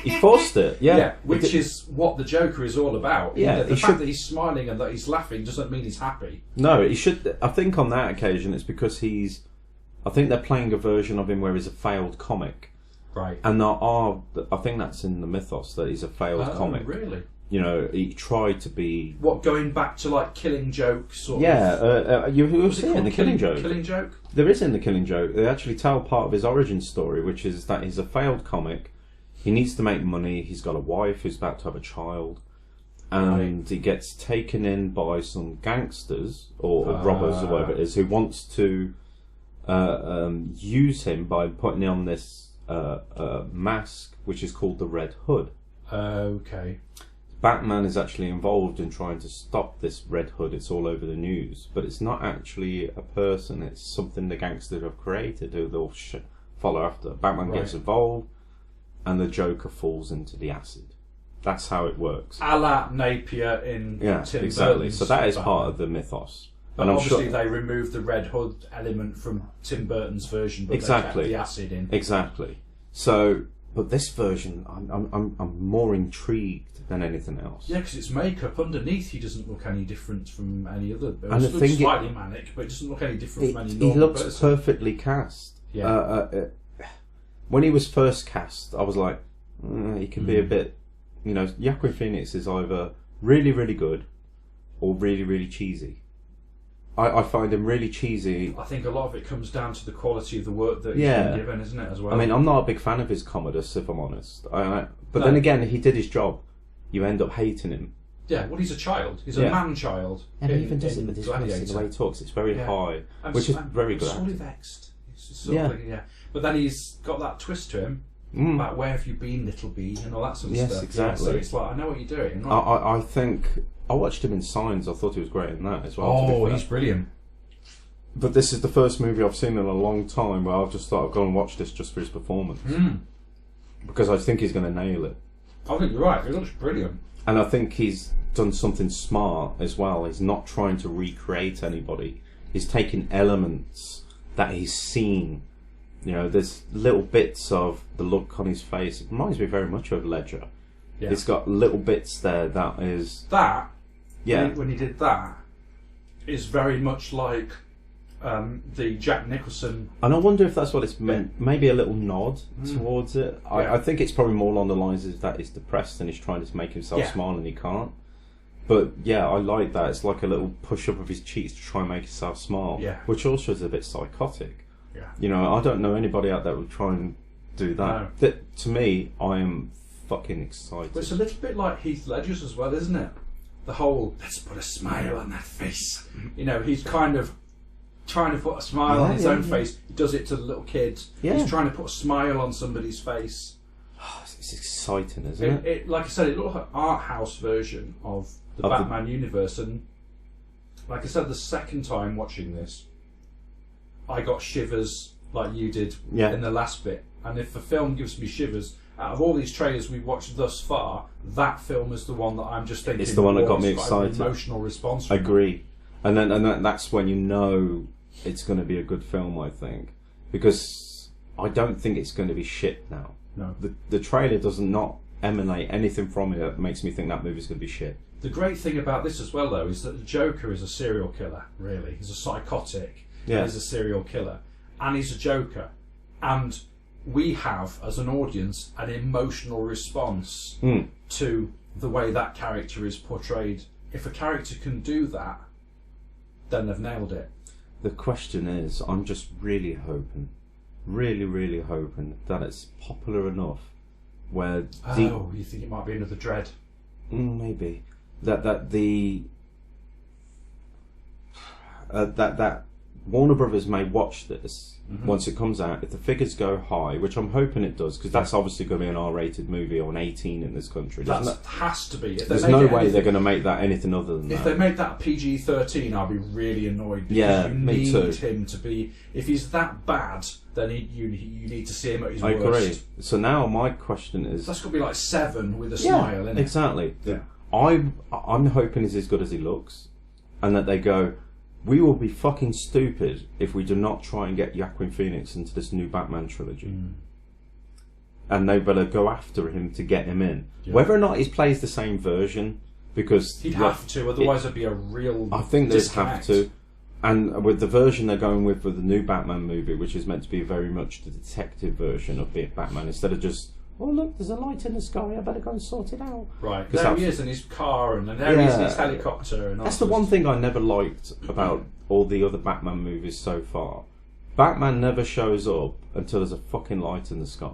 He forced it. Yeah, which is what the Joker is all about. Yeah, the fact that he's smiling and that he's laughing doesn't mean he's happy. No, he should. I think on that occasion, it's because I think they're playing a version of him where he's a failed comic. Right. And I think that's in the mythos that he's a failed comic. Really? He tried to be... What, going back to like Killing Joke sort of... you'll see it in the Killing Joke. Killing Joke? There is in the Killing Joke. They actually tell part of his origin story, which is that he's a failed comic. He needs to make money. He's got a wife who's about to have a child. And he gets taken in by some gangsters, or robbers, or whatever it is, who wants to use him by putting on this mask, which is called the Red Hood. Okay. Batman is actually involved in trying to stop this Red Hood. It's all over the news, but it's not actually a person. It's something the gangsters have created who they'll follow after. Batman gets involved, and the Joker falls into the acid. That's how it works. A la Napier in Tim exactly. Burton's So that is Batman. part of the mythos. But And I'm obviously sure they removed the Red Hood element from Tim Burton's version, but Exactly. they kept the acid in. exactly. So, but this version, I'm more intrigued than anything else. Yeah, because it's makeup underneath. He doesn't look any different from any other. And the He looks thing- slightly manic, but it doesn't look any different from any He normal looks person. perfectly cast. Yeah. When he was first cast, I was like, he can be a bit, Joaquin Phoenix is either really, really good or really, really cheesy. I find him really cheesy. I think a lot of it comes down to the quality of the work that he's Yeah. been given, isn't it, as well? I mean, I'm not a big fan of his Commodus, if I'm honest. But No. then again, he did his job. You end up hating him. yeah, well, he's a child. He's Yeah. a man-child. And he in- even does it in with his voice and Gladiator. the way he talks. It's very Yeah. high, I'm which is I'm very good. sorely acting. vexed. It's just sort of like, yeah. But then he's got that twist to him about where have you been, little bee, and all that sort of Yes, stuff. exactly. Yeah, so it's like, I know what you're doing. I think I watched him in Signs. I thought he was great in that as well. to be Oh, fair. he's brilliant. But this is the first movie I've seen in a long time where I've just thought I'll go and watch this just for his performance. Because I think he's going to nail it. I think you're right. He looks brilliant. And I think he's done something smart as well. He's not trying to recreate anybody. He's taking elements that he's seen. There's little bits of the look on his face. It reminds me very much of Ledger. Yeah. It's got little bits there that is... That, Yeah. when he did that, is very much like the Jack Nicholson. And I wonder if that's what it's meant. Maybe a little nod towards it. Yeah. I think it's probably more along the lines of that he's depressed and he's trying to make himself Yeah. smile and he can't. But yeah, I like that. It's like a little push up of his cheeks to try and make himself smile. Yeah. Which also is a bit psychotic. Yeah. I don't know anybody out there who would try and do that. No. That to me, I am fucking excited. But it's a little bit like Heath Ledger's as well, isn't it? The whole, let's put a smile on that face. He's kind of trying to put a smile on his own face. He does it to the little kids. Yeah. He's trying to put a smile on somebody's face. It's exciting, isn't it? Like I said, it looks like an art house version of the Batman universe. And like I said, the second time watching this, I got shivers like you did in the last bit. And if a film gives me shivers, out of all these trailers we've watched thus far, that film is the one that I'm just thinking. It's the one that got me it's got an excited. emotional response. I agree. And that's when you know it's going to be a good film, I think. Because I don't think it's going to be shit now. No. The trailer does not emanate anything from it that makes me think that movie's going to be shit. The great thing about this as well, though, is that the Joker is a serial killer, really. He's a psychotic. Yeah. He's a serial killer. And he's a Joker. And we have, as an audience, an emotional response to the way that character is portrayed. If a character can do that, then they've nailed it. The question is, I'm just really hoping, really hoping that it's popular enough where You think it might be another Dread? maybe that Warner Brothers may watch this once it comes out. If the figures go high, which I'm hoping it does, because that's obviously going to be an R-rated movie or an 18 in this country. That has to be. If they There's make no it way anything- they're going to make that anything other than If that. they make that PG-13, I'll be really annoyed. Because Yeah, you me need too. him to be. If he's that bad, then you need to see him at his I worst. agree. So now my question is, That's got to be like 7 with a smile, isn't it? exactly. Yeah. I'm hoping he's as good as he looks, and that they go, we will be fucking stupid if we do not try and get Joaquin Phoenix into this new Batman trilogy. And they better go after him to get him in. Yeah. Whether or not he plays the same version, because He'd have to, otherwise there'd be a real. I think they'd have disconnect. to. And with the version they're going with the new Batman movie, which is meant to be very much the detective version of being Batman, instead of just, oh look, there's a light in the sky, I better go and sort it out. Right, 'Cause there he that's- is in his car, and there he is in his helicopter. And all That's the sorts one of- thing I never liked about all the other Batman movies so far. Batman never shows up until there's a fucking light in the sky.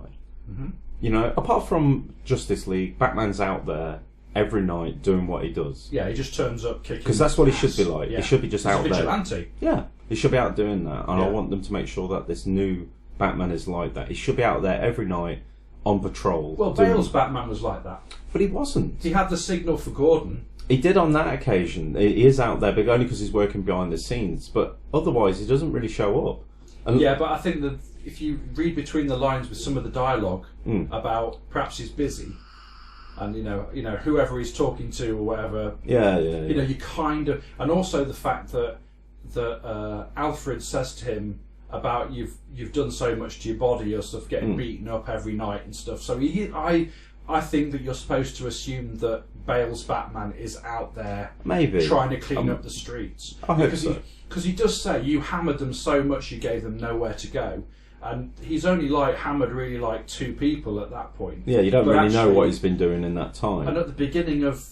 Apart from Justice League, Batman's out there every night doing what he does. Yeah, he just turns up kicking. Because that's what he ass. should be like. Yeah. He should be just He's out a there. vigilante. Yeah, he should be out doing that. And I Yeah. want them to make sure that this new Batman is like that. He should be out there every night on patrol. Well, doing- Bale's Batman was like that. But he wasn't. He had the signal for Gordon. He did on that occasion. He is out there, but only because he's working behind the scenes. But otherwise, he doesn't really show up. And Yeah, but I think that if you read between the lines with some of the dialogue about perhaps he's busy, and whoever he's talking to or whatever, yeah. you kind of, and also the fact that Alfred says to him about you've done so much to your body, you're sort of getting beaten up every night and stuff. So I think that you're supposed to assume that Bale's Batman is out there maybe trying to clean up the streets. I hope so. Because he does say you hammered them so much you gave them nowhere to go. And he's only hammered really 2 people at that point. Yeah, you don't really know what he's been doing in that time. And at the beginning of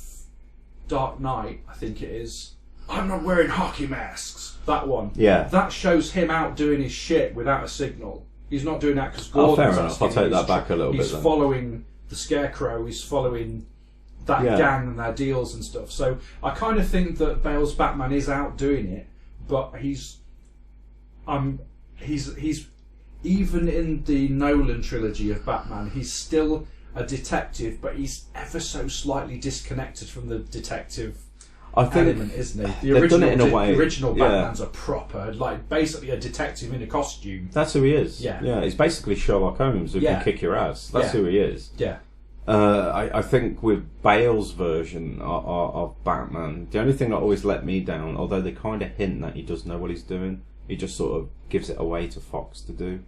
Dark Knight, I think it is, I'm not wearing hockey masks. That one. Yeah. That shows him out doing his shit without a signal. He's not doing that because Gordon's fair enough. I'll take that back a little bit. He's following the Scarecrow. He's following that gang and their deals and stuff. So I kind of think that Bale's Batman is out doing it, but he's even in the Nolan trilogy of Batman, he's still a detective, but he's ever so slightly disconnected from the detective element, isn't he? They've done it in a way. The original Batman's a proper, basically a detective in a costume. That's who he is. Yeah. He's basically Sherlock Holmes who can kick your ass. That's who he is. Yeah. I think with Bale's version of Batman, the only thing that always let me down, although they kind of hint that he does know what he's doing, he just sort of gives it away to Fox to do.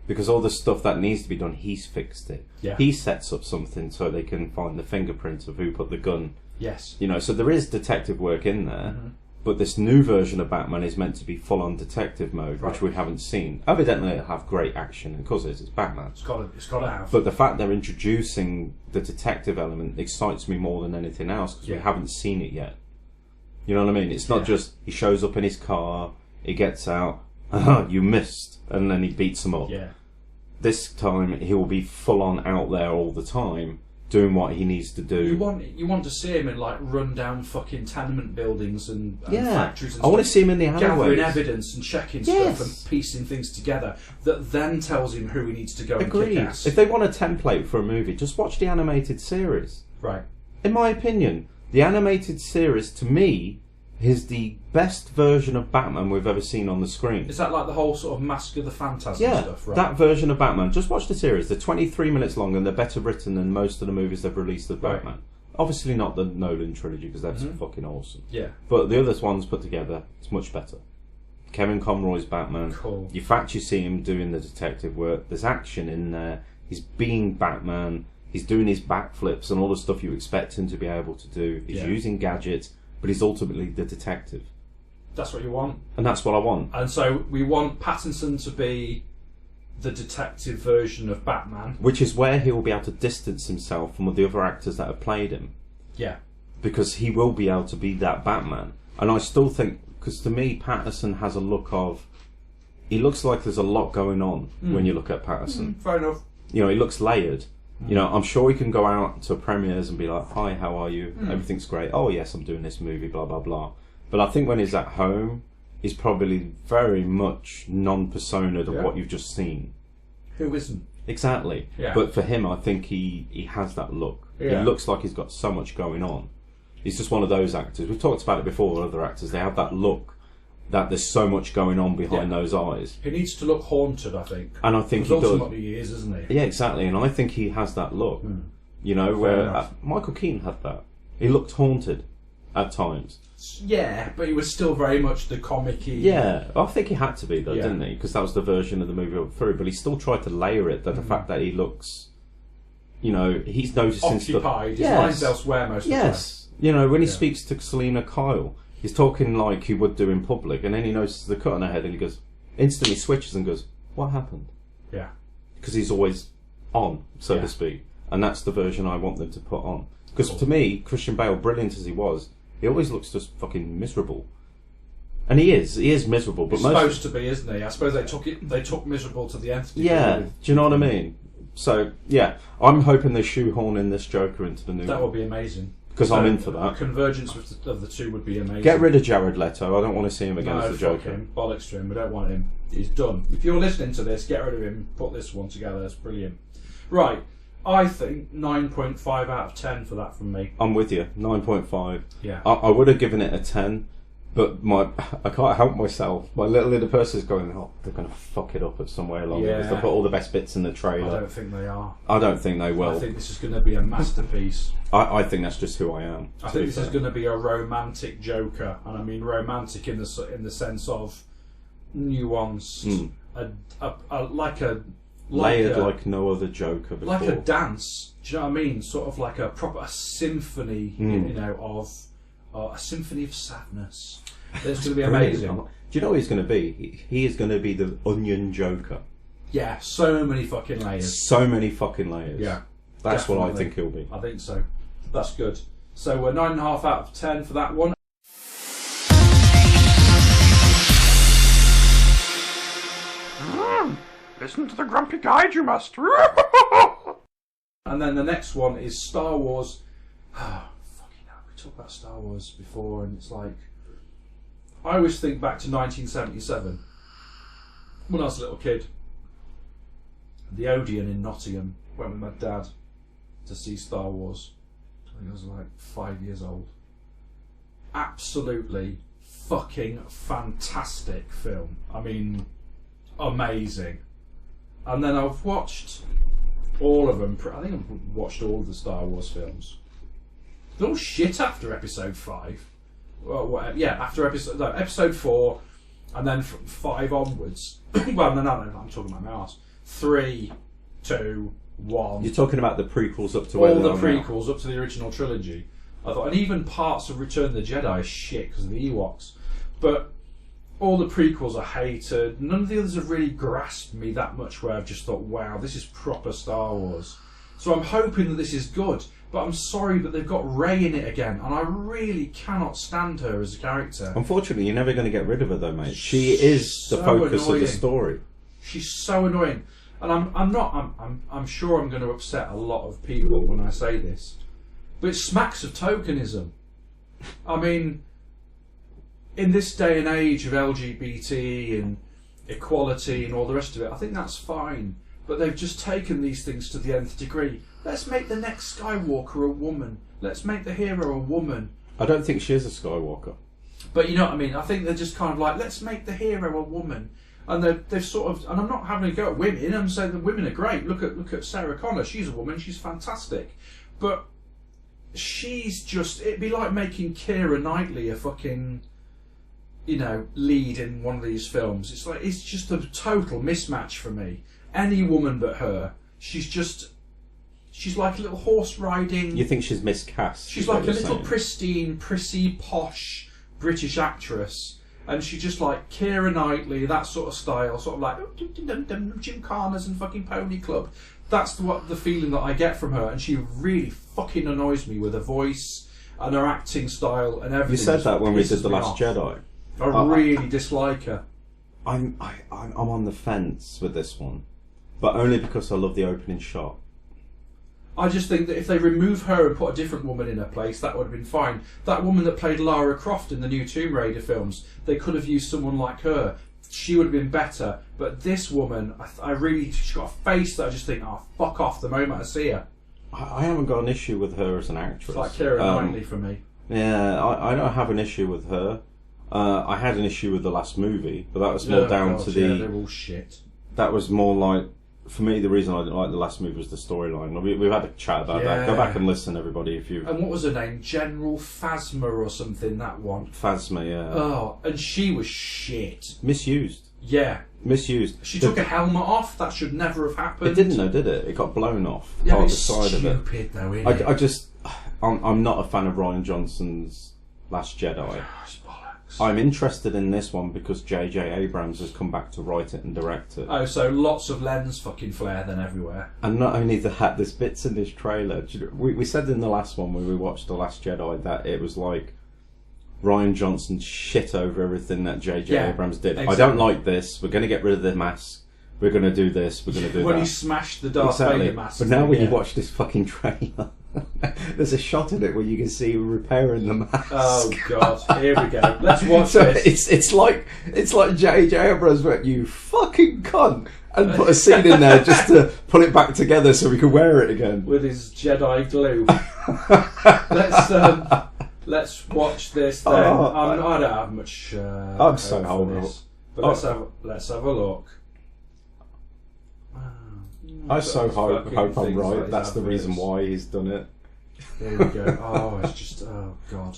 Because all the stuff that needs to be done, he's fixed it. Yeah. He sets up something so they can find the fingerprint of who put the gun. Yes. So there is detective work in there, but this new version of Batman is meant to be full-on detective mode, which we haven't seen. Evidently it'll have great action, and of course it's Batman. It's got to have. But the fact they're introducing the detective element excites me more than anything else, because we haven't seen it yet. You know what I mean? It's not just he shows up in his car, he gets out, you missed, and then he beats them up. Yeah. This time he will be full on out there all the time, doing what he needs to do. You want to see him in run down fucking tenement buildings and factories and I want to see him in the alleyways, gathering evidence and checking stuff and piecing things together that then tells him who he needs to go and kick ass. If they want a template for a movie, just watch the animated series. Right. In my opinion, the animated series, to me, is the best version of Batman we've ever seen on the screen. Is that the whole sort of Mask of the Phantasm stuff? Right. That version of Batman. Just watch the series. They're 23 minutes long and they're better written than most of the movies they've released of Batman. Obviously not the Nolan trilogy, because that's fucking awesome. Yeah. But the other ones put together, it's much better. Kevin Conroy's Batman. Cool. You actually see him doing the detective work. There's action in there. He's being Batman. He's doing his backflips and all the stuff you expect him to be able to do. He's using gadgets, but he's ultimately the detective. That's what you want. And that's what I want. And so we want Pattinson to be the detective version of Batman. Which is where he will be able to distance himself from the other actors that have played him. Yeah. Because he will be able to be that Batman. And I still think, because to me, Pattinson has a look of... He looks like there's a lot going on when you look at Pattinson. Fair enough. He looks layered. I'm sure he can go out to premieres and be like, hi, how are you? Everything's great. Oh, yes, I'm doing this movie, blah, blah, blah. But I think when he's at home, he's probably very much non-persona'd of what you've just seen. Who isn't? Exactly. Yeah. But for him, I think he has that look. Yeah. He looks like he's got so much going on. He's just one of those actors. We've talked about it before, other actors. They have that look that there's so much going on behind those eyes. He needs to look haunted, I think. And I think he does. Ultimately he is, isn't he? Yeah, exactly. And I think he has that look. Where Michael Keaton had that. He looked haunted at times. Yeah, but he was still very much the comic-y... Yeah, I think he had to be, though, didn't he? Because that was the version of the movie up through. But he still tried to layer it, that the fact that he looks... he's noticing stuff... Occupied. His mind's elsewhere most of the time. Yes. When he speaks to Selena Kyle, he's talking like he would do in public, and then he notices the cut on her head, and he goes... Instantly switches and goes, what happened? Yeah. Because he's always on, so to speak. And that's the version I want them to put on. Because to me, Christian Bale, brilliant as he was, he always looks just fucking miserable. And he is miserable. But He's supposed to be, isn't he? I suppose they took miserable to the nth degree. Yeah, do you know what I mean? So, yeah, I'm hoping they shoehorn in this Joker into the new That one. would be amazing. Because I'm in for that. A convergence of the two would be amazing. Get rid of Jared Leto. I don't want to see him again as the Joker. Fuck him. Bollocks to him. We don't want him. He's done. If you're listening to this, get rid of him. Put this one together. That's brilliant. Right. I think 9.5 out of 10 for that from me. I'm with you. 9.5. Yeah. I would have given it a 10, But I can't help myself. My little inner person's going, oh, they're going to fuck it up at somewhere along because they put all the best bits in the trailer. I don't think they are. I don't think they will. I think this is going to be a masterpiece. I think that's just who I am. I think this is going to be a romantic Joker, and I mean romantic in the sense of nuanced, layered like no other Joker before. like a dance. Do you know what I mean? Sort of like a symphony, you know, of a symphony of sadness. It's going to be amazing. Do you know what he's going to be? He is going to be the Onion Joker. Yeah, so many fucking layers. So many fucking layers. Yeah, that's definitely. what I think he'll be. I think so. That's good. So we're 9.5 out of 10 for that one. Listen to the grumpy guide, you must. And then the next one is Star Wars. Fucking hell, we talked about Star Wars before, and it's like, I always think back to 1977 when I was a little kid. The Odeon in Nottingham, went with my dad to see Star Wars. I think I was like 5 years old. Absolutely fucking fantastic film. I mean, amazing. And then I've watched all of them. I think I've watched all of the Star Wars films. They're all shit after episode 5. Well, whatever. Yeah, after episode 4, and then from 5 onwards. Well, no, I'm talking about my arse. 3, 2, 1. You're talking about the prequels up to all where the they are now. prequels up to the original trilogy. I thought, and even parts of Return of the Jedi are shit because of the Ewoks. But all the prequels are hated. None of the others have really grasped me that much where I've just thought, wow, this is proper Star Wars. So I'm hoping that this is good. But I'm sorry, but they've got Rey in it again, and I really cannot stand her as a character. Unfortunately, you're never going to get rid of her, though, mate. She is the focus of the story. She's so annoying, and I'm sure I'm going to upset a lot of people when I say this, but it smacks of tokenism. I mean, in this day and age of LGBT and equality and all the rest of it, I think that's fine. But they've just taken these things to the nth degree. Let's make the next Skywalker a woman. Let's make the hero a woman. I don't think she is a Skywalker. But you know what I mean? I think they're just kind of like, let's make the hero a woman. And they've sort of, and I'm not having a go at women, I'm saying the women are great. Look at Sarah Connor, she's a woman, she's fantastic. But she's just, it'd be like making Keira Knightley a fucking, you know, lead in one of these films. It's like, it's just a total mismatch for me. Any woman but her, she's like a little horse riding. You think she's miscast? She's like a little pristine, prissy, posh British actress. And she's just like Keira Knightley, that sort of style, sort of like Jim Carner's and fucking Pony Club. That's the feeling that I get from her, and she really fucking annoys me with her voice and her acting style and everything. You said that when we did The Last Jedi. I really dislike her. I'm on the fence with this one, but only because I love the opening shot. I just think that if they remove her and put a different woman in her place, that would have been fine. That woman that played Lara Croft in the new Tomb Raider films, they could have used someone like her. She would have been better. But this woman, she's got a face that I just think, oh, fuck off the moment I see her. I haven't got an issue with her as an actress. It's like Keira Knightley for me. Yeah, I don't have an issue with her. I had an issue with the last movie, but that was more down to the... Yeah, they're all shit. That was more like... For me, the reason I didn't like the last movie was the storyline. We've had a chat about that. Go back and listen, everybody, if you... And what was her name? General Phasma or something, that one. Phasma, yeah. Oh, and she was shit. Misused. Yeah. Misused. She took a helmet off. That should never have happened. It didn't, though, did it? It got blown off. Yeah, part of it's the side stupid, of it. though, isn't it? I just... I'm not a fan of Rian Johnson's Last Jedi. I'm interested in this one because J.J. Abrams has come back to write it and direct it. Oh, so lots of lens fucking flare then everywhere. And not only that, there's bits in this trailer. We said in the last one when we watched The Last Jedi that it was like Rian Johnson shit over everything that J.J. Abrams did. Exactly. I don't like this. We're going to get rid of the mask. We're going to do this. We're going to do when that. he smashed the Darth Vader mask. But now when you watch this fucking trailer, there's a shot in it where you can see him repairing the mask. Oh god, here we go. Let's watch this. It's like J.J. Abrams went, you fucking cunt, and put a scene in there just to put it back together so we can wear it again. With his Jedi glue. Let's watch this then. I don't have much. I'm so hope for horrible. this, but let's have a look. I so hope I'm things right. like That's the reason adverts. why he's done it. There we go. Oh, it's just god.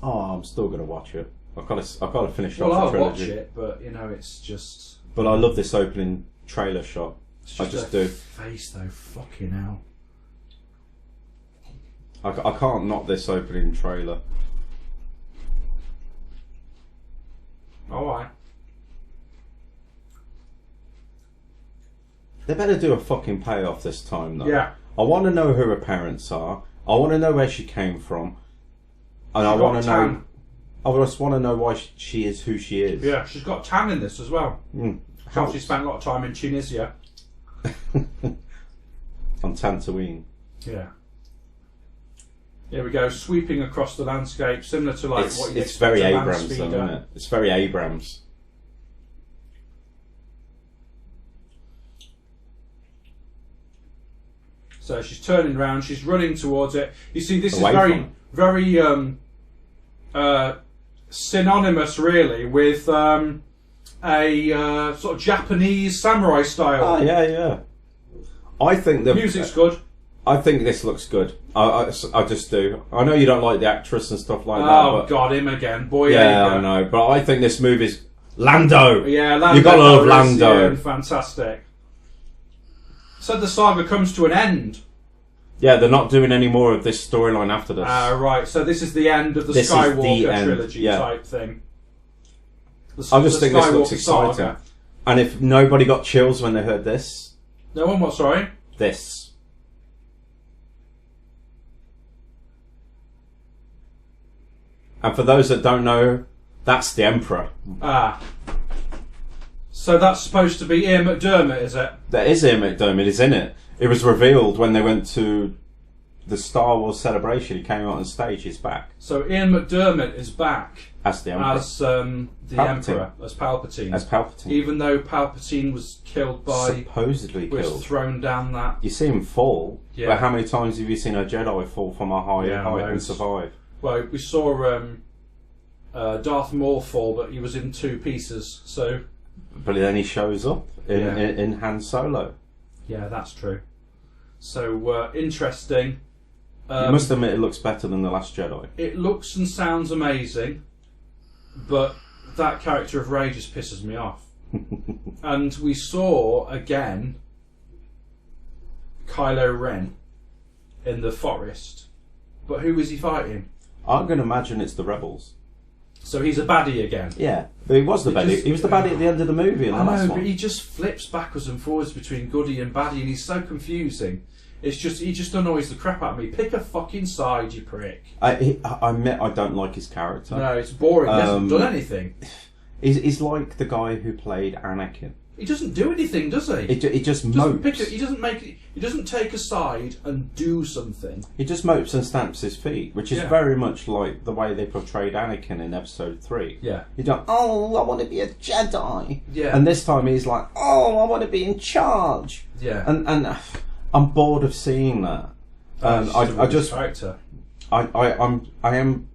Oh, I'm still gonna watch it. I've got to finish Well, off the I'll watch trilogy. it, but it's just. But I love this opening trailer shot. It's I just just her do. face though. Fucking hell. I can't knock this opening trailer. All right. They better do a fucking payoff this time, though. Yeah. I want to know who her parents are. I want to know where she came from, and I want to know. I just want to know why she is who she is. Yeah, she's got tan in this as well. How She spent a lot of time in Tunisia. on Tatooine. Yeah. Here we go, sweeping across the landscape, similar to like what you'd It's expect very a land Abrams, though, speeder. isn't it? It's very Abrams. So she's turning around, she's running towards it. You see, this Away is from very synonymous, really, with a sort of Japanese samurai style. Oh yeah. I think the Music's good. I think this looks good. I just do. I know you don't like the actress and stuff like that. Oh but God, him again, boy. yeah, I know. But I think this movie's Lando. Yeah, Lando. You gotta love is, Lando. yeah, fantastic. So the saga comes to an end. Yeah, they're not doing any more of this storyline after this. Right, so this is the end of the This is Skywalker the end, trilogy yeah. type thing. I just think this looks Skywalker exciting. saga. And if nobody got chills when they heard this, No one what, sorry? this. And for those that don't know, that's the Emperor. Ah. So that's supposed to be Ian McDermott, is it? That is Ian McDermott, is in it. It was revealed when they went to the Star Wars celebration. He came out on stage, he's back. So Ian McDermott is back As the Emperor. as the Palpatine. Emperor, as Palpatine. As Palpatine. Even though Palpatine was killed by... Supposedly was killed. thrown down that... You see him fall, Yeah. but how many times have you seen a Jedi fall from a higher Yeah, height and loads. survive? Well, we saw Darth Maul fall, but he was in 2 pieces, so... But then he shows up in Han Solo. Yeah, that's true. So, interesting. You must admit it looks better than The Last Jedi. It looks and sounds amazing, but that character of Rey just pisses me off. And we saw, again, Kylo Ren in the forest. But who is he fighting? I'm going to imagine it's the Rebels. So he's a baddie again. Yeah, but he was the baddie. He was the baddie at the end of the movie in the I last know, one. but he just flips backwards and forwards between goodie and baddie, and he's so confusing. It's just he just annoys the crap out of me. Pick a fucking side, you prick. I admit I don't like his character. No, it's boring. He hasn't done anything. He's like the guy who played Anakin. He doesn't do anything, does he? He just doesn't mopes. he doesn't take a side and do something. He just mopes and stamps his feet, which is Yeah. very much like the way they portrayed Anakin in Episode 3. Yeah. You don't, oh, I want to be a Jedi. Yeah. And this time he's like, oh, I want to be in charge. Yeah. And I'm bored of seeing that. I just character. I am.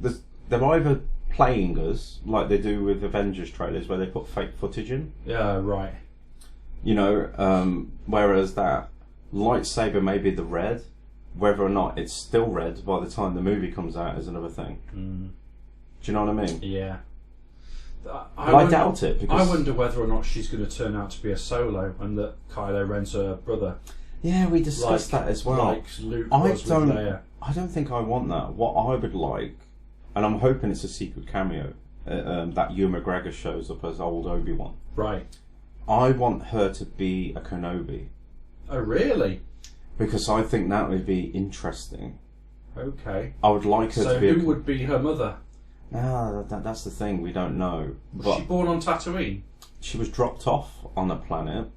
They're either playing us like they do with Avengers trailers, where they put fake footage in. Yeah, right. You know, whereas that lightsaber may be the red, whether or not it's still red by the time the movie comes out is another thing. Do you know what I mean? Yeah. I doubt it, because I wonder whether or not she's going to turn out to be a Solo, and that Kylo Ren's her brother. yeah, we discussed that as well. Like Luke was with Leia. I don't think I want that. What I would like, and I'm hoping it's a secret cameo, that Ewan McGregor shows up as old Obi-Wan. Right. I want her to be a Kenobi, Oh, really? because I think that would be interesting. Okay. I would like her So to be. who would be her mother? That's the thing, we don't know. Was But she born on Tatooine? she was dropped off on a planet.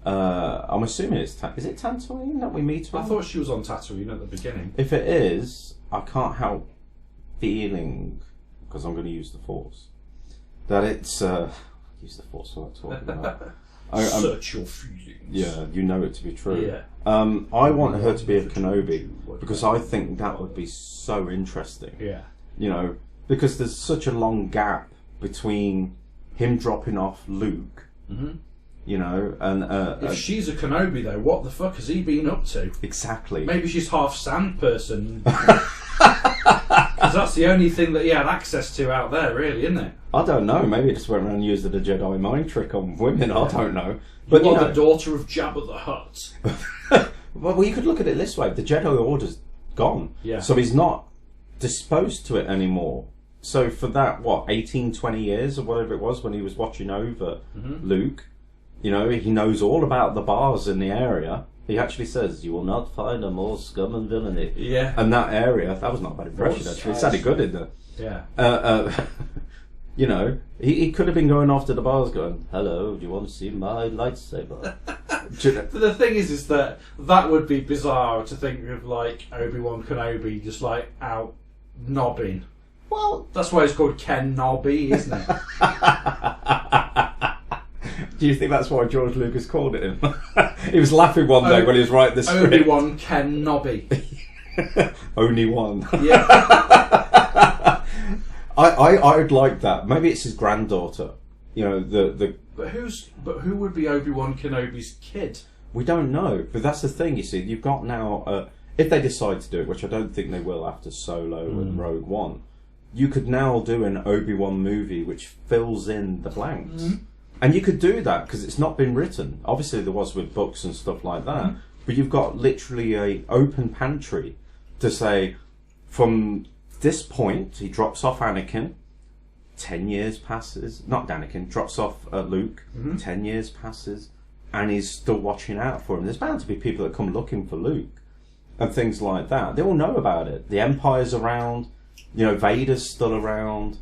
I'm assuming is it Tatooine that we meet her I on? thought she was on Tatooine at the beginning. If it is, I can't help feeling, because I'm going to use the Force, that it's use the Force. What I'm talking about. Search your feelings. Yeah, you know it to be true. Yeah. I want her to be a Kenobi because I think that would be so interesting. Yeah. You know, because there's such a long gap between him dropping off Luke, you know, and if she's a Kenobi though, what the fuck has he been up to? exactly. Maybe she's half sand person. Because that's the only thing that he had access to out there, really, isn't it? I don't know. Maybe he just went around and used the Jedi mind trick on women. I don't know. But You are the daughter of Jabba the Hutt. well, you could look at it this way: the Jedi Order's gone, Yeah. so he's not disposed to it anymore. So for that, 18, 20 years or whatever it was when he was watching over Luke, you know, he knows all about the bars in the area. He actually says, "You will not find a more scum and villainy." Yeah. And that area, that was not a bad impression, actually. It sounded good in there. Yeah. You know, he could have been going off to the bars going, "Hello, do you want to see my lightsaber?" But the thing is that would be bizarre to think of, like, Obi-Wan Kenobi just, like, out nobbing. Well, That's why it's called Ken Nobby, isn't it? do you think that's why George Lucas called it him? He was laughing one day when he was writing the script. Obi-Wan Ken Nobby. Only one. Yeah. I would like that. Maybe it's his granddaughter. You know, the But who would be Obi-Wan Kenobi's kid? we don't know. But that's the thing, you see. You've got now, if they decide to do it, which I don't think they will after Solo and Rogue One, you could now do an Obi-Wan movie which fills in the blanks. And you could do that because it's not been written. Obviously there was with books and stuff like that. But you've got literally a open pantry to say, from this point, he drops off Anakin, 10 years passes, not Anakin, drops off Luke, 10 years passes, and he's still watching out for him. There's bound to be people that come looking for Luke and things like that. They all know about it. The Empire's around, you know, Vader's still around,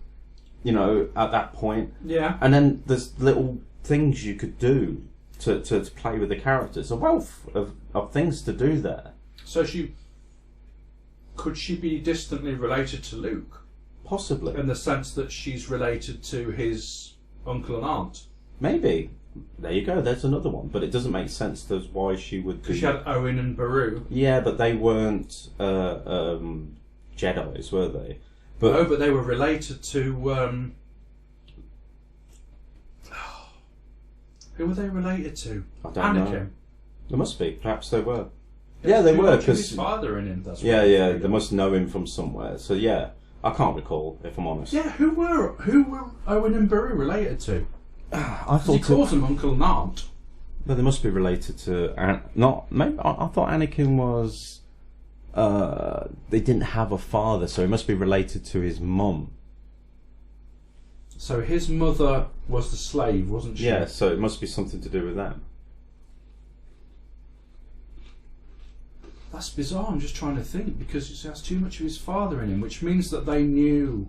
you know, at that point. Yeah. And then there's little things you could do to play with the characters. A wealth of things to do there. So could she be distantly related to Luke? Possibly. In the sense that she's related to his uncle and aunt? Maybe. There you go, there's another one. But it doesn't make sense as why she would be... Because she had Owen and Beru. Yeah, but they weren't Jedis, were they? But But they were related to... who were they related to? I don't Anakin. know. There must be. Perhaps they were. Yeah, they were. Because his Because father in him. That's yeah, what yeah, they must know him from somewhere. So yeah, I can't recall if I'm honest. Yeah, who were Owen and Beru related to? I He thought. calls them uncle and aunt. But they must be related to. Not maybe. I thought Anakin was. They didn't have a father, so he must be related to his mum. So his mother was the slave, wasn't she? Yeah, so it must be something to do with that. That's bizarre. I'm just trying to think because he has too much of his father in him, which means that they knew.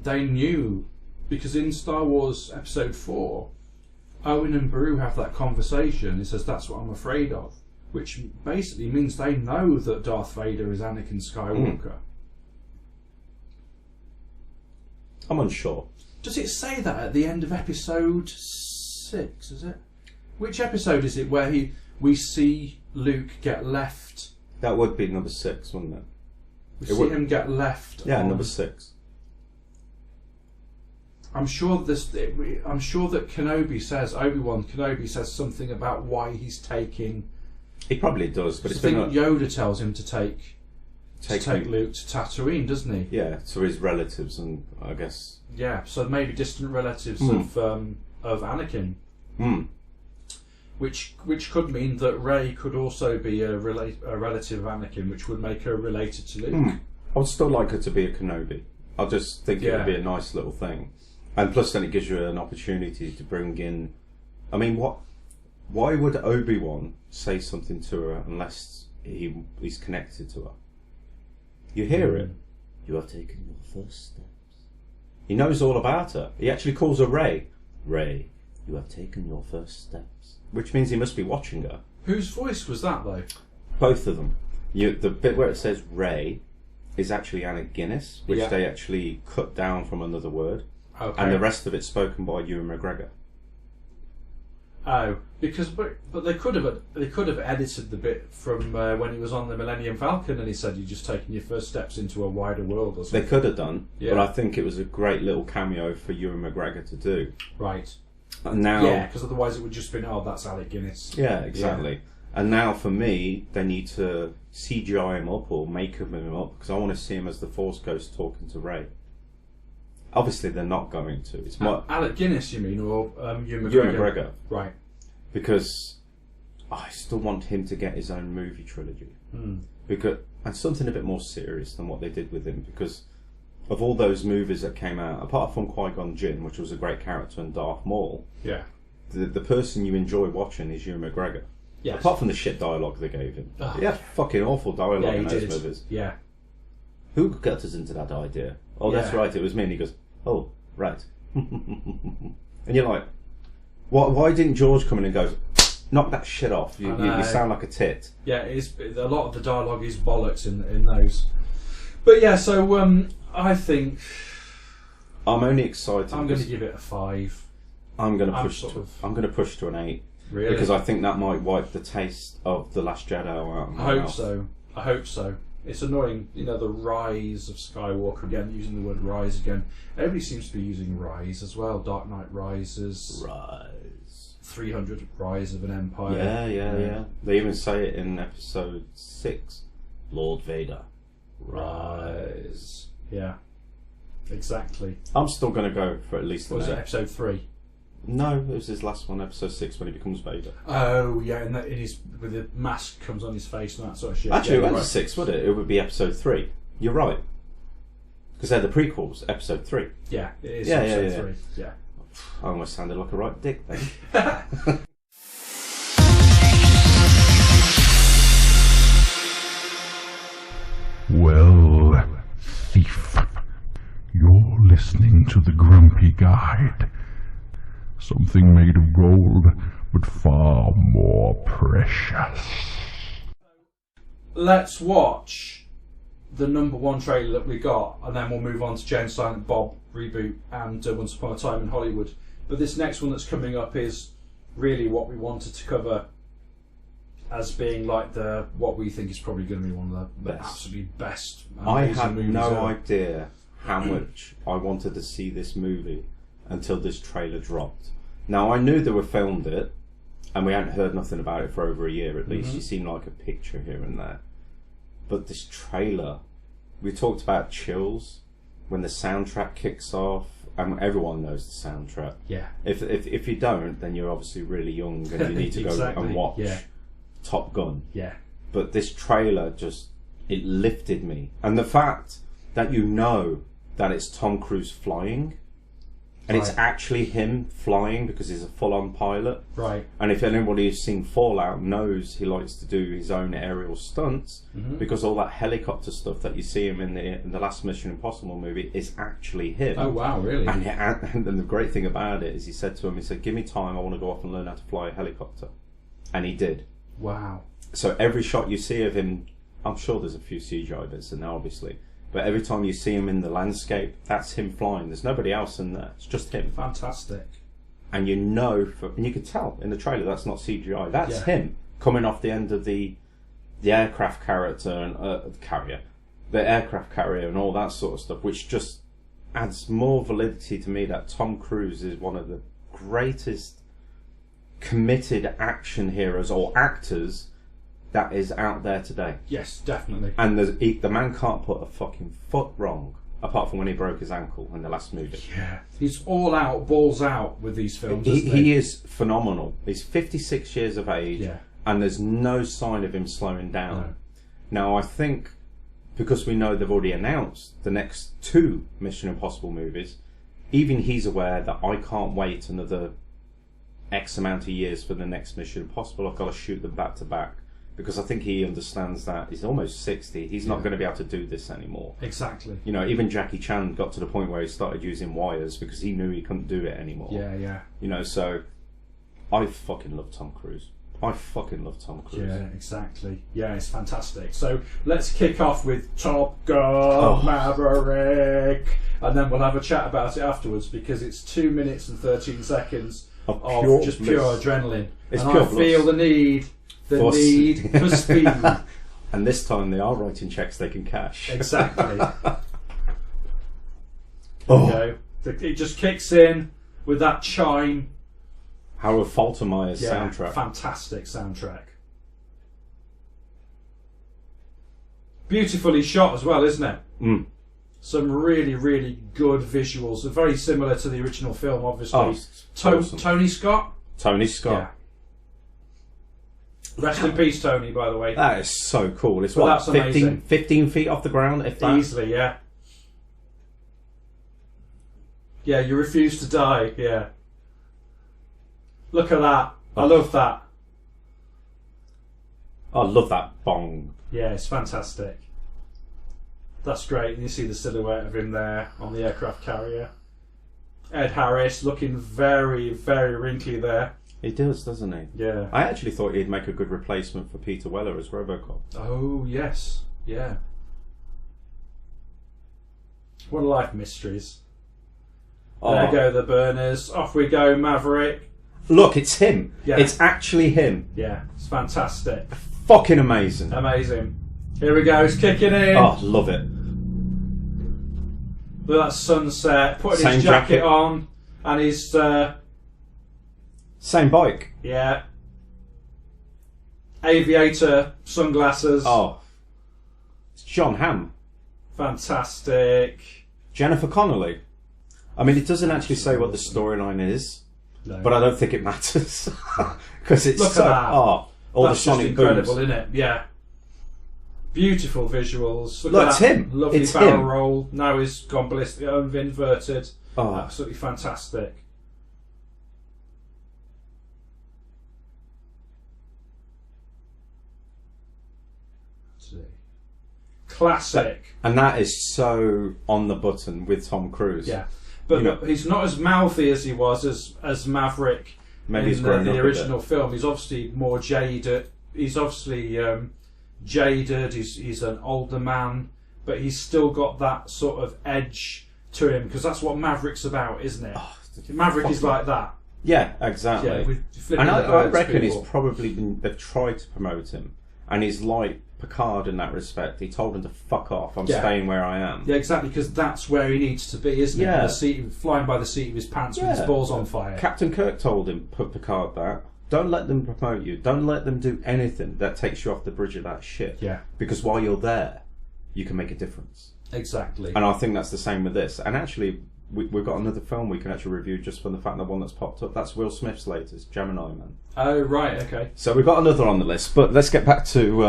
They knew because in Star Wars Episode 4, Owen and Beru have that conversation. He says, "That's what I'm afraid of," which basically means they know that Darth Vader is Anakin Skywalker. I'm unsure. Does it say that at the end of Episode 6? Is it? Which episode is it where we see Luke get left? That would be number 6, wouldn't it? We It see would- him get left. Yeah, on- number 6. I'm sure that Kenobi says, Obi-Wan Kenobi says something about why he's taking. He probably does, but I it's think been Yoda tells him to take Take Luke to Tatooine, doesn't he? yeah, to his relatives, and I guess Yeah, so maybe distant relatives of Anakin, which could mean that Rey could also be a relative of Anakin, which would make her related to Luke. I would still like her to be a Kenobi. I just think it would be a nice little thing, and plus then it gives you an opportunity to bring in. I mean, why would Obi-Wan say something to her unless he's connected to her? You hear it. You have taken your first steps. He knows all about her. He actually calls her Rey. Rey, you have taken your first steps. Which means he must be watching her. Whose voice was that, though? Both of them. The bit where it says Rey is actually Anna Guinness, which they actually cut down from another word. Okay. And the rest of it's spoken by Ewan McGregor. Oh, but they could have edited the bit from when he was on the Millennium Falcon and he said you're just taking your first steps into a wider world or something. They could have done, Yeah. but I think it was a great little cameo for Ewan McGregor to do. Right. And now, Yeah, because otherwise it would just been, oh, that's Alec Guinness. yeah, exactly. And now for me, they need to CGI him up or make him up because I want to see him as the Force Ghost talking to Rey. Obviously, they're not going to. It's more Alec Guinness, you mean, or Ewan McGregor? Ewan McGregor. Right. Because I still want him to get his own movie trilogy. Mm. And something a bit more serious than what they did with him. Because of all those movies that came out, apart from Qui-Gon Jinn, which was a great character, and Darth Maul, Yeah. the person you enjoy watching is Ewan McGregor. Yes. Apart from the shit dialogue they gave him. Oh. He had fucking awful dialogue Yeah, he in those did. movies. Yeah. Who got us into that idea? Oh, that's Yeah. right, it was me. And he goes, oh, right. And you're like, why didn't George come in and go, knock that shit off? You sound like a tit. Yeah, a lot of the dialogue is bollocks in those. But yeah, so I think I'm only excited. I'm going to give it a 5. I'm going to I'm push. sort of- I'm going to push to an 8 Really? because I think that might wipe the taste of the Last Jedi out of my I hope mouth. so. I hope so. It's annoying, the rise of Skywalker again, using the word rise again. Everybody seems to be using rise as well. Dark Knight Rises, Rise. 300 Rise of an Empire. Yeah. They even say it in episode 6. Lord Vader. Rise. Yeah. Exactly. I'm still going to go for at least What was an it, 8. episode 3? No, it was his last one, episode 6, when he becomes Vader. Oh, yeah, and with the mask comes on his face and that sort of shit. Actually, yeah, it you're wasn't 6, would it? It would be episode 3. You're right. Because they're the prequels, episode 3. Yeah, it is Yeah, episode 3. Yeah. I almost sounded like a right dick then. Well, thief, you're listening to the Grumpy Guide. Something made of gold, but far more precious. Let's watch the number 1 trailer that we got, and then we'll move on to Jane Silent Bob reboot and Once Upon a Time in Hollywood. But this next one that's coming up is really what we wanted to cover as being like what we think is probably going to be one of the Best. absolutely best. I amazing had movies no ever. idea how much I wanted to see this movie until this trailer dropped. Now, I knew they were filmed it, and we hadn't heard nothing about it for over a year at least. You seen like a picture here and there. But this trailer, we talked about chills when the soundtrack kicks off, and everyone knows the soundtrack. Yeah. If you don't, then you're obviously really young and you need to go Exactly, and watch yeah. Top Gun. Yeah. But this trailer it lifted me. And the fact that you know that it's Tom Cruise flying, and it's Right. actually him flying because he's a full-on pilot. Right. And if anybody who's seen Fallout knows he likes to do his own aerial stunts, because all that helicopter stuff that you see him in the last Mission Impossible movie is actually him. Oh wow, really? And the great thing about it is he said to him, give me time, I want to go off and learn how to fly a helicopter. And he did. Wow. So every shot you see of him, I'm sure there's a few CGI bits in there obviously, but every time you see him in the landscape, that's him flying. There's nobody else in there. It's just him. Fantastic. And you know, and you could tell in the trailer that's not CGI. That's Yeah. him coming off the end of the aircraft character and the aircraft carrier and all that sort of stuff, which just adds more validity to me that Tom Cruise is one of the greatest committed action heroes or actors that is out there today. Yes, definitely. And the man can't put a fucking foot wrong, apart from when he broke his ankle in the last movie. Yeah. He's all out, balls out with these films. isn't He is phenomenal. He's 56 years of age, Yeah. and there's no sign of him slowing down. No. Now, I think because we know they've already announced the next 2 Mission Impossible movies, even he's aware that I can't wait another X amount of years for the next Mission Impossible. I've got to shoot them back to back. Because I think he understands that he's almost 60. He's not going to be able to do this anymore. Exactly. You know, even Jackie Chan got to the point where he started using wires because he knew he couldn't do it anymore. Yeah, yeah. You know, so I fucking love Tom Cruise. I fucking love Tom Cruise. Yeah, exactly. Yeah, it's fantastic. So let's kick off with Top Gun Maverick, and then we'll have a chat about it afterwards because it's 2 minutes and 13 seconds. Of of pure just bliss. pure adrenaline. It's and pure I feel bliss. the For need for speed. And this time they are writing checks they can cash. Exactly. Oh. There we go. It just kicks in with that chime. Harold Faltermeyer's Yeah, soundtrack. fantastic soundtrack. Beautifully shot as well, isn't it? Mm. Some really, really good visuals. They're very similar to the original film, obviously. Oh, awesome. Tony Scott? Tony Scott. Yeah. Rest in peace, Tony, by the way. That is so cool. It's But what, that's amazing. 15 feet off the ground, if that? Easily, yeah. Yeah, you refuse to die, yeah. Look at that. I love that. I love that bong. Yeah, it's fantastic. That's great. And you see the silhouette of him there on the aircraft carrier. Ed Harris looking very, very wrinkly there. He does, doesn't he? Yeah. I actually thought he'd make a good replacement for Peter Weller as Robocop. Oh, yes. Yeah. What a life mysteries. There Oh. go the burners. Off we go, Maverick. Look, it's him. Yeah. It's actually him. Yeah, it's fantastic. Fucking amazing. Amazing. Here we go, he's kicking in. Oh, love it. Look at that sunset, putting Same his jacket jacket. on, and his, Same bike. yeah, aviator sunglasses. Oh. It's John Hamm. Fantastic. Jennifer Connelly. I mean, it doesn't actually say what the storyline is, No. but I don't think it matters. Because it's Look at so... that. Oh, all That's the just sonic incredible, booms. isn't it? Yeah. Beautiful visuals. Look, at it's that him. Lovely It's barrel him. roll. Now he's gone ballistic, inverted. Oh. Absolutely fantastic. Classic. And that is so on the button with Tom Cruise. Yeah. But You know- he's not as mouthy as he was as Maverick Maybe he's in grown the up a original film. He's obviously more jaded. He's obviously jaded. He's an older man, but he's still got that sort of edge to him because that's what Maverick's about, isn't it? Maverick is like that. Yeah, exactly. Yeah, with flipping and the I birds, reckon people. it's probably been, they've tried to promote him, and he's like Picard in that respect. He told him to fuck off. I'm Yeah. staying where I am. Yeah, exactly, because that's where he needs to be, isn't Yeah. it? The seat, flying by the seat of his pants with his Yeah. balls on fire. Captain Kirk told him, put Picard that. Don't let them promote you. Don't let them do anything that takes you off the bridge of that shit. Yeah. Because while you're there, you can make a difference. Exactly. And I think that's the same with this. And actually, we've got another film we can actually review just from the fact that one that's popped up. That's Will Smith's latest, Gemini Man. Oh, right, okay. So we've got another on the list, but let's get back to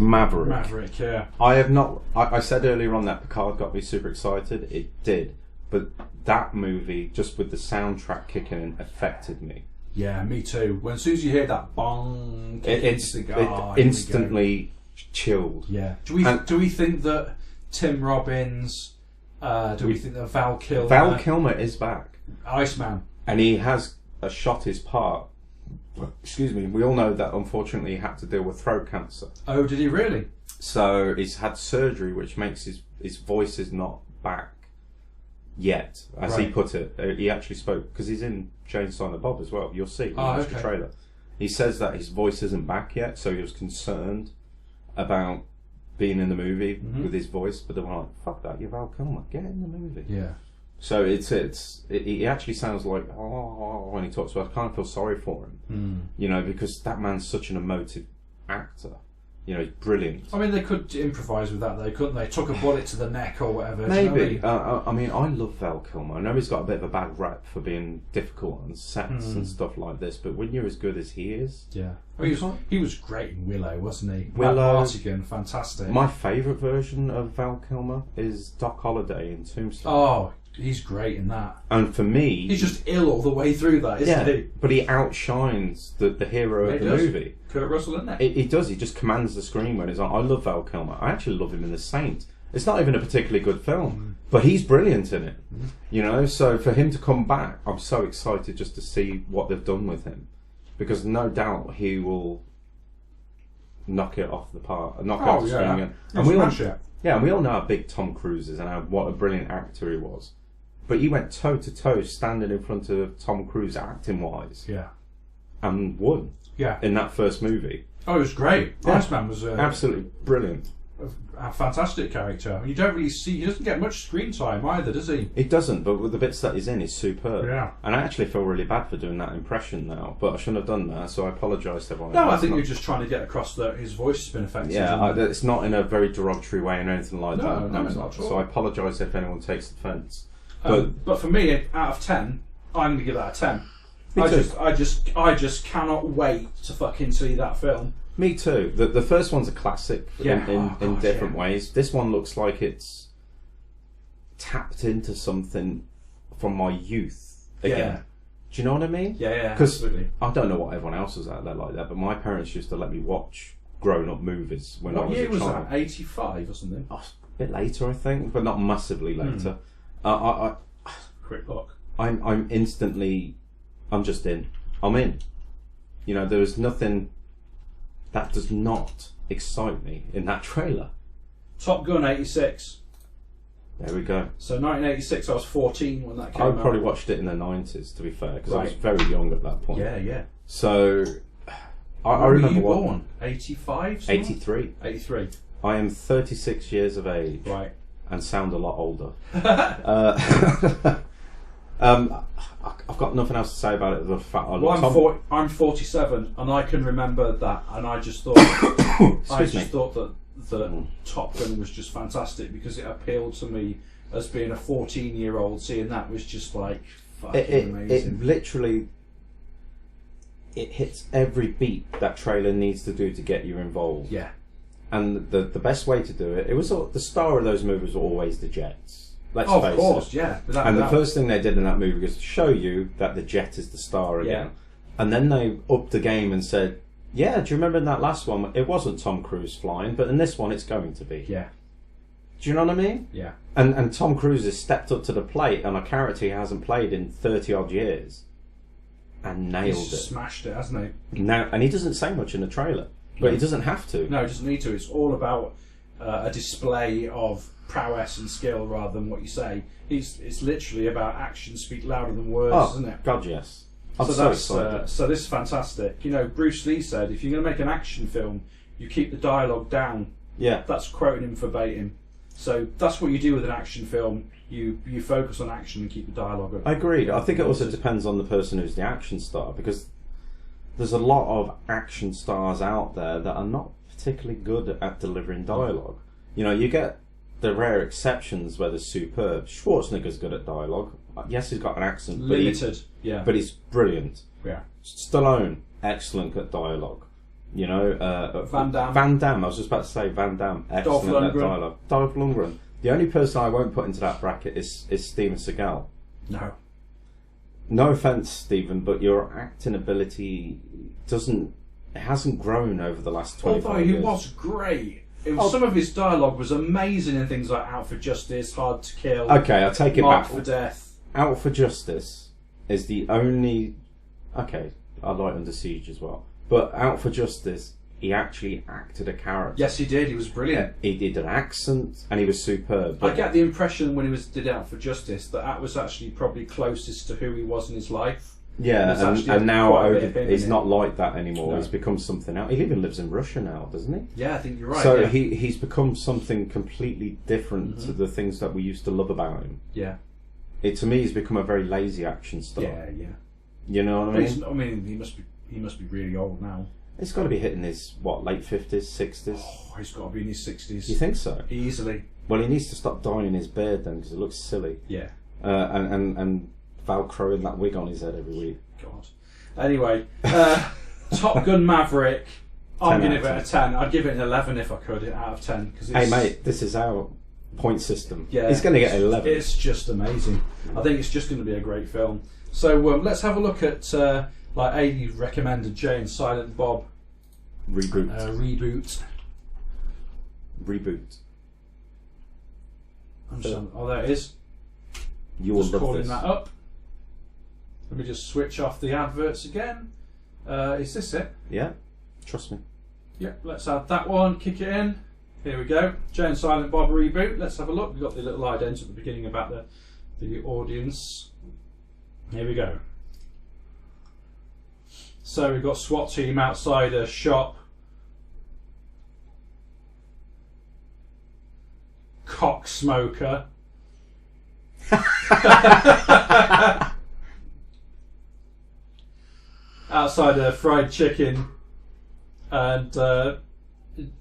Maverick. Maverick, yeah. I have not. I said earlier on that Picard got me super excited. It did, but that movie, just with the soundtrack kicking in, affected me. Yeah, me too. When as soon as you hear that bong, It instantly chilled. Yeah. Do we think that Tim Robbins? Do we think that Val Kilmer? Val Kilmer is back, Iceman. and he has shot his part. Excuse me. We all know that unfortunately he had to deal with throat cancer. Oh, did he really? So he's had surgery, which makes his voice is not back yet, as he Right. put it. He actually spoke because he's in Jane Silent Bob as well. You'll see. When Oh, you watch the okay. trailer. He says that his voice isn't back yet, so he was concerned about being in the movie with his voice. But they were like, "Fuck that! You're Val Kilmer. Get in the movie." Yeah. So he actually sounds like when he talks about it. I kind of feel sorry for him, you know, because that man's such an emotive actor. You know, he's brilliant. I mean, they could improvise with that, though, couldn't they? Took a bullet to the neck or whatever. do you know what I Maybe. mean? I mean, I love Val Kilmer. I know he's got a bit of a bad rep for being difficult on sets and stuff like this, but when you're as good as he is, Yeah. He was great in Willow, wasn't he? Willow. Matt Martigan, fantastic. my favourite version of Val Kilmer is Doc Holliday in Tombstone. Oh, he's great in that. And for me, He's just ill all the way through that, isn't yeah, he? but he outshines the hero Yeah, of he the does. movie. Kurt Russell, isn't it? He does. He just commands the screen when he's on. I love Val Kilmer. I actually love him in The Saint. It's not even a particularly good film, but he's brilliant in it. You know, so for him to come back, I'm so excited just to see what they've done with him, because no doubt he will knock it off the park, knock out the screen again. And we all, it. Yeah, and we all know how big Tom Cruise is and what a brilliant actor he was. But he went toe to toe, standing in front of Tom Cruise, acting wise, Yeah. and won Yeah. in that first movie. Oh, it was great. Yeah. Iceman was Absolutely brilliant. a fantastic character. You don't really see. He doesn't get much screen time either, does he? He doesn't, but with the bits that he's in, he's superb. Yeah. And I actually feel really bad for doing that impression now, but I shouldn't have done that, so I apologise to everyone. No, I think you're just trying to get across that his voice has been affected. Yeah, it's not in a very derogatory way and anything like that. No, it's not at all. So I apologise if anyone takes offence. But for me, out of 10, I'm going to give that a 10. Me too. I just cannot wait to fucking see that film. Me too. The first one's a classic in God, different ways. This one looks like it's tapped into something from my youth again. Yeah. Do you know what I mean? Yeah, Because absolutely. I don't know what everyone else was out there like that, but my parents used to let me watch grown-up movies when I What was year a was child. that? 85 or something? Oh, a bit later, I think, but not massively later. Quick look. I'm instantly, I'm just in. I'm in. You know, there was nothing that does not excite me in that trailer. Top Gun 86. There we go. So 1986, I was 14 when that came I out. probably watched it in the 90s, to be fair, because I was Right. very young at that point. Yeah. So, I When were remember you what. born? 85? 83. 83. I am 36 years of age Right. and sound a lot older. I've got nothing else to say about it. The fact I love Tom. I'm 47, and I can remember that, and I just thought, thought that Top Gun was just fantastic because it appealed to me as being a 14-year-old. Seeing that was just like fucking amazing. It literally, it hits every beat that trailer needs to do to get you involved. Yeah. And the best way to do it was the star of those movies were always the jets. Let's Oh, face of course, it. yeah. And the first thing they did in that movie was to show you that the jet is the star again. Yeah. And then they upped the game and said, yeah, do you remember in that last one, it wasn't Tom Cruise flying, but in this one it's going to be. Yeah. Do you know what I mean? Yeah. And Tom Cruise has stepped up to the plate on a character he hasn't played in 30 odd years and nailed He's it. smashed it, hasn't he? Now, and he doesn't say much in the trailer, but he doesn't have to. No, he doesn't need to. It's all about a display of prowess and skill rather than what you say. It's literally about actions speak louder than words, isn't it? God, yes. I'm So so that's excited. so this is fantastic. You know, Bruce Lee said, if you're going to make an action film, you keep the dialogue down. Yeah. That's quoting him verbatim. So that's what you do with an action film. You focus on action and keep the dialogue up. I agree. I think it also depends on the person who's the action star, because there's a lot of action stars out there that are not particularly good at delivering dialogue. You know, you get the rare exceptions where they're superb. Schwarzenegger's good at dialogue. Yes, he's got an accent, Limited, but he's brilliant. Yeah. Stallone, excellent at dialogue. You know, Van Damme. Van Damme. I was just about to say Van Damme, excellent at dialogue. Dolph Lundgren. The only person I won't put into that bracket is Steven Seagal. No. No offense, Stephen, but your acting ability hasn't grown over the last 25 Although years. he was great. Some of his dialogue was amazing in things like Out for Justice, Hard to Kill. Okay, I'll take it Marked back. for Death. Out for Justice is the only. Okay, I like Under Siege as well, but Out for Justice, he actually acted a character. Yes, he did. He was brilliant. He did an accent, and he was superb. I get the impression when he did Out for Justice that was actually probably closest to who he was in his life. Yeah, actually and now quite a bit of him he's in not like that anymore. No. He's become something else. He even lives in Russia now, doesn't he? Yeah, I think you're right. So yeah. he's become something completely different to the things that we used to love about him. Yeah. To me, he's become a very lazy action star. Yeah. You know what I mean? He must be really old now. He's got to be hitting his late 50s, 60s. Oh, he's got to be in his 60s. You think so? Easily. Well, he needs to stop dyeing his beard then, because it looks silly. Yeah. And Velcroing that wig on his head every week. God. Anyway, Top Gun Maverick. I'm going to give it a 10. I'd give it an 11 if I could, out of 10. Cause Hey mate, this is our point system. Yeah, he's going to get 11. It's just amazing. I think it's just going to be a great film. So let's have a look at like Adie recommended, Jay and Silent Bob Reboot. Reboot. There it is. You will Just love calling this. that up. Let me just switch off the adverts again. Is this it? Yeah, trust me. Yep, let's add that one, kick it in. Here we go. Jay and Silent Bob Reboot. Let's have a look. We've got the little ident at the beginning about the audience. Here we go. So we've got SWAT team outside a shop. Cock smoker. Outside a fried chicken, and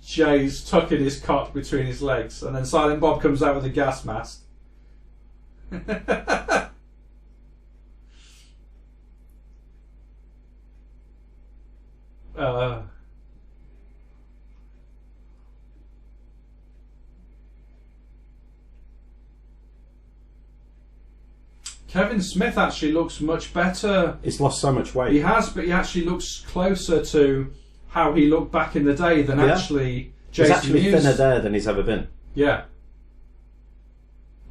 Jay's tucking his cock between his legs, and then Silent Bob comes out with a gas mask. Kevin Smith actually looks much better. He's lost so much weight. He has, but he actually looks closer to how he looked back in the day than actually Jason He's actually Mewes. thinner there than he's ever been. Yeah.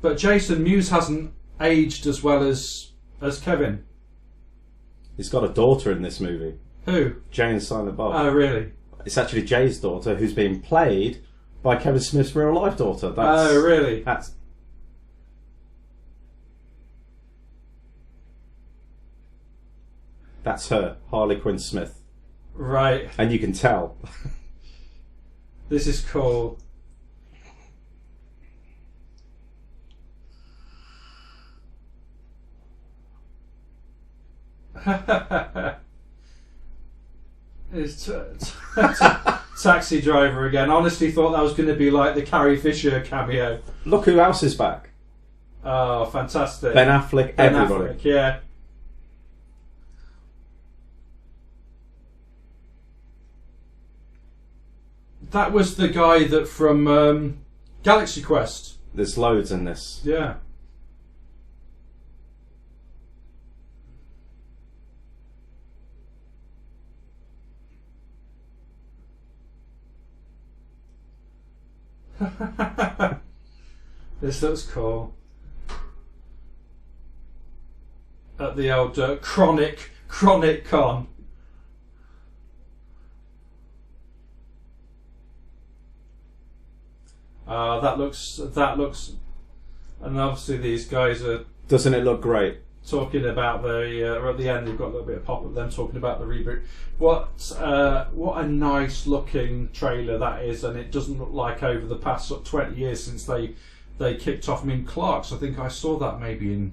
But Jason Mewes hasn't aged as well as Kevin. He's got a daughter in this movie. Who? Jay and Silent Bob. Oh, really? It's actually Jay's daughter who's being played by Kevin Smith's real life daughter. Oh, really? That's her, Harley Quinn Smith. Right. And you can tell. This is cool. It's Taxi Driver again. Honestly thought that was going to be like the Carrie Fisher cameo. Look who else is back. Oh, fantastic. Ben Affleck, everybody. Affleck, yeah. That was the guy that from Galaxy Quest. There's loads in this. Yeah. This looks cool. At the old Chronic Con. That looks, and obviously these guys are. Doesn't it look great? Talking about at the end, you've got a little bit of pop up them talking about the reboot. What a nice looking trailer that is, and it doesn't look like over the past 20 years since they kicked off. I mean, Clark's. I think I saw that maybe in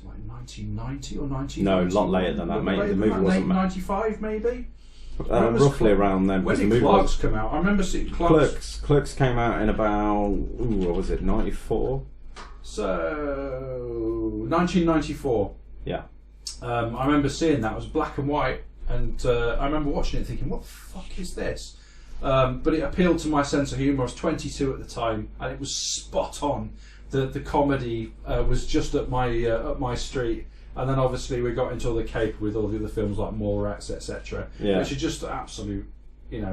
like 1990 or 1990. No, a lot later than that, mate. The movie wasn't 95 maybe. Roughly around then. When did Clark's come out? I remember seeing Clark's. Clerks came out in about what was it, 94? So 1994. Yeah. I remember seeing that. It was black and white, and I remember watching it thinking, "What the fuck is this?" But it appealed to my sense of humour. I was 22 at the time, and it was spot on. The comedy was just up my street. And then obviously we got into all the caper with all the other films like Mallrats, etc., which are just absolute,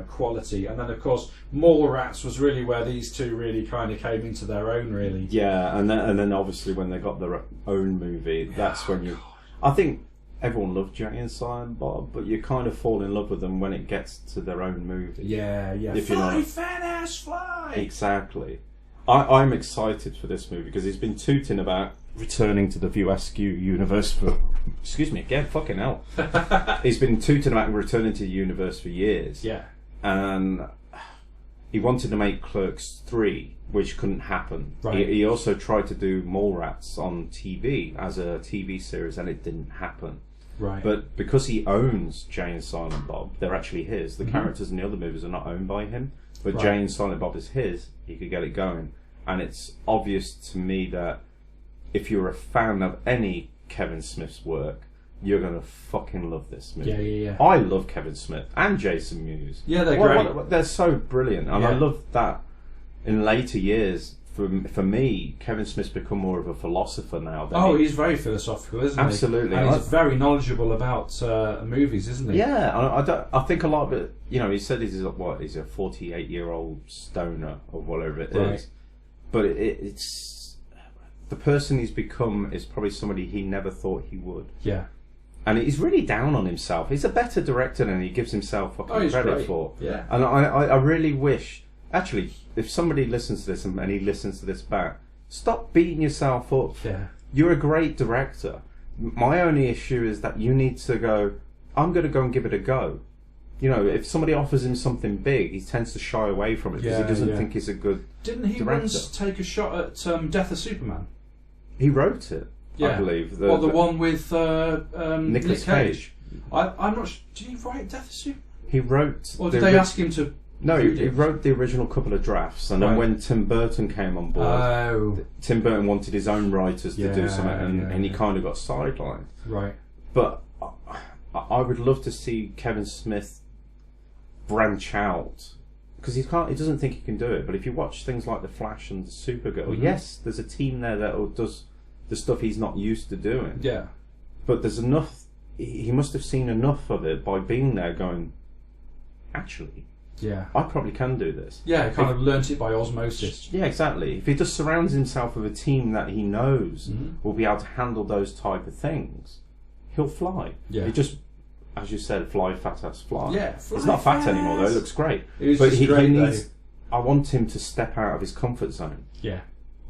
quality. And then of course Mallrats was really where these two really kind of came into their own, really. Yeah, and then obviously when they got their own movie, that's when you. I think everyone loved Jay and Silent Bob, but you kind of fall in love with them when it gets to their own movie. Yeah. If fly, fat ass, fly. Exactly. I'm excited for this movie because he's been tooting about returning to the View Askew universe for. Excuse me again, fucking hell. He's been tooting about returning to the universe for years. Yeah. And he wanted to make Clerks 3, which couldn't happen. Right. He also tried to do Mallrats on TV as a TV series, and it didn't happen. Right. But because he owns Jay and Silent Bob, they're actually his. The characters in the other movies are not owned by him, but Jay and Silent Bob is his. He could get it going. And it's obvious to me that if you're a fan of any Kevin Smith's work, you're going to fucking love this movie. Yeah. I love Kevin Smith and Jason Mewes. Yeah, they're great. They're so brilliant. And I love that in later years, for me, Kevin Smith's become more of a philosopher now. He's very philosophical, isn't he? Absolutely. And he's very knowledgeable about movies, isn't he? Yeah, I think a lot of it, he said he's a 48-year-old stoner or whatever it is. But it's the person he's become is probably somebody he never thought he would. Yeah. And he's really down on himself. He's a better director than he gives himself fucking credit for. Yeah. And I really wish, actually, if somebody listens to this and he listens to this back, stop beating yourself up. Yeah. You're a great director. My only issue is that you need to go, I'm going to go and give it a go. You know, if somebody offers him something big, he tends to shy away from it because he doesn't think he's a good Didn't he director. once take a shot at Death of Superman? He wrote it, I believe. The one with Nicolas Cage. I'm not sure. Did he write Death of Superman? He wrote... Or did they ask him to... No, he wrote the original couple of drafts, and then when Tim Burton came on board, Tim Burton wanted his own writers to do something, and he kind of got sidelined. Right. But I would love to see Kevin Smith branch out, because he doesn't think he can do it. But if you watch things like The Flash and the Supergirl, yes, there's a team there that does the stuff he's not used to doing. Yeah. But there's enough. He must have seen enough of it by being there, going, actually. Yeah, I probably can do this. Yeah, he kind of learnt it by osmosis. Yeah, exactly. If he just surrounds himself with a team that he knows will be able to handle those type of things, he'll fly. Yeah. He just, as you said, fly fat ass fly. Yeah, it's not fat anymore though. It looks great. But he needs. I want him to step out of his comfort zone. Yeah.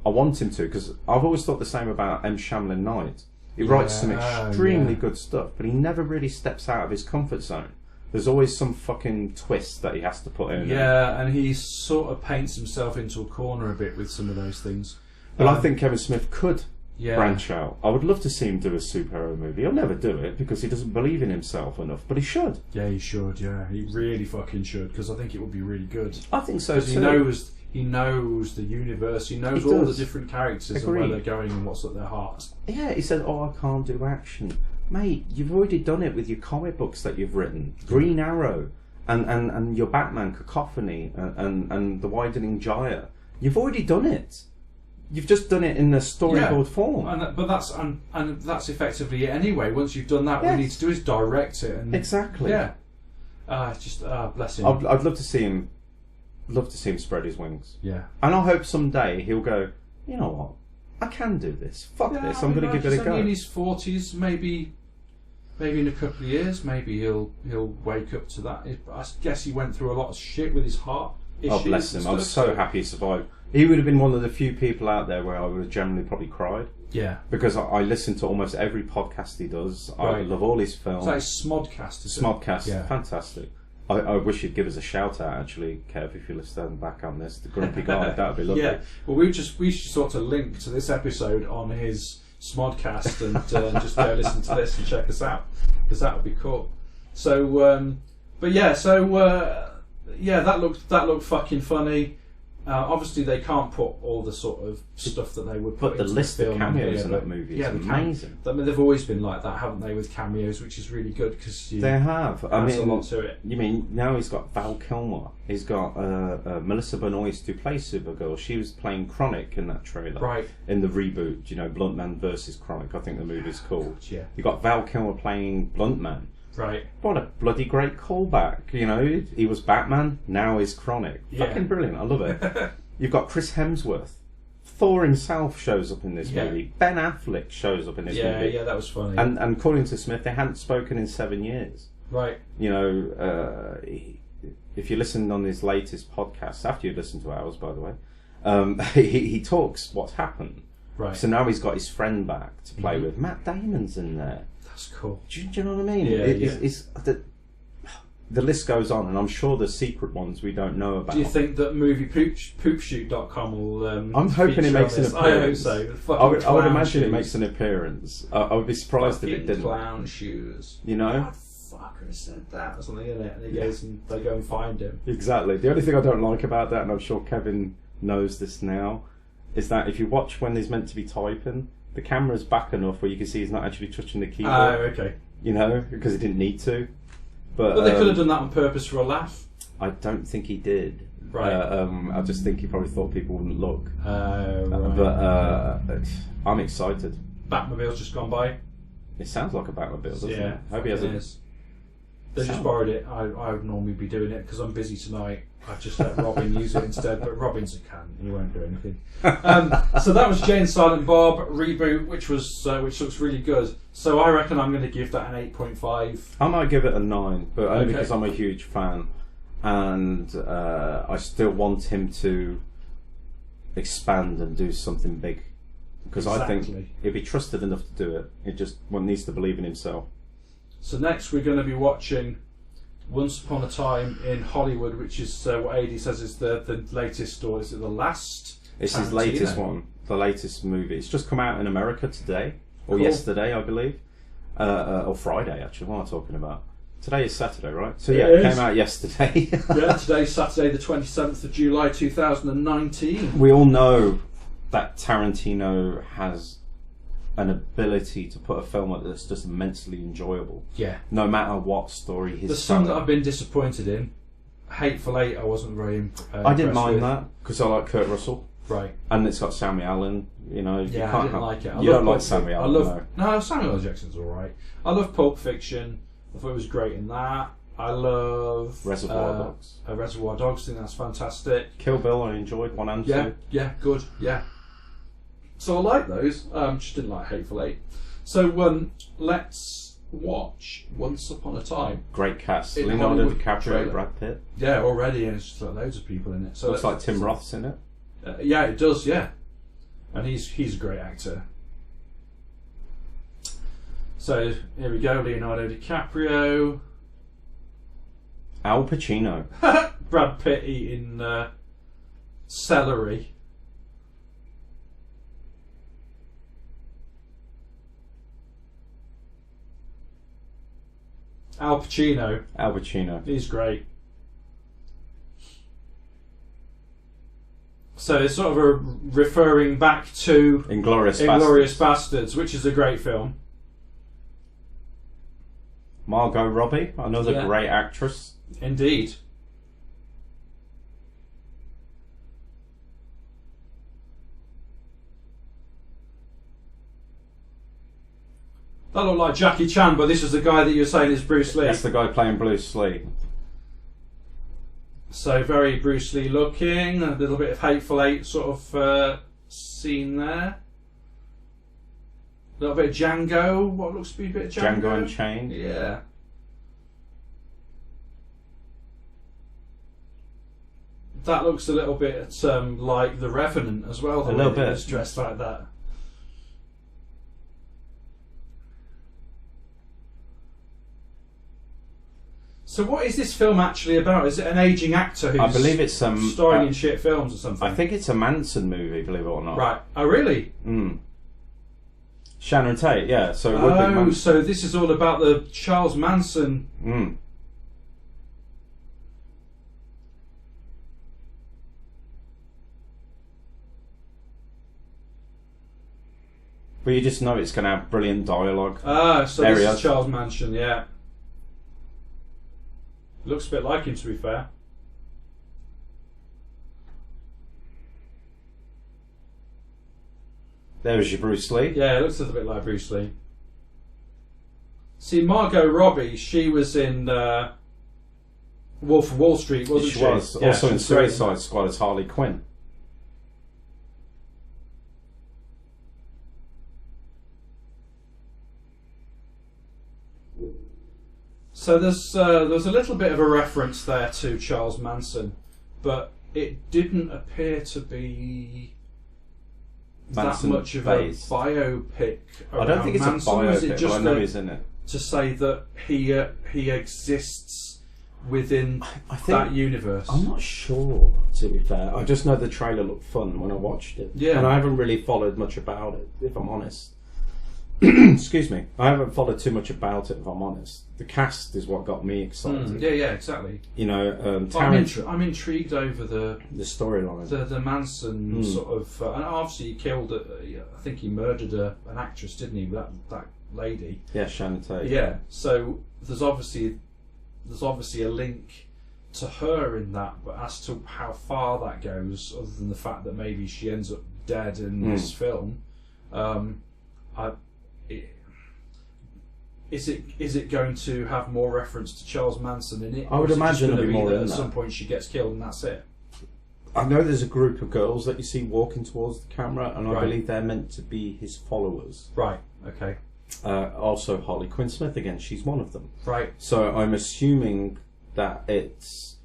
I want him to, because I've always thought the same about M. Shamlin Knight. He writes some extremely good stuff, but he never really steps out of his comfort zone. There's always some fucking twist that he has to put in. Yeah, and he sort of paints himself into a corner a bit with some of those things. But I think Kevin Smith could branch out. I would love to see him do a superhero movie. He'll never do it because he doesn't believe in himself enough, but he should. Yeah, he should, he really fucking should, because I think it would be really good. I think so too. He knows the universe, he knows all the different characters and where they're going and what's at their heart. Yeah, he said, I can't do action. Mate, you've already done it with your comic books that you've written. Green Arrow and your Batman, Cacophony and The Widening Gyre. You've already done it. You've just done it in the storyboard form. But that's effectively it anyway. Once you've done that, what we need to do is direct it. And exactly. Yeah. Bless him. I'd love to see him. Love to see him spread his wings. Yeah. And I hope someday he'll go, you know what? I can do this. Fuck this. I'm going to give it a go. In his 40s, maybe in a couple of years, maybe he'll wake up to that. I guess he went through a lot of shit with his heart issues. Oh, bless him. I'm so happy he survived. He would have been one of the few people out there where I would have generally probably cried. Yeah. Because I listen to almost every podcast he does. I love all his films. It's like Smodcast, is it? Smodcast, fantastic. I wish you'd give us a shout out, actually, Kev, if you're listening back on this. The Grumpy Guy, that would be lovely. Yeah, well, we should sort of link to this episode on his Smodcast and just go listen to this and check us out, because that would be cool. So, that looked fucking funny. Obviously, they can't put all the sort of stuff that they would put the into list the film of cameos in here, that movie is amazing. I mean, they've always been like that, haven't they, with cameos, which is really good because they have. I mean, a lot to it. You mean now he's got Val Kilmer? He's got Melissa Benoist who plays Supergirl. She was playing Chronic in that trailer, right? In the reboot, Blunt Man versus Chronic. I think the movie's called. Yeah. You got Val Kilmer playing Blunt Man. Right. What a bloody great callback! He was Batman. Now he's Chronic. Yeah. Fucking brilliant. I love it. You've got Chris Hemsworth. Thor himself shows up in this movie. Ben Affleck shows up in this movie. Yeah, that was funny. And according to Smith, they hadn't spoken in 7 years. Right. If you listened on his latest podcast, after you listened to ours, by the way, he talks what's happened. Right. So now he's got his friend back to play with. Matt Damon's in there. That's cool. Do you know what I mean? Yeah, the list goes on, and I'm sure there's secret ones we don't know about. Do you think that moviepoopshoot.com will? I'm hoping it makes an appearance. I hope so. I would imagine it makes an appearance. I would be surprised if it didn't. Clown shoes. What fucker said that or something in it, and he goes and they go and find him. Exactly. The only thing I don't like about that, and I'm sure Kevin knows this now, is that if you watch when he's meant to be typing, the camera's back enough where you can see he's not actually touching the keyboard. Oh, okay. Because he didn't need to. But they could have done that on purpose for a laugh. I don't think he did. Right. I just think he probably thought people wouldn't look. Right. But I'm excited. Batmobile's just gone by. It sounds like a Batmobile, doesn't it? Hope he has. They just borrowed it. I would normally be doing it because I'm busy tonight. I've just let Robin use it instead, but Robin's a cunt. He won't do anything. So that was Jay and Silent Bob reboot, which looks really good. So I reckon I'm going to give that an 8.5. I might give it a 9, but only because I'm a huge fan, and I still want him to expand and do something big because I think Exactly. if he trusted enough to do it, it just one needs to believe in himself. So next we're going to be watching Once Upon a Time in Hollywood, which is what Adie says is the latest, or is it the last? It's his Tarantino. latest one, the latest movie. It's just come out in America today, or Cool. yesterday, I believe, or Friday actually. What am I talking about? Today is Saturday, right? So It yeah, it is. came out yesterday. Yeah, today's Saturday, the 27th of July, 2019. We all know that Tarantino has an ability to put a film out that's just immensely enjoyable, Yeah. no matter what story his. There's some that I've been disappointed in. Hateful Eight, I wasn't very. I didn't impressed mind with. that because I like Kurt Russell, Right. and it's got Sammy Allen. You know, you Yeah, can't I didn't have, like it. I you love don't like Pulp Sammy Fiction. Allen. No, Samuel L. Jackson's alright. I love Pulp Fiction. I thought it was great in that. I love Reservoir Dogs. Reservoir Dogs, I think that's fantastic. Kill Bill, I enjoyed 1 and 2. Yeah, good, yeah. So I like those. Just didn't like Hateful Eight. So let's watch Once Upon a Time. Great cast. In Leonardo Hollywood DiCaprio, trailer. Brad Pitt. Yeah, already, and it's just like loads of people in it. So Looks like Tim Roth's in it. Yeah, it does. Yeah, and he's a great actor. So here we go: Leonardo DiCaprio, Al Pacino. Brad Pitt eating celery. Al Pacino, Al Pacino. he's great. So it's sort of a referring back to Inglourious Inglourious Basterds. Bastards, which is a great film. Margot Robbie, another Yeah. great actress. Indeed. That looked like Jackie Chan, but this is the guy that you're saying is Bruce Lee. That's the guy playing Bruce Lee. So very Bruce Lee looking, a little bit of Hateful Eight sort of scene there. A little bit of Django, what looks to be a bit of Django. Django Unchained. Yeah. That looks a little bit like The Revenant as well. The A way little that bit. he was dressed like that. So what is this film actually about? Is it an aging actor who's I believe it's starring in shit films or something? I think it's a Manson movie, believe it or not. Right. Oh, really? Mm. Shannon Tate, yeah. So it would be Oh, Manson. so this is all about the Charles Manson. Mm. But you just know it's going to have brilliant dialogue. Ah, so There this he is is. Charles Manson, yeah. Looks a bit like him, to be fair. There's your Bruce Lee. Yeah, it looks a little bit like Bruce Lee. See, Margot Robbie, she was in Wolf of Wall Street, wasn't she? She was Yeah, also she in was great. Suicide Squad as Harley Quinn. So there's a little bit of a reference there to Charles Manson, but it didn't appear to be Manson that much of based. a biopic. I don't think it's a Manson, or is it biopic, but just I know he's in it. to say that he exists within I think that universe? I'm not sure, to be fair. I just know the trailer looked fun when I watched it. Yeah. And I haven't really followed much about it, if I'm honest. Excuse me. I haven't followed too much about it, if I'm honest. The cast is what got me excited. Yeah, exactly. You know, But I'm intrigued over the storyline. the Manson sort of, and obviously he killed. I think he murdered an actress, didn't he? That lady. Yeah, Shannon Tate. Yeah. So there's obviously a link to her in that, but as to how far that goes, other than the fact that maybe she ends up dead in this film, is it going to have more reference to Charles Manson in it? I would Or is it just imagine gonna there'll be more that in at that. some point she gets killed and that's it. I know there's a group of girls that you see walking towards the camera, and I Right. believe they're meant to be his followers. Right. Okay. Also, Harley Quinn Smith, again, she's one of them. Right. So I'm assuming that it's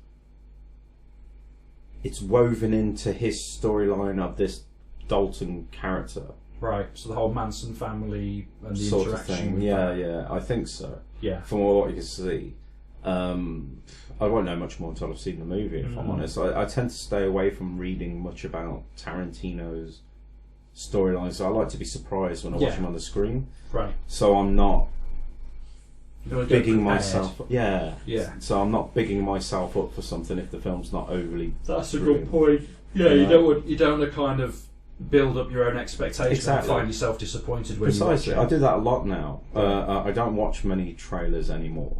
woven into his storyline of this Dalton character, Right. So the whole Manson family and the sort of interaction. thing. With Yeah, that. yeah, I think so. Yeah. From what you can see. I won't know much more until I've seen the movie, if I'm honest. I tend to stay away from reading much about Tarantino's storylines. So I like to be surprised when I watch him on the screen. Right. So I'm not You're bigging myself. Yeah. Yeah. So I'm not bigging myself up for something if the film's not overly. That's a brilliant. good point. Yeah, You know? you don't want to kind of build up your own expectations Exactly. and find yourself disappointed when Precisely. you watch I do that a lot now. I don't watch many trailers anymore,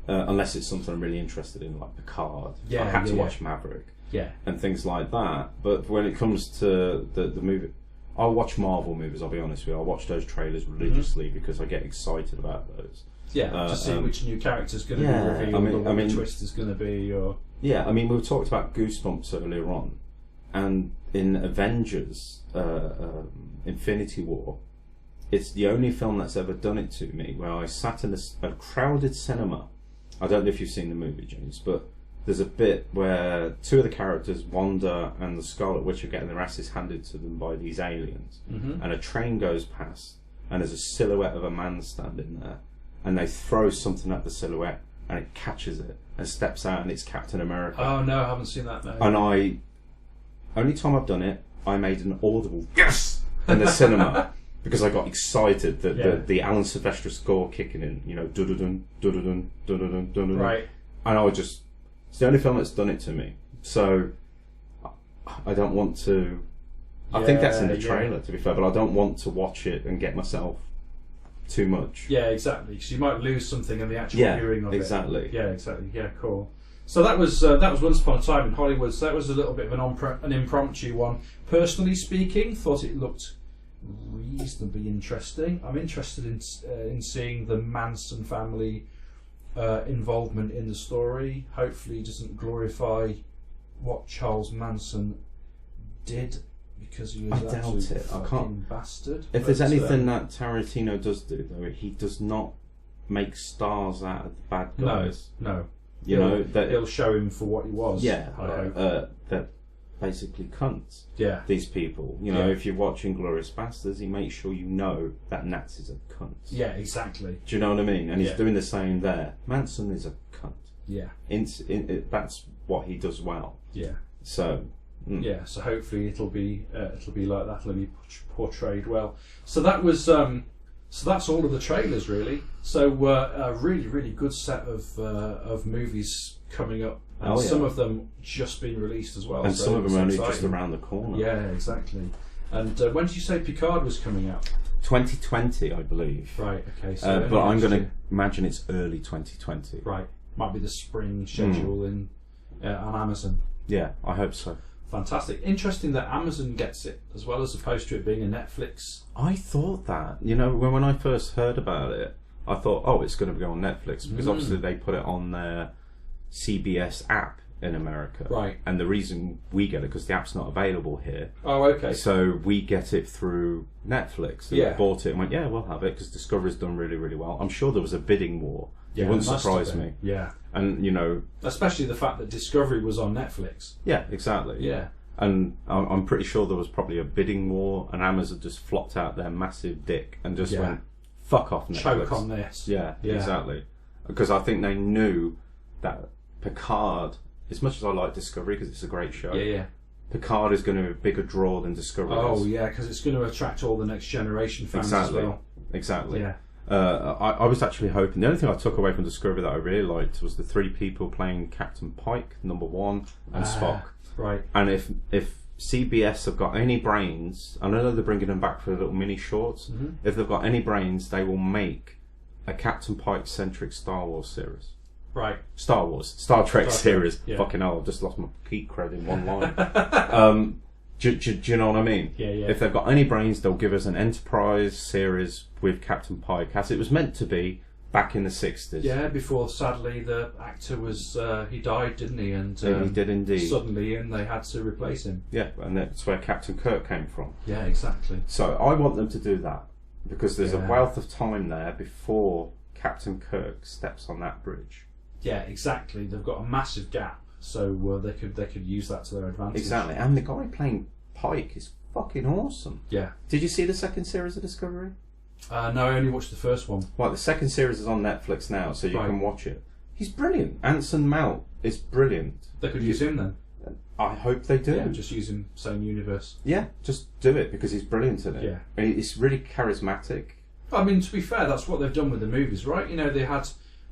unless it's something I'm really interested in, like Picard. Yeah, I had to yeah, watch Maverick Yeah. and things like that. But when it comes to the movie, I'll watch Marvel movies, I'll be honest with you. I'll watch those trailers religiously because I get excited about those. Yeah, to see which new character's going to yeah, be revealed or what I mean, the twist is going to be. Or Yeah, I mean, we talked about Goosebumps earlier on, and in Avengers Infinity War, it's the only film that's ever done it to me, where I sat in a crowded cinema. I don't know if you've seen the movie, James, but there's a bit where two of the characters, Wanda and the Scarlet Witch, are getting their asses handed to them by these aliens, and a train goes past, and there's a silhouette of a man standing there, and they throw something at the silhouette, and it catches it, and steps out, and it's Captain America. oh no, I haven't seen that. No. And only time I've done it, I made an audible yes in the cinema because I got excited that the Alan Silvestri score kicking in, you know, dun dun dun dun dun. Right. And I was just, it's the only film that's done it to me. So I don't want to. I think that's in the trailer, to be fair, but I don't want to watch it and get myself too much. Yeah, exactly. Because you might lose something in the actual viewing of exactly. it. Yeah, exactly. Yeah, cool. So that was Once Upon a Time in Hollywood. So that was a little bit of an impromptu one. Personally speaking, thought it looked reasonably interesting. I'm interested in seeing the Manson family involvement in the story. Hopefully, it doesn't glorify what Charles Manson did, because he was I an doubt absolute it. I fucking can't. bastard. If there's But, anything that Tarantino does do, though, he does not make stars out of the bad guys. no. You know that He'll show him for what he was. yeah, I hope. they're basically cunts. Yeah. These people, you know, Yeah. if you're watching Glorious Bastards, he makes sure you know that Nazis are cunts. Yeah, exactly. Do you know what I mean? And he's Yeah. doing the same there. Manson is a cunt. Yeah. That's what he does well. Yeah. So. Yeah. So hopefully it'll be like that. It'll be portrayed well. So that was. So that's all of the trailers, really. So a really, really good set of movies coming up, and some of them just been released as well. And so some of them it's are only exciting. just around the corner. Yeah, exactly. And when did you say Picard was coming out? 2020, I believe. Right. Okay. So But I'm next going to year. imagine it's early 2020. Right. Might be the spring schedule on Amazon. Yeah, I hope so. Fantastic. Interesting that Amazon gets it as well, as opposed to it being a Netflix. I thought that. You know, when I first heard about it, I thought, oh, it's going to go on Netflix, because obviously they put it on their CBS app in America. Right. And the reason we get it, because the app's not available here. Oh, okay. So we get it through Netflix. So Yeah. we bought it and went, yeah, we'll have it, because Discovery's done really, really well. I'm sure there was a bidding war. Yeah, it wouldn't must have surprise been. me. Yeah. And, you know... Especially the fact that Discovery was on Netflix. Yeah, exactly. Yeah. And I'm pretty sure there was probably a bidding war, and Amazon just flopped out their massive dick and just went, fuck off Netflix. Choke on this. Yeah, exactly. Because I think they knew that Picard, as much as I like Discovery because it's a great show, Yeah. Picard is going to be a bigger draw than Discovery Oh, is. yeah, because it's going to attract all the next generation fans as well. Exactly. Yeah. I was actually hoping, the only thing I took away from Discovery that I really liked was the three people playing Captain Pike, number one, and Spock. Right. And if CBS have got any brains, I know they're bringing them back for little mini shorts, if they've got any brains, they will make a Captain Pike-centric Star Wars series. Right. Star Trek series. Yeah. Fucking hell, I've just lost my geek cred in one line. Do you know what I mean? Yeah. If they've got any brains, they'll give us an Enterprise series with Captain Pike, as it was meant to be back in the 60s. Yeah, before sadly the actor was he died, didn't he? And he did indeed. Suddenly, and they had to replace him. Yeah, and that's where Captain Kirk came from. Yeah, exactly. So I want them to do that, because there's a wealth of time there before Captain Kirk steps on that bridge. Yeah, exactly. They've got a massive gap, so they could use that to their advantage. Exactly, and the guy playing Pike is fucking awesome. Yeah. Did you see the second series of Discovery? No, I only watched the first one. Well, the second series is on Netflix now, so you Right. can watch it. He's brilliant. Anson Mount is brilliant. They could use him then. I hope they do. Yeah, just use him, same universe. Yeah, just do it because he's brilliant in it. Yeah. It's really charismatic. I mean, to be fair, that's what they've done with the movies, right? You know, they had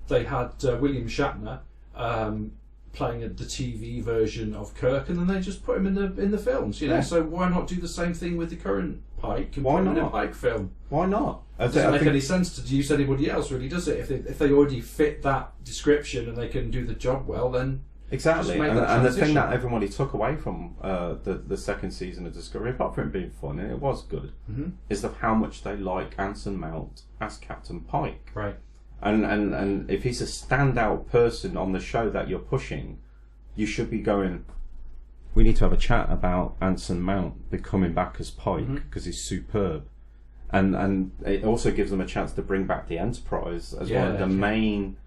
William Shatner playing the TV version of Kirk, and then they just put him in the films. You know, Yeah. so why not do the same thing with the current Pike and Why put him in a not? Pike film? Why not? It doesn't make any sense to use anybody else, really, does it? If they already fit that description and they can do the job well, then Exactly, just make and, that and the thing transition. that everybody took away from the second season of Discovery, apart from it being fun, and it was good, is of how much they like Anson Mount as Captain Pike. right. And if he's a standout person on the show that you're pushing, you should be going, we need to have a chat about Anson Mount becoming back as Pike, because he's superb. And it also gives them a chance to bring back the Enterprise as one of the main...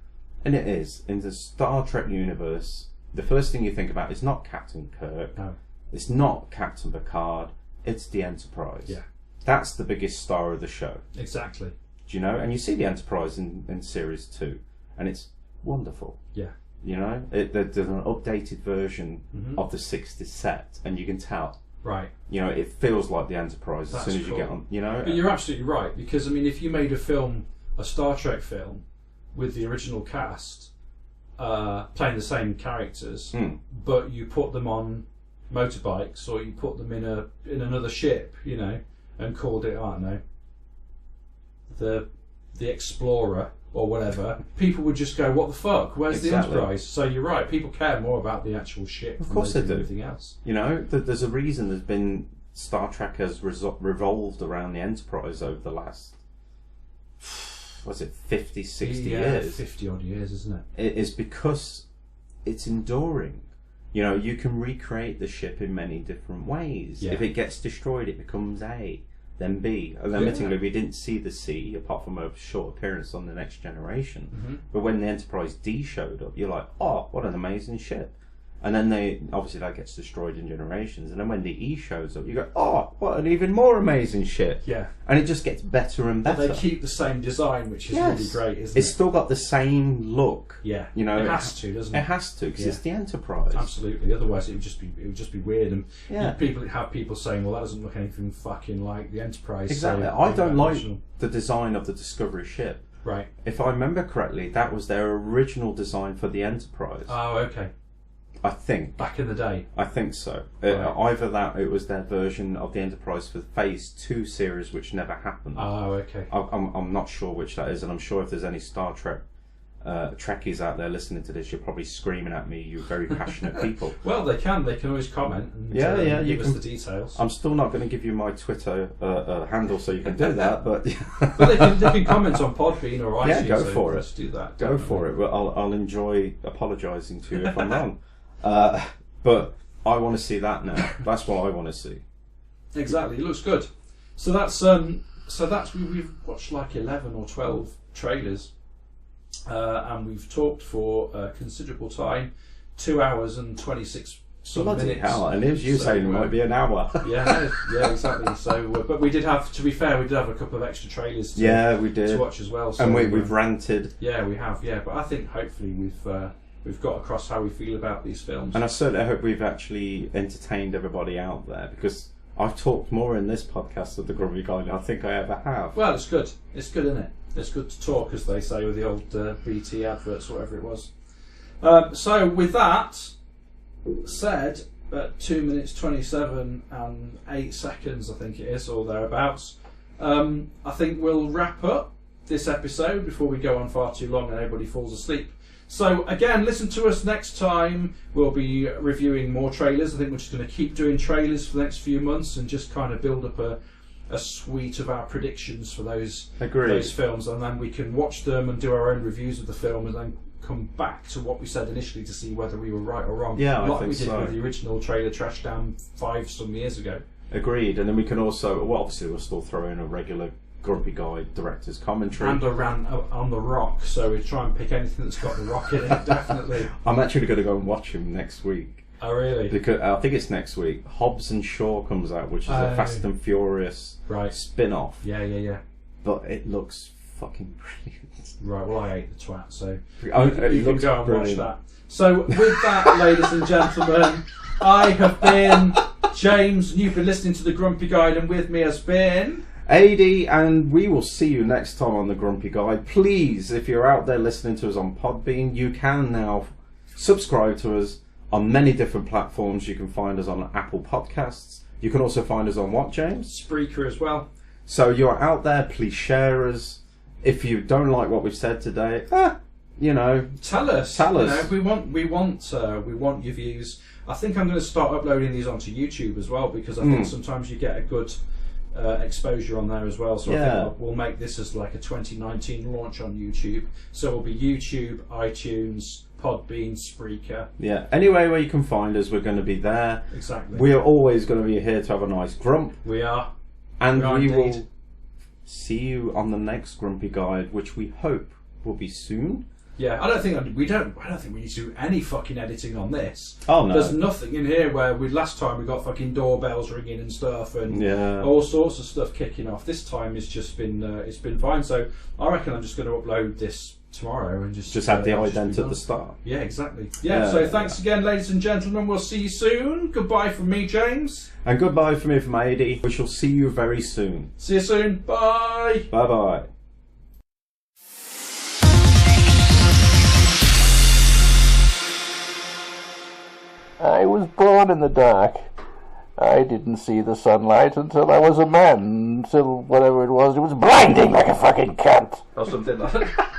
And it is. In the Star Trek universe, the first thing you think about is not Captain Kirk, No. it's not Captain Picard, it's the Enterprise. Yeah. That's the biggest star of the show. Exactly. Do you know? And you see the Enterprise in Series 2, and it's wonderful. Yeah. You know? There's an updated version of the 60s set, and you can tell. Right. You know, it feels like the Enterprise That's as soon as you cool. get on, you know? But you're absolutely right, because, I mean, if you made a Star Trek film, with the original cast playing the same characters, but you put them on motorbikes or you put them in another ship, you know, and called it, I don't know, the Explorer or whatever, people would just go, what the fuck, where's the Enterprise? So you're right, people care more about the actual ship Of course they do. anything else. You know, there's a reason there's been Star Trek has revolved around the Enterprise over the last, was it 50, 60 years? 50 odd years, isn't it? It is because it's enduring. You know, you can recreate the ship in many different ways. Yeah. If it gets destroyed, it becomes A, then B. And admittingly, we didn't see the C apart from a short appearance on The Next Generation. But when the Enterprise D showed up, you're like, oh, what an amazing ship. And then obviously that gets destroyed in Generations. And then when the E shows up, you go, oh, what an even more amazing ship. Yeah. And it just gets better and better. But they keep the same design, which is really great, isn't It's it? still got the same look. Yeah. You know, it has to, doesn't it? It has to, because Yeah. it's the Enterprise. Absolutely. Otherwise, it would just be weird, and Yeah. people saying, "Well, that doesn't look anything fucking like the Enterprise." Exactly. So I don't like original. the design of the Discovery ship. Right. If I remember correctly, that was their original design for the Enterprise. Oh, okay. I think. Back in the day. I think so. Right. Either that, it was their version of the Enterprise for the Phase 2 series, which never happened. Oh, okay. I'm not sure which that is, and I'm sure if there's any Star Trek Trekkies out there listening to this, you're probably screaming at me, you very passionate people. Well, they can always comment and you give us the details. I'm still not going to give you my Twitter handle so you can do that, but But they can comment on Podbean or iTunes. Yeah, go so for it. Let's do that. Go for it. Well, I'll enjoy apologising to you if I'm wrong. But I want to see that now. That's what I want to see. Exactly. It looks good. So that's we've watched like 11 or 12 trailers, and we've talked for a considerable time, 2 hours and 26 Bloody minutes. hell! And here's you saying it might be an hour. yeah, exactly. So, but we did have, to be fair, we did have a couple of extra trailers to, Yeah, we did. to watch as well. So, And we've ranted. Yeah, we have. Yeah, but I think hopefully we've got across how we feel about these films. And I certainly hope we've actually entertained everybody out there, because I've talked more in this podcast of the Grumpy Guy than I think I ever have. Well, it's good. It's good, isn't it? It's good to talk, as they say with the old BT adverts, whatever it was. So, with that said, at 2 minutes 27 and 8 seconds, I think it is, or thereabouts, I think we'll wrap up this episode before we go on far too long and everybody falls asleep. So again, listen to us next time. We'll be reviewing more trailers. I think we're just going to keep doing trailers for the next few months and just kind of build up a suite of our predictions for those films, and then we can watch them and do our own reviews of the film, and then come back to what we said initially to see whether we were right or wrong. Yeah, like I think we did so. with the original trailer Trashdown 5 some years ago. Agreed. And then we can also, well, obviously we'll still throw in a regular Grumpy Guy director's commentary. And a rant on The Rock, so we try and pick anything that's got The Rock in it, definitely. I'm actually going to go and watch him next week. Oh, really? Because I think it's next week. Hobbs and Shaw comes out, which is a Fast and Furious spin-off. Yeah. But it looks fucking brilliant. Right, well, I hate the twat, so you it can go and watch that. So, with that, ladies and gentlemen, I have been James, and you've been listening to The Grumpy Guide, and with me has been... Adie, and we will see you next time on The Grumpy Guide. Please, if you're out there listening to us on Podbean, you can now subscribe to us on many different platforms. You can find us on Apple Podcasts. You can also find us on what, James? Spreaker as well. So you're out there, please share us. If you don't like what we've said today, tell us. We want your views. I think I'm going to start uploading these onto YouTube as well, because I think sometimes you get a good exposure on there as well. So I think we'll make this as like a 2019 launch on YouTube. So it'll be YouTube, iTunes, Podbean, Spreaker. Yeah, anyway where you can find us, we're going to be there. Exactly. We're always going to be here to have a nice grump. We are. And we will indeed. see you on the next Grumpy Guide, which we hope will be soon. Yeah, I don't think we need to do any fucking editing on this. Oh no, there's nothing in here where last time we got fucking doorbells ringing and stuff, and all sorts of stuff kicking off. This time it's just been it's been fine. So I reckon I'm just going to upload this tomorrow and just have the ident at the start. Yeah, exactly. Yeah. So thanks again, ladies and gentlemen. We'll see you soon. Goodbye from me, James. And goodbye from me, from Adie. We shall see you very soon. See you soon. Bye. Bye bye. I was born in the dark. I didn't see the sunlight until I was a man, until whatever it was blinding like a fucking cunt. Or something like that.